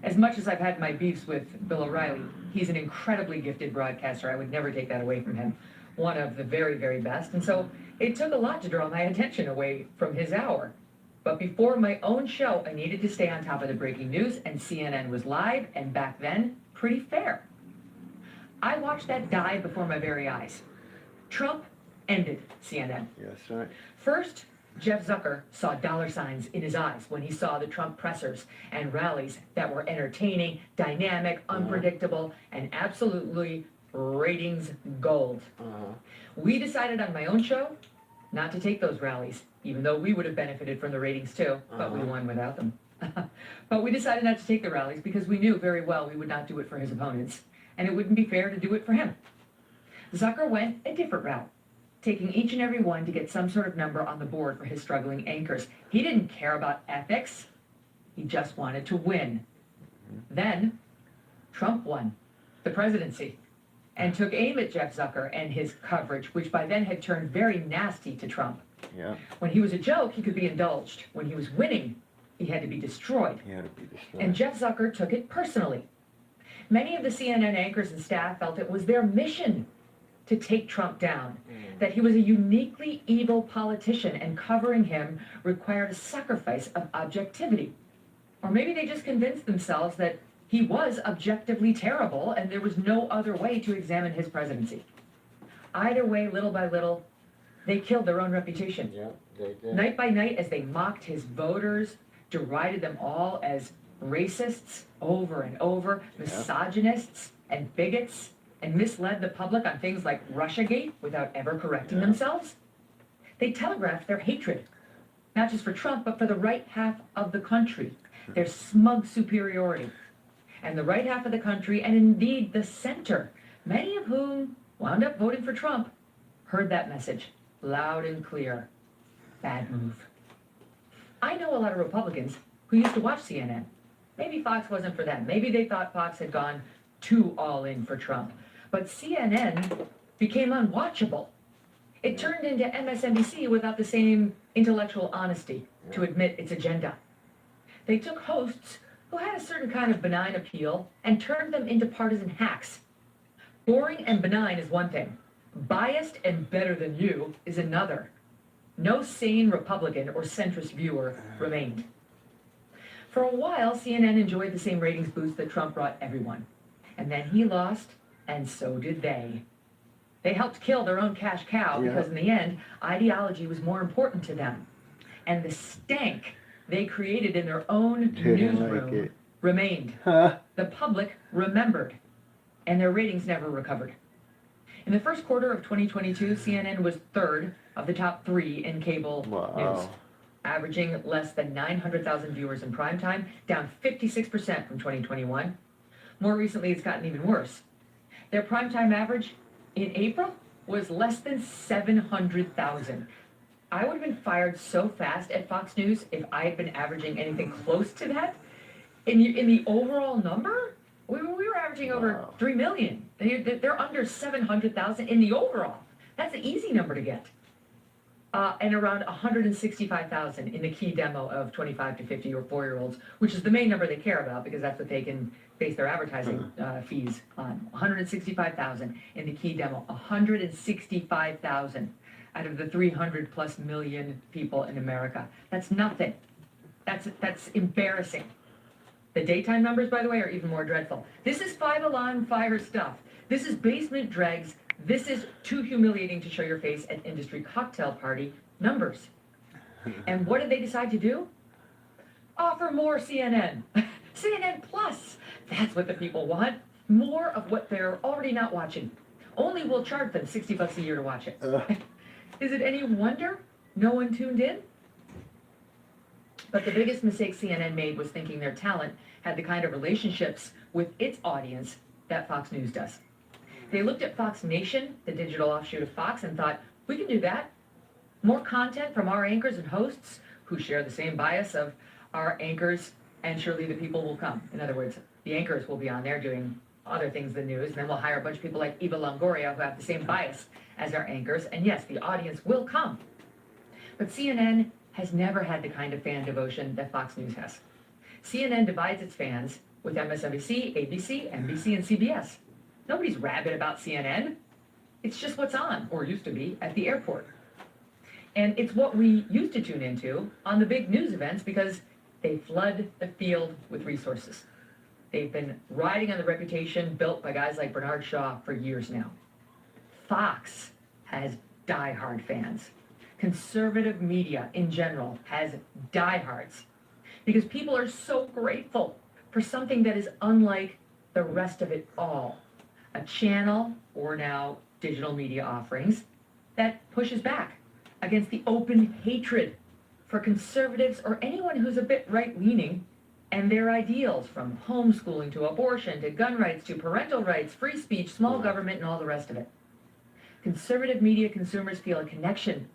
As much as I've had my beefs with Bill O'Reilly, he's an incredibly gifted broadcaster. I would never take that away from him. One of the very, very best. And so it took a lot to draw my attention away from his hour. But before my own show, I needed to stay on top of the breaking news, and CNN was live, and back then, pretty fair. I watched that die before my very eyes. Trump ended CNN. Yes, right. First, Jeff Zucker saw dollar signs in his eyes when he saw the Trump pressers and rallies that were entertaining, dynamic, unpredictable, and absolutely ratings gold. We decided on my own show not to take those rallies, even though we would have benefited from the ratings too, but we won without them. But we decided not to take the rallies because we knew very well we would not do it for his opponents, and it wouldn't be fair to do it for him. Zucker went a different route, taking each and every one to get some sort of number on the board for his struggling anchors. He didn't care about ethics. He just wanted to win. Then, Trump won the presidency and took aim at Jeff Zucker and his coverage, which by then had turned very nasty to Trump. Yeah. When he was a joke, he could be indulged. When he was winning, he had to be destroyed. He had to be destroyed. And Jeff Zucker took it personally. Many of the CNN anchors and staff felt it was their mission to take Trump down, that he was a uniquely evil politician and covering him required a sacrifice of objectivity. Or maybe they just convinced themselves that he was objectively terrible and there was no other way to examine his presidency. Either way, little by little, they killed their own reputation. Yeah, they did. Night by night, as they mocked his voters, derided them all as racists over and over, misogynists and bigots, and misled the public on things like Russiagate without ever correcting themselves. They telegraphed their hatred, not just for Trump, but for the right half of the country, their smug superiority. And the right half of the country, and indeed the center, many of whom wound up voting for Trump, heard that message loud and clear. Bad move. I know a lot of Republicans who used to watch CNN. Maybe Fox wasn't for them. Maybe they thought Fox had gone too all in for Trump. But CNN became unwatchable. It turned into MSNBC without the same intellectual honesty to admit its agenda. They took hosts who had a certain kind of benign appeal and turned them into partisan hacks. Boring and benign is one thing. Biased and better than you is another. No sane Republican or centrist viewer remained. For a while, CNN enjoyed the same ratings boost that Trump brought everyone. And then he lost, and so did they. They helped kill their own cash cow because in the end, ideology was more important to them. And the stank they created in their own newsroom remained. The public remembered, and their ratings never recovered. In the first quarter of 2022, CNN was third of the top 3 in cable news, averaging less than 900,000 viewers in prime time, down 56% from 2021. More recently, it's gotten even worse. Their primetime average in April was less than 700,000. I would have been fired so fast at Fox News if I had been averaging anything close to that. In the overall number, we were averaging over 3 million. They're under 700,000 in the overall. That's an easy number to get. And around 165,000 in the key demo of 25 to 50 or 4-year-olds, which is the main number they care about because that's what they can base their advertising fees on. 165,000 in the key demo. 165,000 out of the 300 plus million people in America. That's nothing. That's embarrassing. The daytime numbers, by the way, are even more dreadful. This is five-alarm fire stuff. This is basement dregs. This is too humiliating to show your face at industry cocktail party numbers. And what did they decide to do? Offer more CNN. CNN Plus. That's what the people want. More of what they're already not watching. Only we'll charge them $60 a year to watch it. Is it any wonder no one tuned in? But the biggest mistake CNN made was thinking their talent had the kind of relationships with its audience that Fox News does. They looked at Fox Nation, the digital offshoot of Fox, and thought, we can do that. More content from our anchors and hosts who share the same bias of our anchors, and surely the people will come. In other words, the anchors will be on there doing other things than news, and then we'll hire a bunch of people like Eva Longoria who have the same bias as our anchors, and yes, the audience will come. But CNN has never had the kind of fan devotion that Fox News has. CNN divides its fans with MSNBC, ABC, NBC, and CBS. Nobody's rabid about CNN. It's just what's on, or used to be, at the airport. And it's what we used to tune into on the big news events because they flood the field with resources. They've been riding on the reputation built by guys like Bernard Shaw for years now. Fox has diehard fans. Conservative media in general has diehards because people are so grateful for something that is unlike the rest of it all. A channel, or now digital media offerings, that pushes back against the open hatred for conservatives or anyone who's a bit right-leaning and their ideals, from homeschooling to abortion to gun rights to parental rights, free speech, small government, and all the rest of it. Conservative media consumers feel a connection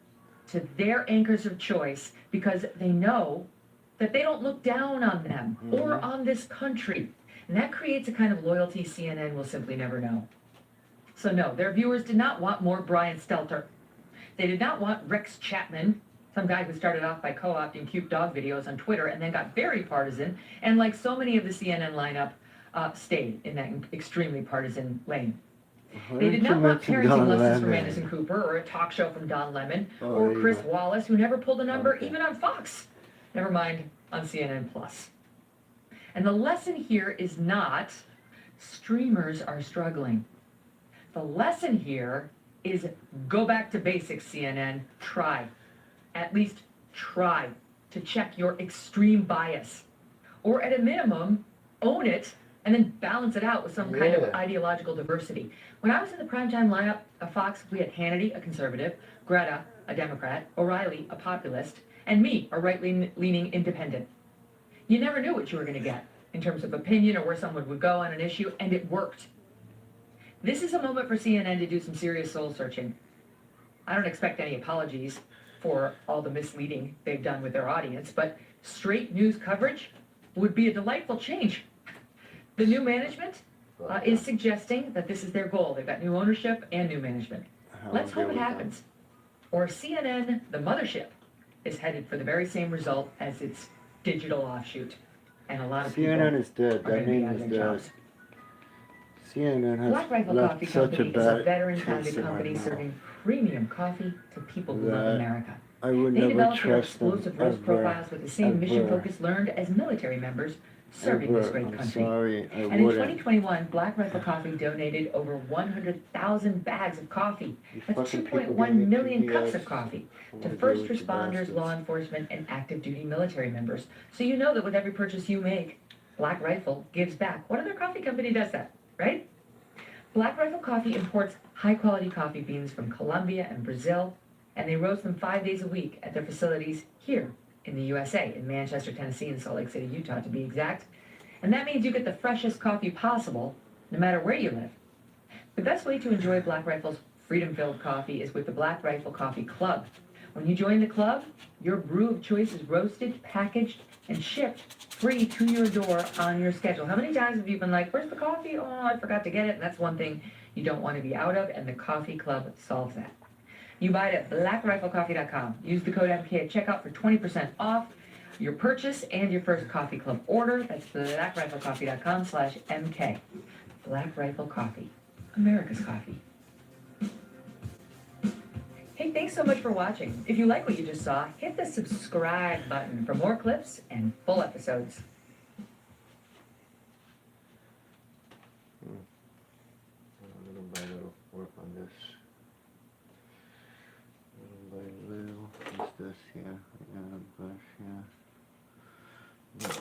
to their anchors of choice because they know that they don't look down on them or on this country. And that creates a kind of loyalty CNN will simply never know. So no, their viewers did not want more Brian Stelter. They did not want Rex Chapman, some guy who started off by co-opting cute dog videos on Twitter and then got very partisan, and like so many of the CNN lineup, stayed in that extremely partisan lane. They did not want parenting lessons from Anderson Cooper or a talk show from Don Lemon or Chris Wallace, who never pulled a number even on Fox. Never mind on CNN Plus. And the lesson here is not streamers are struggling. The lesson here is go back to basics, CNN. Try. At least try to check your extreme bias. Or at a minimum, own it and then balance it out with some kind of ideological diversity. When I was in the primetime lineup of Fox, we had Hannity, a conservative, Greta, a Democrat, O'Reilly, a populist, and me, a right-leaning independent. You never knew what you were going to get in terms of opinion or where someone would go on an issue, and it worked. This is a moment for CNN to do some serious soul-searching. I don't expect any apologies for all the misleading they've done with their audience, but straight news coverage would be a delightful change. The new management is suggesting that this is their goal. They've got new ownership and new management. Let's hope it happens. Or CNN, the mothership, is headed for the very same result as its digital offshoot. and a lot of people CNN is dead. are That going to be name out is of their dead. jobs. CNN Black Rifle has Coffee left such a Company is a bad veteran-founded taste in my company mouth serving premium coffee to people who love that America. I would They never developed their trust them explosive roast ever. profiles with the same mission Ever. focus learned as military members serving this Ever. great I'm country. sorry, I And in wouldn't. 2021, Black Rifle Coffee donated over 100,000 bags of coffee. That's fucking people 2.1 giving me million cups PBS. of coffee I to wanna first deal with you responders, bastards. law enforcement, and active duty military members. So you know that with every purchase you make, Black Rifle gives back. What other coffee company does that, right? Black Rifle Coffee imports high-quality coffee beans from Colombia and Brazil, and they roast them 5 days a week at their facilities here in the USA, in Manchester, Tennessee, and Salt Lake City, Utah, to be exact. And that means you get the freshest coffee possible, no matter where you live. The best way to enjoy Black Rifle's freedom-filled coffee is with the Black Rifle Coffee Club. When you join the club, your brew of choice is roasted, packaged, and shipped free to your door on your schedule. How many times have you been like, where's the coffee? Oh, I forgot to get it. And that's one thing you don't want to be out of, and the Coffee Club solves that. You buy it at blackriflecoffee.com. Use the code MK at checkout for 20% off your purchase and your first Coffee Club order. That's blackriflecoffee.com/MK. Black Rifle Coffee, America's coffee. Hey, thanks so much for watching. If you like what you just saw, hit the subscribe button for more clips and full episodes. Little by little, work on this. Little by little, what's this here? I got a brush here.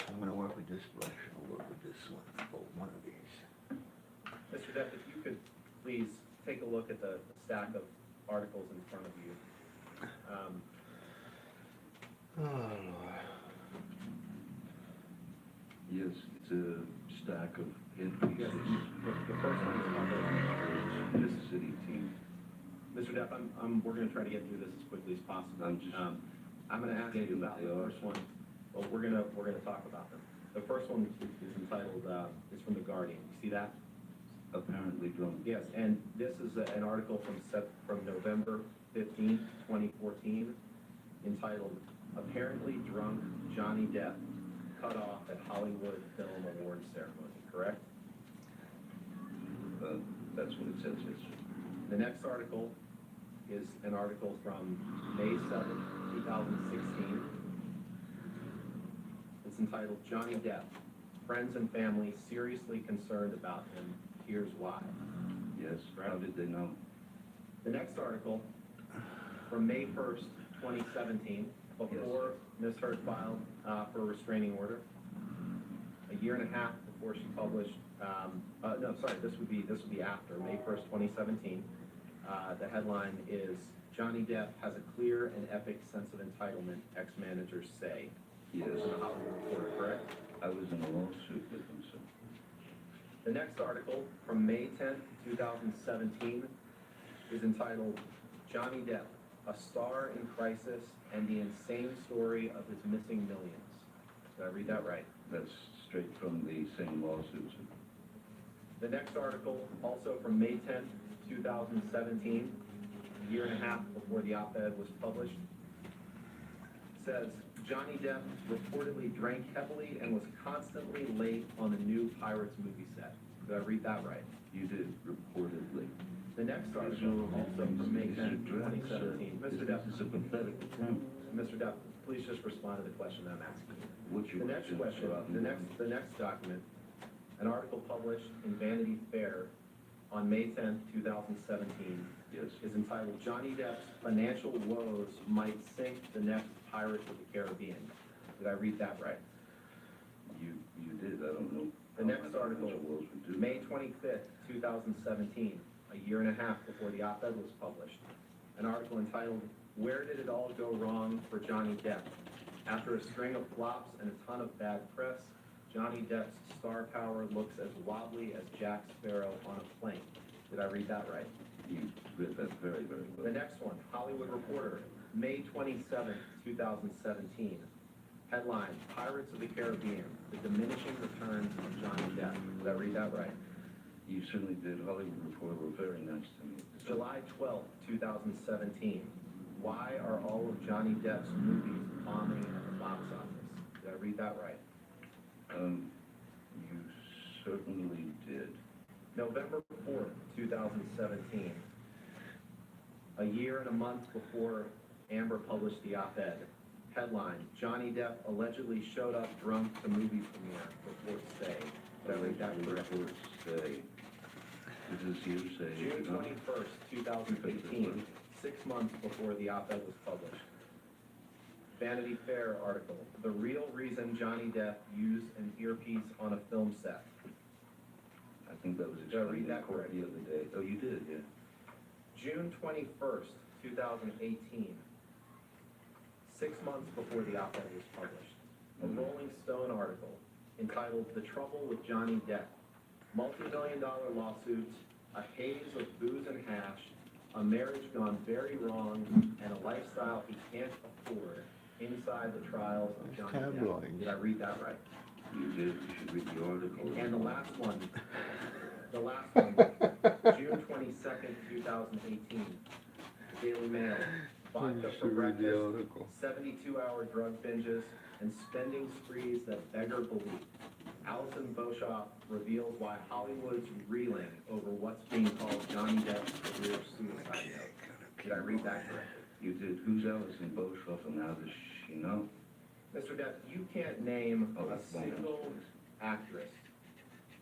I'm gonna work with this brush. I'll work with this one. Oh, one of these. Mr. Depp, if you could please take a look at the stack of articles in front of you. Oh, Lord. Yes, it's a stack of hit pieces. The first one is on The city team. Mr. Depp, we're gonna try to get through this as quickly as possible. I'm just I'm gonna ask you about the first one. Well, we're gonna talk about them. The first one is entitled, it's from The Guardian. You see that? Apparently drunk. Yes, and this is an article from November 15th, 2014, entitled, Apparently Drunk Johnny Depp Cut Off at Hollywood Film Awards Ceremony, correct? That's what it says, yes. The next article is an article from May 7th, 2016. It's entitled, Johnny Depp, Friends and Family Seriously Concerned About Him. Here's why. Yes, how did they know? The next article, from May 1st, 2017, before Ms. Heard filed for a restraining order, a year and a half before she published, this would be after, May 1st, 2017. The headline is, Johnny Depp has a clear and epic sense of entitlement, ex-managers say. Yes. This is in the Hollywood Reporter, correct? I was in a lawsuit with them, so. The next article, from May 10th, 2017, is entitled, Johnny Depp, a star in crisis and the insane story of his missing millions. Did I read that right? That's straight from the same lawsuits. The next article, also from May 10th, 2017, a year and a half before the op-ed was published, says, Johnny Depp reportedly drank heavily and was constantly late on the new Pirates movie set. Did I read that right? You did, reportedly. The next article, also from May 10th, 2017. Mr. Depp, This is a pathetic attempt. Mr. Depp, please just respond to the question I'm asking you. What's your The next question, the next document, an article published in Vanity Fair on May 10th, 2017, yes, is entitled, Johnny Depp's Financial Woes Might Sink the Next Pirates of the Caribbean. Did I read that right? You did, I don't know. The next article, May 25th, 2017, a year and a half before the op-ed was published, an article entitled, Where Did It All Go Wrong for Johnny Depp? After a string of flops and a ton of bad press, Johnny Depp's star power looks as wobbly as Jack Sparrow on a plane. Did I read that right? You read that very, very well. The next one, Hollywood Reporter, May 27th, 2017. Headline, Pirates of the Caribbean, the diminishing returns of Johnny Depp. Did I read that right? You certainly did. Hollywood Reporter were very nice to me. July 12th, 2017. Why are all of Johnny Depp's movies bombing at the box office? Did I read that right? You certainly did. November 4th, 2017, a year and a month before Amber published the op-ed. Headline, Johnny Depp allegedly showed up drunk to movie premiere before stay. Did I read that correctly? Say, this is hearsay. June 21st, 2018, 6 months before the op-ed was published. Vanity Fair article, the real reason Johnny Depp used an earpiece on a film set. I think that was Did I read explained in that court the other day. Oh, you did, yeah. June 21st, 2018, 6 months before the op-ed was published. A Rolling Stone article entitled The Trouble with Johnny Depp. Multi-million-dollar lawsuits, a haze of booze and hash, a marriage gone very wrong, and a lifestyle he can't afford inside the trials of Johnny Depp. Tabloids. Did I read that right? You did, you should read the article. And the last one, June 22nd, 2018, Daily Mail. Vodka for breakfast, 72-hour drug binges, and spending sprees that beggar belief. Alison Beauchamp reveals why Hollywood's reeling over what's being called Johnny Depp's career suicide note. Did I read that correctly? You did. Who's Alison Beauchamp and how does she know? Mr. Depp, you can't name Oh, a single actress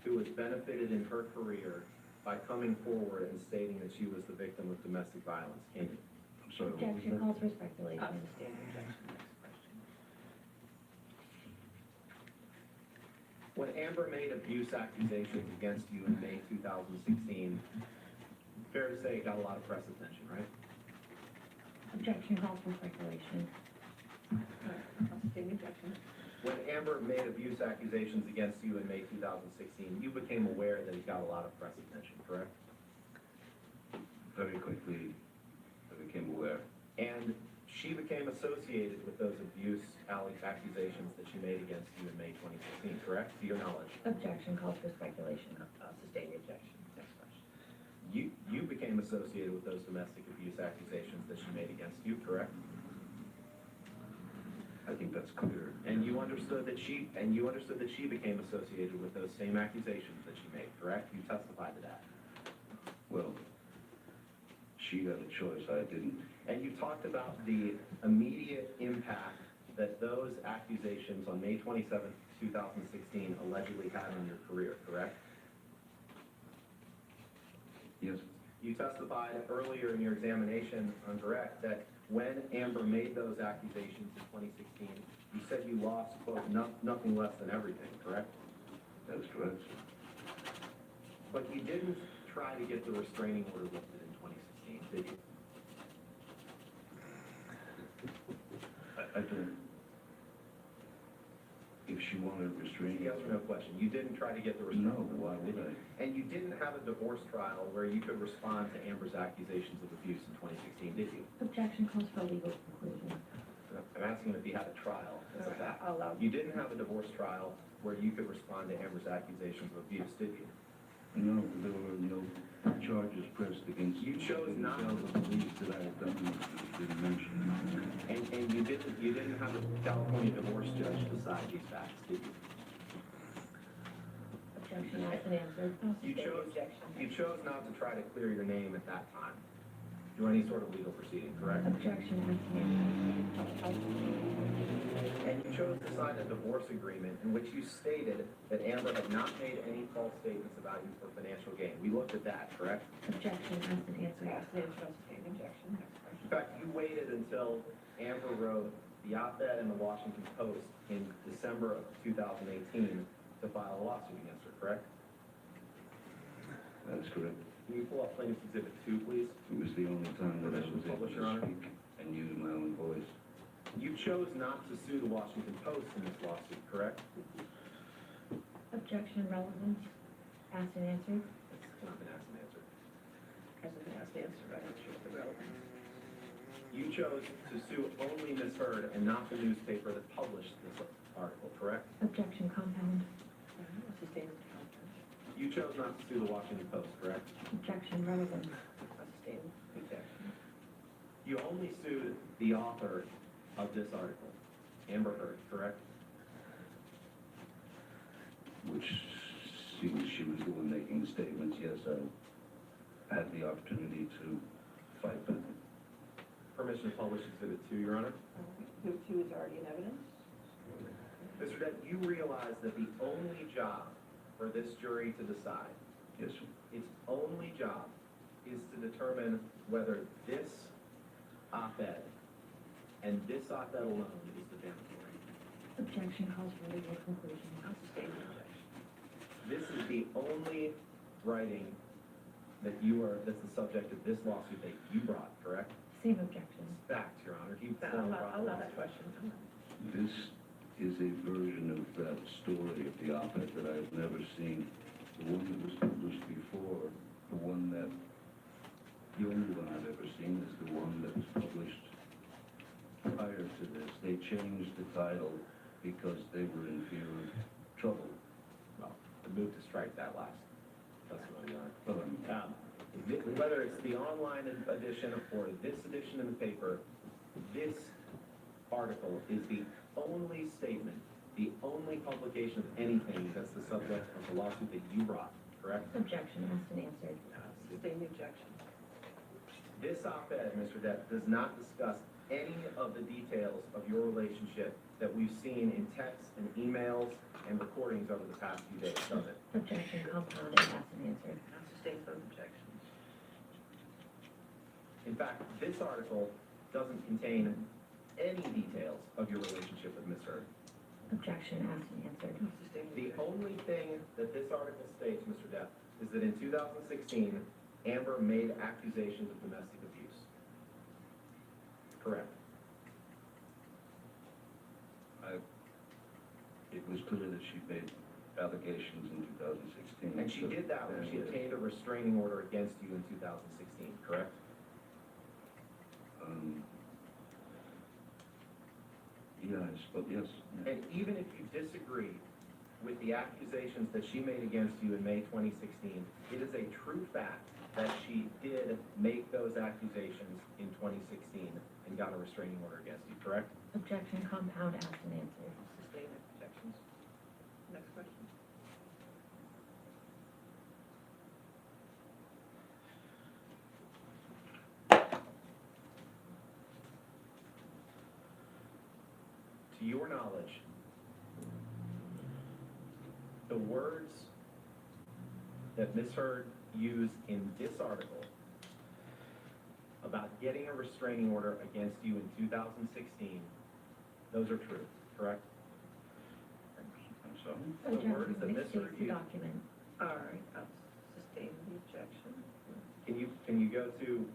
who has benefited in her career by coming forward and stating that she was the victim of domestic violence, can you? I'm sorry, what was Objection that? calls for speculation. When Amber made abuse accusations against you in May 2016, fair to say it got a lot of press attention, right? Objection calls for speculation. I'll sustain the objection. When Amber made abuse accusations against you in May 2016, you became aware that it got a lot of press attention, correct? Very quickly, I became aware. And she became associated with those abuse accusations that she made against you in May 2016, correct? To your knowledge. Objection calls for speculation. I'll sustain the objection. Next question. You became associated with those domestic abuse accusations that she made against you, correct? I think that's clear. And you understood that she became associated with those same accusations that she made, correct? You testified to that. Well, she had a choice, I didn't. And you talked about the immediate impact that those accusations on May 27th, 2016 allegedly had on your career, correct? Yes. You testified earlier in your examination on direct that when Amber made those accusations in 2016, you said you lost, quote, nothing less than everything, correct? That's correct. But you didn't try to get the restraining order lifted in 2016, did you? I don't. If she wanted restraining. Yes or no question. You didn't try to get the restraining No, order. why would did you? I? And you didn't have a divorce trial where you could respond to Amber's accusations of abuse in 2016, did you? Objection calls for a legal conclusion. I'm asking if you had a trial. That's a fact. I'll allow. You didn't have a divorce trial where you could respond to Amber's accusations of abuse, did you? No, there were no charges pressed against. You chose not to. The beliefs that I had done, didn't mention. And you didn't have a California divorce judge decide these facts, did you? Objection asked and answered. I'll You sustain the chose, objection. you chose not to try to clear your name at that time through any sort of legal proceeding, correct? Objection asked and answered. I'll sustain the objection. And you chose to sign a divorce agreement in which you stated that Amber had not made any false statements about you for financial gain. We looked at that, correct? Objection asked and answered. Asked and answered. I'll sustain the objection. Next question. In fact, you waited until Amber wrote the op-ed in the Washington Post in December of 2018 to file a lawsuit against her, correct? That's correct. Can you pull up Plaintiff's Exhibit 2, please? It was the only time that I was able Publish, Your Honor. to speak and use my own voice. You chose not to sue the Washington Post in this lawsuit, correct? Objection relevant. Asked and answered. It's not been asked and answered. Hasn't been asked and answered. I'm not sure if they're relevant. You chose to sue only Ms. Heard and not the newspaper that published this article, correct? Objection compound. I'll sustain the compound. You chose not to sue the Washington Post, correct? Objection relevant. I'll sustain the objection. You only sued the author of this article, Amber Heard, correct? which seems she was the one making statements. Yes, I had the opportunity to fight back. Permission to publish Exhibit 2, Your Honor. Exhibit 2 is already in evidence. Mr. Depp, you realize that the only job for this jury to decide, Yes, sir. its only job, is to determine whether this op-ed and this op-ed alone is defamatory. Objection calls for legal conclusion. I'll sustain the objection. This is the only writing that's the subject of this lawsuit that you brought, correct? Same objection. Fact, Your Honor. You I'll allow that question. This is a version of that story of the op-ed that I've never seen. The one that was published before, the only one I've ever seen is the one that was published prior to this. They changed the title because they were in fear of trouble. Well, the move to strike that last testimony, Your Honor. Well, Whether it's the online edition or this edition in the paper, this article is the only statement, the only publication of anything that's the subject of the lawsuit that you brought, correct? Objection asked and answered. Sustain the objection. This op-ed, Mr. Depp, does not discuss any of the details of your relationship that we've seen in texts and emails and recordings over the past few days, does it? Objection compounded, asked and answered. I'll sustain those objections. In fact, this article doesn't contain any details of your relationship with Ms. Heard. Objection asked and answered. I'll sustain the The only thing that this article states, Mr. Depp, is that in 2016, Amber made accusations of domestic abuse. Correct. It was clear that she made allegations in 2016. And she did that when she obtained a restraining order against you in 2016, correct? Yes. And even if you disagree with the accusations that she made against you in May 2016, it is a true fact that she did make those accusations in 2016 and got a restraining order against you, correct? Objection compound, asked and answered. Sustain the objections. Next question. To your knowledge, the words that Ms. Heard used in this article about getting a restraining order against you in 2016, those are true, correct? I'm sorry? The words that Ms. Heard The used. document. All right, I'll sustain the objection. Can you go to,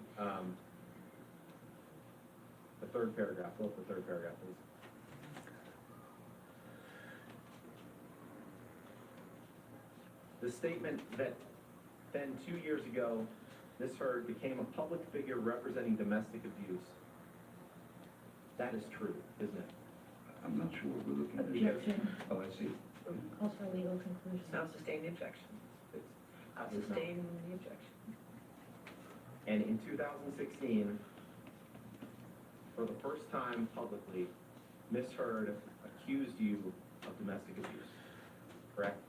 the third paragraph, go to the third paragraph, please. The statement that then 2 years ago, Ms. Heard became a public figure representing domestic abuse. That is true, isn't it? I'm not sure what we're looking at. Objection. Oh, I see. Calls for legal conclusion. I'll sustain the objection. I'll sustain the objection. And in 2016, for the first time publicly, Ms. Heard accused you of domestic abuse, correct?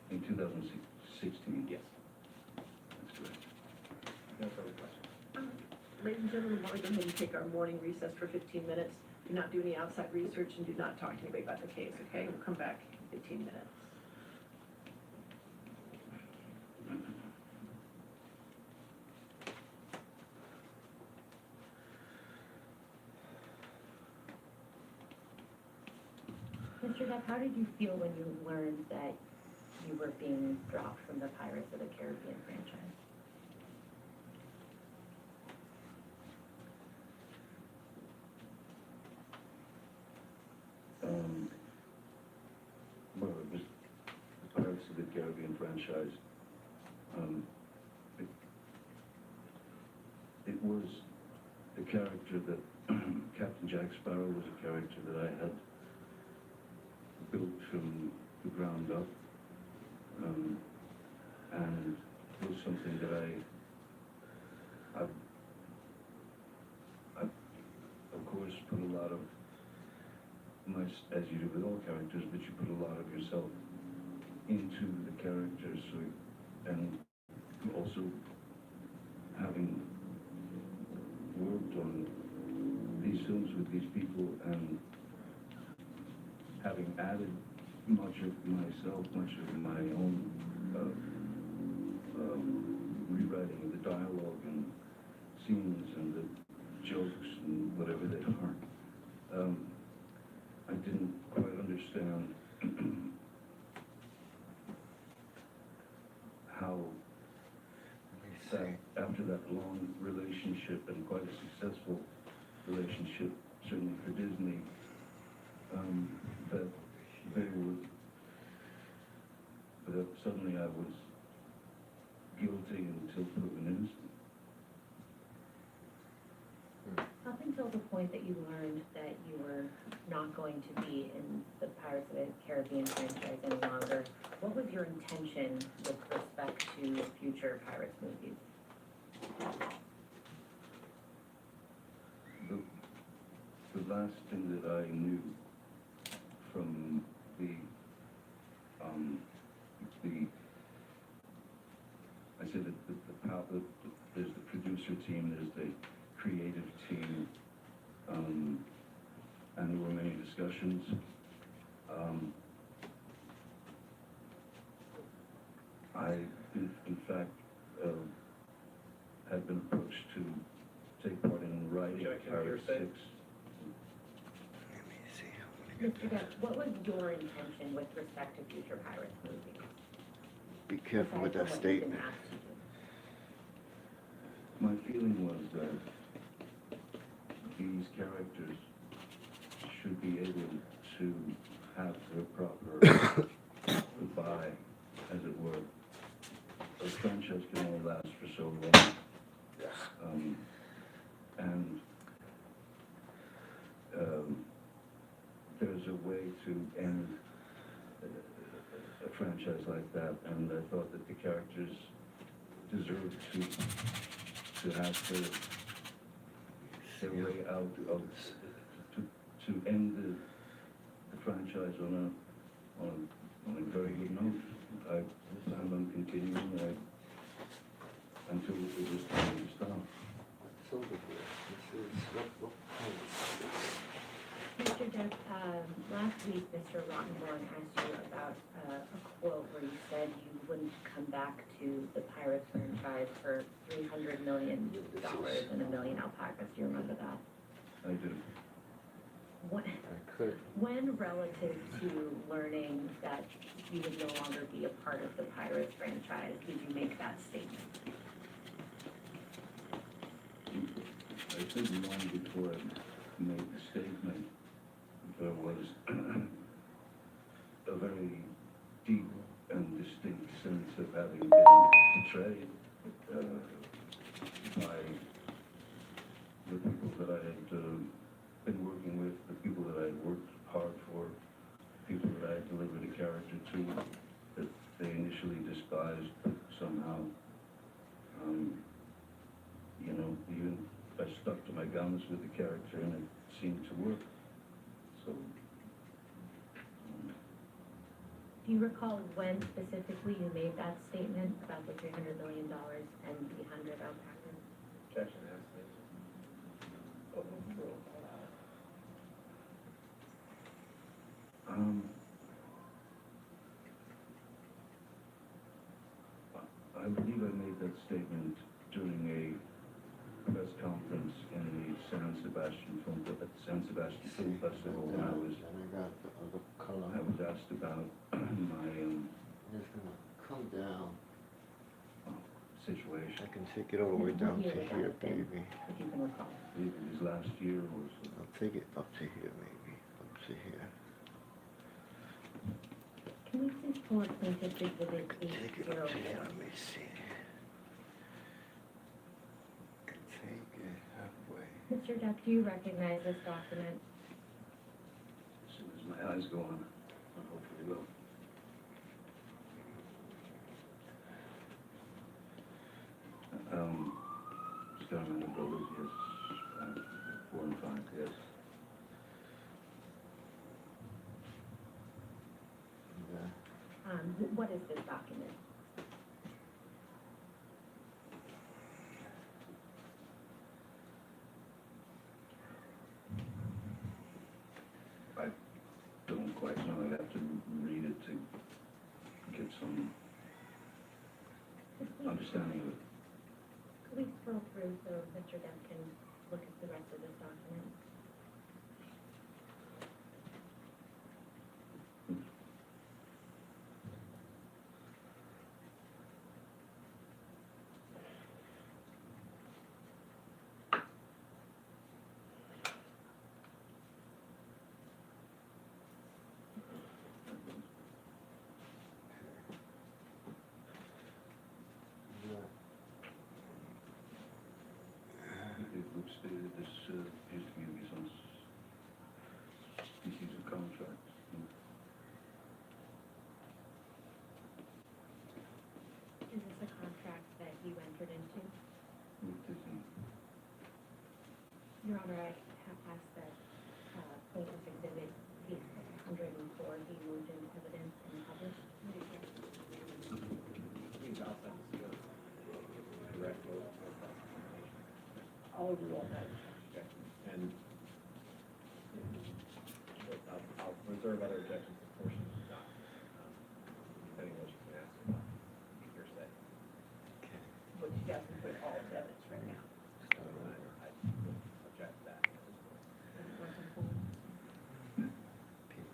In 2016? Yes. That's correct. No further questions. Ladies and gentlemen, we're going to go ahead and take our morning recess for 15 minutes. Do not do any outside research and do not talk to anybody about the case, okay? We'll come back in 15 minutes. Mr. Depp, how did you feel when you learned that you were being dropped from the Pirates of the Caribbean franchise? Well, it was the Pirates of the Caribbean franchise. It was a character that Captain Jack Sparrow was a character that I had built from the ground up, and it was something that I of course put a lot of as you do with all characters, but you put a lot of yourself into the characters, so, and also having worked on these films with these people and having added much of myself, much of my own rewriting of the dialogue and scenes and the jokes and whatever they are. I didn't quite understand how that, after that long relationship and quite a successful relationship, certainly for Disney, that they were, that suddenly I was guilty until proven innocent. Up until the point that you learned that you were not going to be in the Pirates of the Caribbean franchise any longer, what was your intention with respect to future Pirates movies? The last thing that I knew from I said that there's the producer team, there's the creative team, and there were many discussions. I, in fact, had been approached to take part in writing Pirates 6. Mr. Depp, what was your intention with respect to future Pirates movies? Be careful with Aside that from what you've been statement. asked to do? My feeling was that these characters should be able to have their proper goodbye, as it were. A franchise can only last for so long. There's a way to end a franchise like that, and I thought that the characters deserve to have their way out of to end the franchise on a very good note. I planned on continuing until it was time to stop. Mr. Depp, last week, Mr. Rottenborn asked you about a quote where you said you wouldn't come back to the Pirates franchise for $300 million and 1 million alpacas. Do you remember that? I do. When relative to learning that you would no longer be a part of the Pirates franchise, did you make that statement? I think long before I made the statement, there was a very deep and distinct sense of having been betrayed by the people that I had been working with, the people that I had worked hard for, people that I had delivered a character to, that they initially despised, but somehow, even I stuck to my guns with the character and it seemed to work. So. Do you recall when specifically you made that statement about the $300 million and the 100 alpacas? Objection, I believe I made that statement during a press conference in the San Sebastian Film Festival when I was asked about my It's gonna come down. situation. I can take it all the way down to here, baby. If you can recall. Maybe it was last year or so. I'll take it up to here, maybe. Up to here. Can we please pull up plaintiff exhibit Take it up to here. 801? Let me see. Take it halfway. Mr. Depp, do you recognize this document? As soon as my eyes go on, I hopefully will. Starman and Brothers, yes. 4 and 5, yes. What is this document? Don't quite know, I'd have to read it to get some understanding of it. Could we scroll through so Mr. Depp can look at the rest of this document? It looks, this appears to be some species of contract. Is this a contract that you entered into? Your Honor, I have asked that plaintiff exhibit case 104 be moved into evidence and published. Please, I'll send this to the direct vote. I'll overrule that.